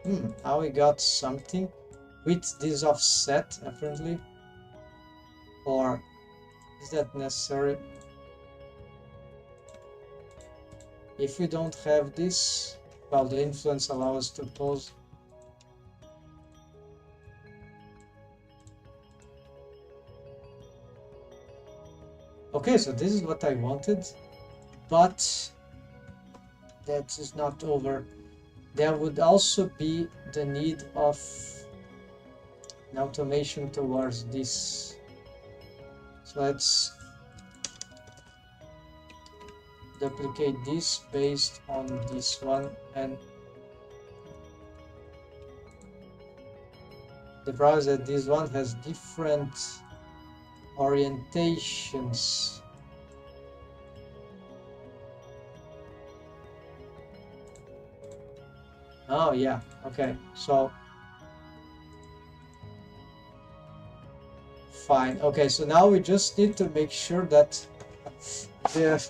Okay. Now we got something with this offset apparently, or is that necessary? If we don't have this, well, the influence allows us to pose. Okay, so this is what I wanted, but that is not over. There would also be the need of an automation towards this. So let's duplicate this based on this one, and the problem is that this one has different orientations. Oh yeah, okay, so fine. Okay, so now we just need to make sure that the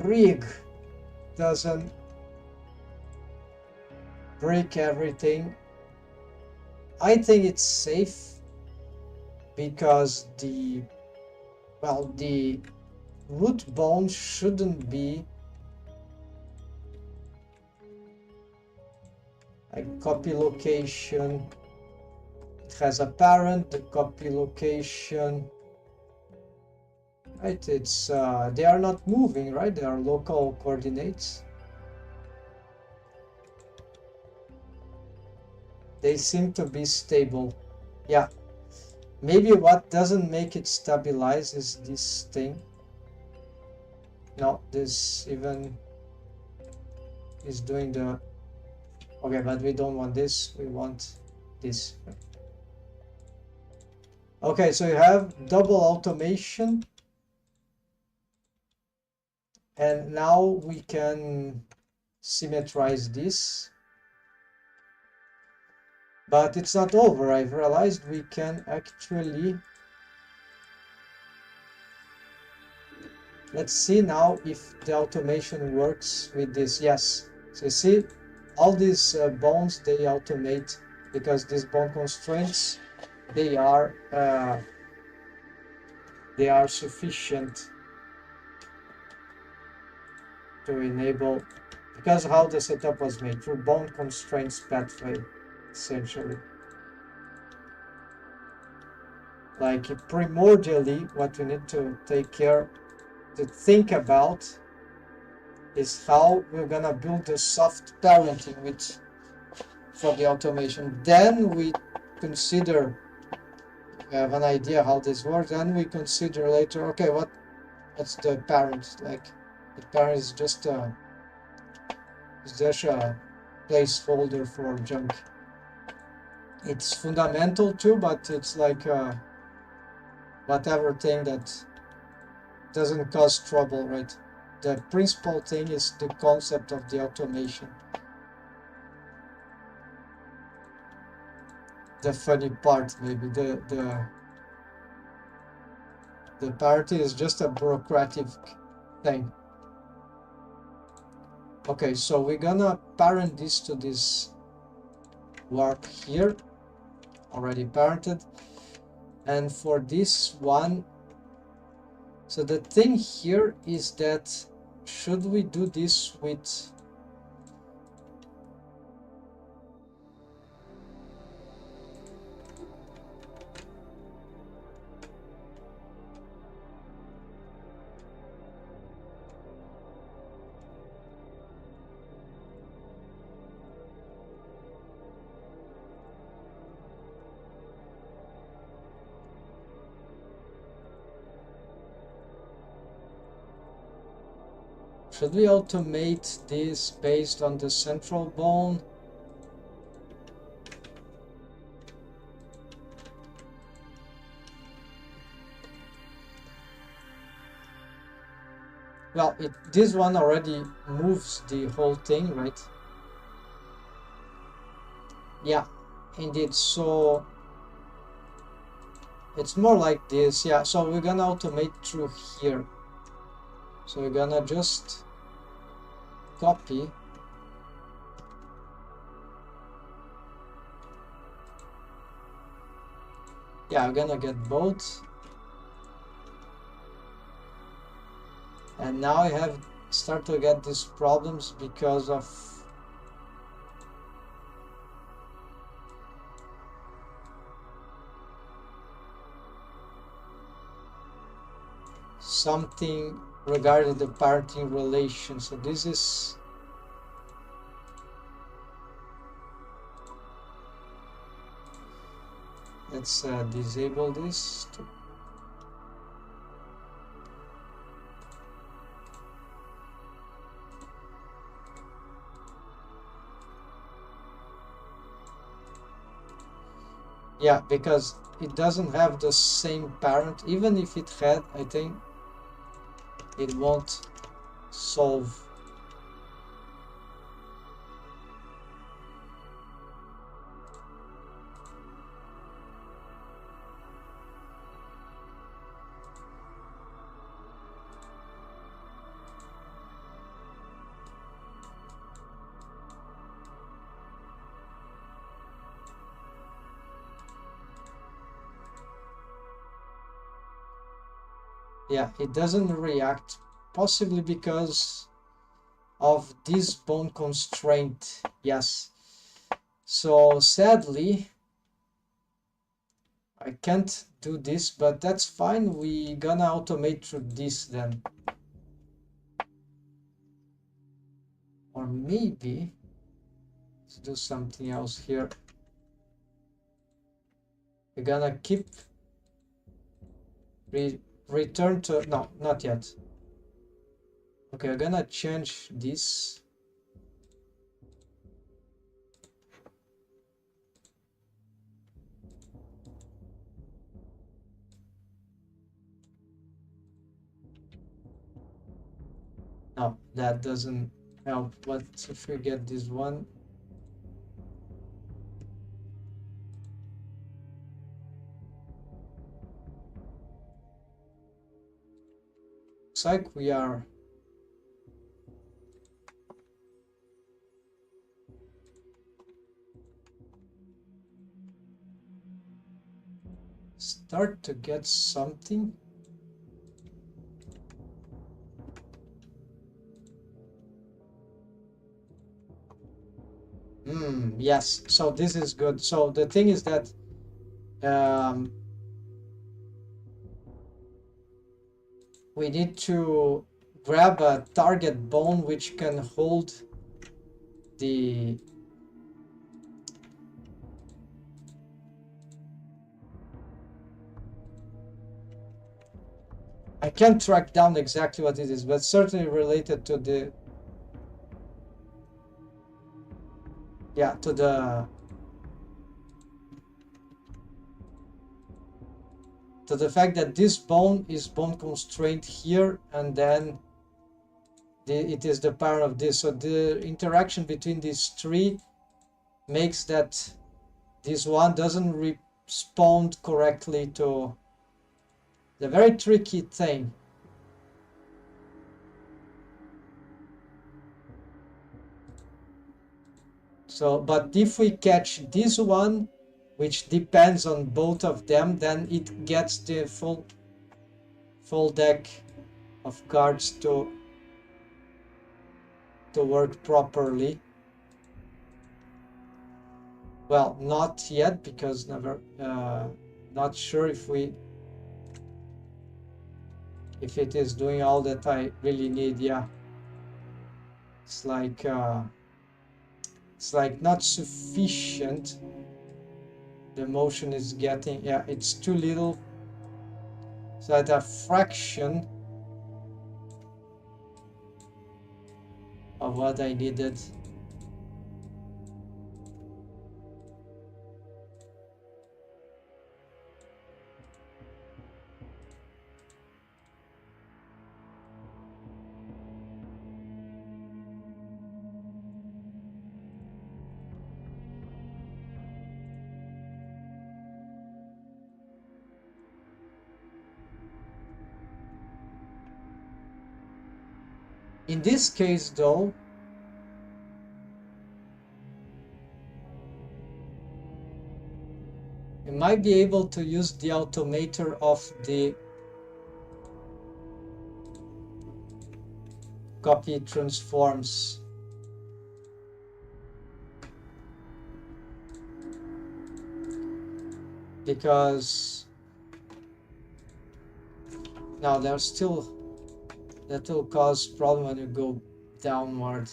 rig doesn't break everything. I think it's safe because the root bone shouldn't be like copy location. It has a parent, the copy location, right? It's they are not moving, right? They are local coordinates. They seem to be stable. Yeah, maybe what doesn't make it stabilize is this thing. No, this even is doing the, okay, but we don't want this, we want this. Okay, so you have double automation, and now we can symmetrize this, but it's not over. I've realized we can actually, let's see now if the automation works with this. Yes, so you see all these bones, they automate because these bound constraints, they are sufficient to enable, because how the setup was made through bound constraints pathway, essentially. Like primordially, what we need to take care to think about is how we're gonna build the soft parenting with for the automation. Then we consider, we have an idea how this works, then we consider later, okay, what's the parent? Like the parent is just a placeholder for junk. It's fundamental too, but it's like whatever thing that doesn't cause trouble, right? The principal thing is the concept of the automation. The funny part, maybe the parity is just a bureaucratic thing. Okay, so we're gonna parent this to this warp here, already parented, and for this one, so the thing here is that should we do this with should we automate this based on the central bone? Well, this one already moves the whole thing, right? Yeah, indeed. So it's more like this. Yeah, so we're gonna automate through here. So we're gonna just copy. Yeah, I'm gonna get both. And now I have start to get these problems because of something regarding the parenting relation. So this is let's disable this. Yeah, because it doesn't have the same parent. Even if it had, I think it won't solve. Yeah, it doesn't react, possibly because of this bone constraint. Yes. So sadly, I can't do this, but that's fine. We gonna automate through this then. Or maybe let's do something else here. We're gonna keep return to, no, not yet. Okay, I'm gonna change this. No, that doesn't help. What if we get this one? Looks like we are start to get something. Yes, so this is good. So the thing is that we need to grab a target bone which can hold the I can't track down exactly what it is, but certainly related to the to the fact that this bone is bone constrained here, and then it is the power of this. So the interaction between these three makes that this one doesn't respond correctly to the very tricky thing. So, but if we catch this one, which depends on both of them, then it gets the full deck of cards to work properly. Well, not yet, because never not sure if it is doing all that I really need. Yeah, it's like not sufficient. The motion is getting, yeah, it's too little, so at a fraction of what I needed. In this case, though, we might be able to use the automator of the copy transforms. Because now there's still, that will cause problem when you go downward.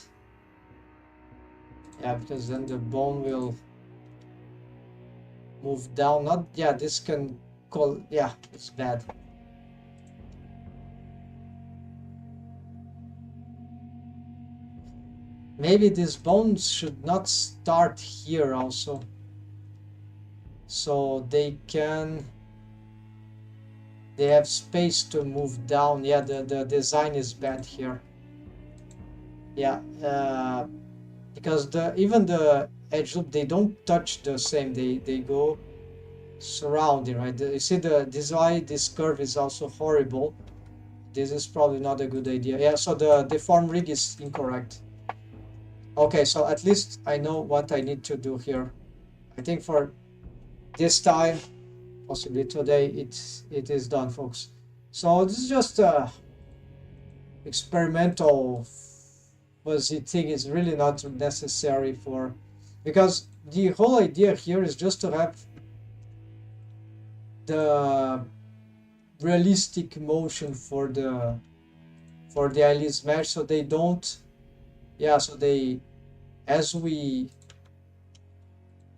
Yeah, because then the bone will move down. Not, yeah, this can call, yeah, it's bad. Maybe these bones should not start here also, so they have space to move down. Yeah, the design is bad here. Yeah, because even the edge loop, they don't touch the same, they go surrounding, right? You see, this why this curve is also horrible. This is probably not a good idea. Yeah, so the deform rig is incorrect. Okay, so at least I know what I need to do here. I think for this time, possibly today, it is done, folks. So this is just a experimental fuzzy thing. Is really not necessary for, because the whole idea here is just to have the realistic motion for the eyelids mesh, so they don't, yeah, so they, as we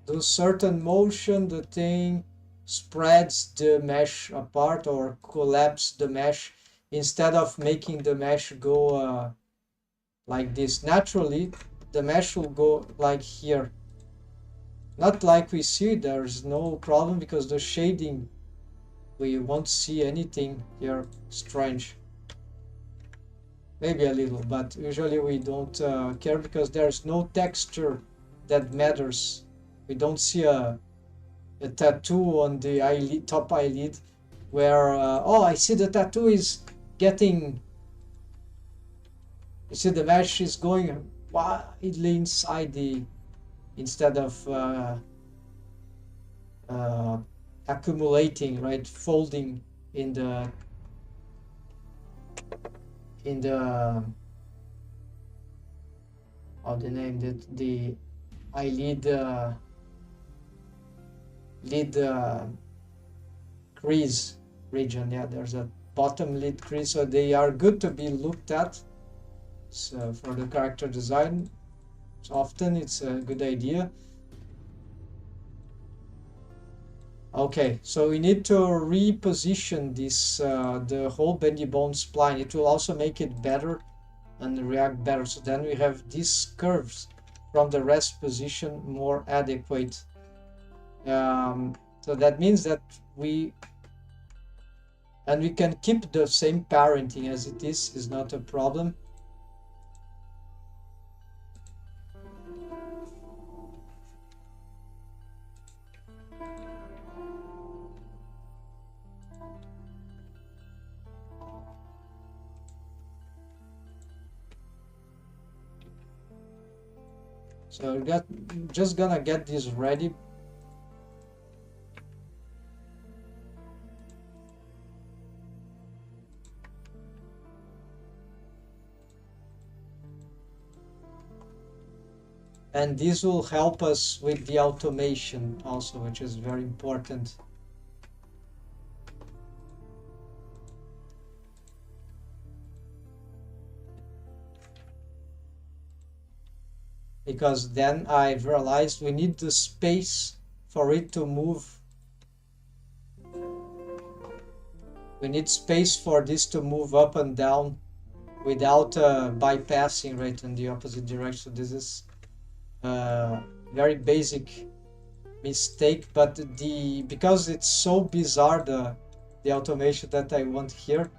do certain motion, the thing spreads the mesh apart or collapse the mesh instead of making the mesh go like this. Naturally, the mesh will go like here. Not like we see, there's no problem because the shading, we won't see anything here strange. Maybe a little, but usually we don't care because there's no texture that matters. We don't see a tattoo on the eyelid, top eyelid, where oh, I see the tattoo is getting, you see the mesh is going widely inside the, instead of accumulating, right, folding in the how the name that the eyelid lid crease region. Yeah, there's a bottom lid crease, so they are good to be looked at. So for the character design, often it's a good idea. Okay, so we need to reposition this the whole bendy bone spline. It will also make it better and react better. So then we have these curves from the rest position more adequate. So that means that we can keep the same parenting as it is not a problem. So just gonna get this ready. And this will help us with the automation also, which is very important. Because then I realized we need the space for it to move. We need space for this to move up and down without bypassing right in the opposite direction. This is very basic mistake, but because it's so bizarre the automation that I want here,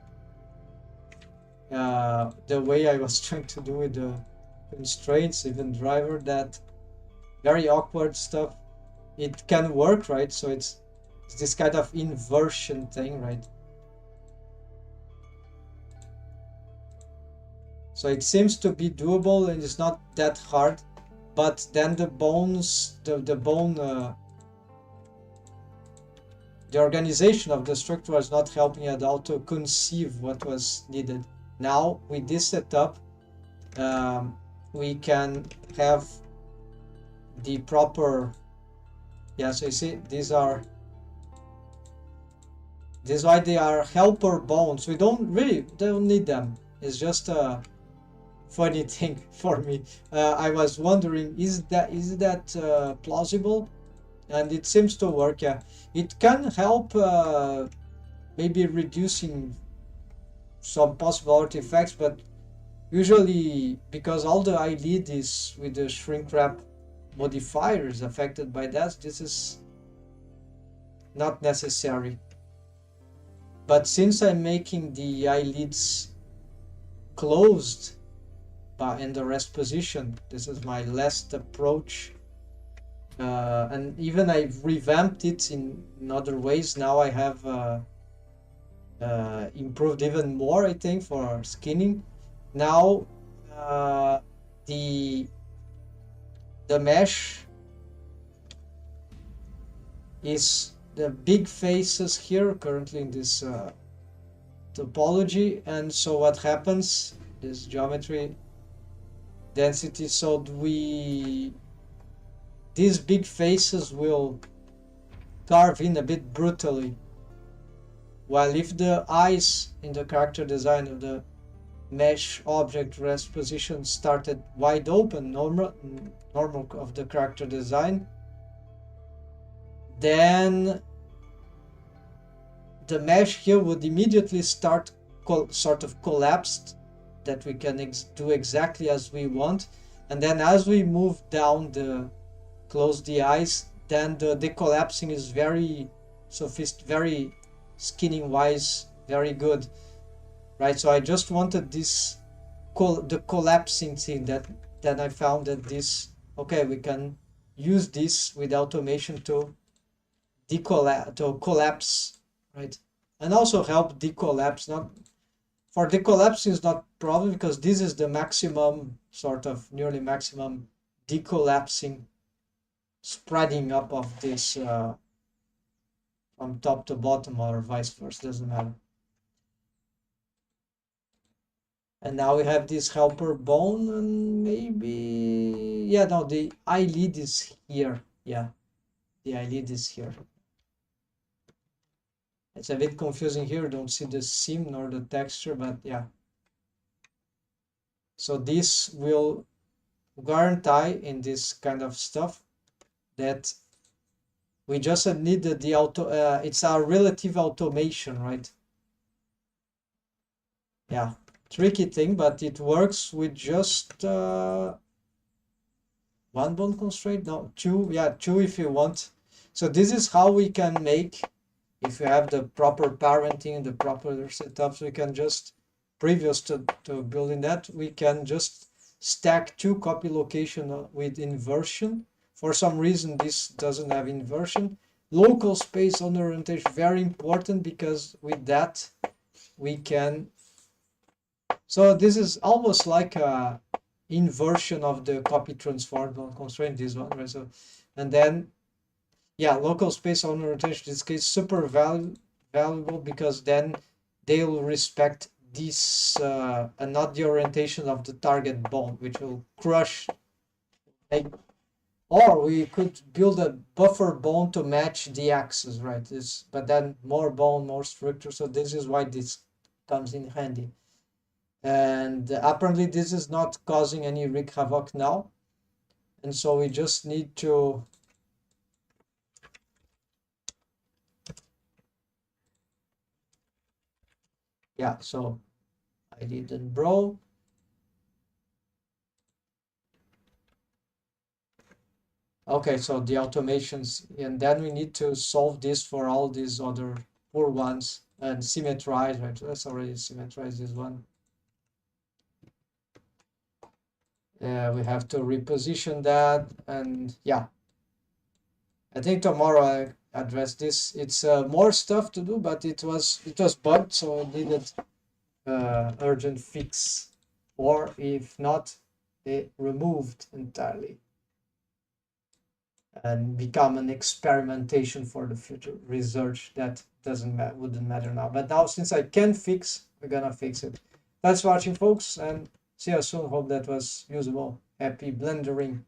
the way I was trying to do with the constraints, even driver, that very awkward stuff, it can work, right? So it's this kind of inversion thing, right? So it seems to be doable and it's not that hard, but then the bones, the bone, the organization of the structure was not helping at all to conceive what was needed. Now with this setup, we can have the proper, yeah, so you see these are, this is why they are helper bones. We don't need them. It's just a funny thing for me. I was wondering, is that plausible? And it seems to work. Yeah, it can help maybe reducing some possible artifacts, but usually because all the eyelid is with the shrink wrap modifiers affected by that, this is not necessary. But since I'm making the eyelids closed in the rest position, this is my last approach, and even I've revamped it in other ways. Now I have improved even more, I think, for skinning. Now the mesh is the big faces here currently in this topology, and so what happens, this geometry density, so these big faces will carve in a bit brutally, while if the eyes in the character design of the mesh object rest position started wide open, normal of the character design, then the mesh here would immediately start sort of collapsed, that we can do exactly as we want. And then as we move down close the eyes, then the decollapsing is very very skinning wise, very good, right? So I just wanted this the collapsing thing, that then I found that this, okay, we can use this with automation to collapse, right? And also help decollapse. Not for decollapse is not problem, because this is the maximum, sort of nearly maximum decollapsing spreading up of this from top to bottom or vice versa, doesn't matter. And now we have this helper bone, and maybe, yeah, no, the eyelid is here. Yeah, the eyelid is here. It's a bit confusing here, don't see the seam nor the texture, but yeah. So this will guarantee in this kind of stuff that we just need the auto, it's a relative automation, right? Yeah, tricky thing, but it works with just one bone constraint. No, two. Yeah, two if you want. So this is how we can make, if you have the proper parenting, the proper setups, we can just, previous to building that, we can just stack two copy location with inversion. For some reason, this doesn't have inversion. Local space on orientation, very important, because with that, we can, so this is almost like a inversion of the copy transform constraint, this one, right? So, and then, yeah, local space on rotation, in this case, super valuable, because then they will respect this and not the orientation of the target bone, which will crush. Like, or we could build a buffer bone to match the axis, right? This, but then more bone, more structure. So this is why this comes in handy. And apparently this is not causing any wreak havoc now, and so we just need to, yeah, so I didn't bro. Okay, so the automations, and then we need to solve this for all these other poor ones and symmetrize, right? Let's already symmetrize this one. We have to reposition that, and yeah, I think tomorrow I address this. It's more stuff to do, but it was bugged, so it needed urgent fix, or if not, they removed entirely and become an experimentation for the future research that wouldn't matter now. But now, since I can fix, we're gonna fix it. Thanks for watching, folks, and see you soon. Hope that was usable. Happy blendering.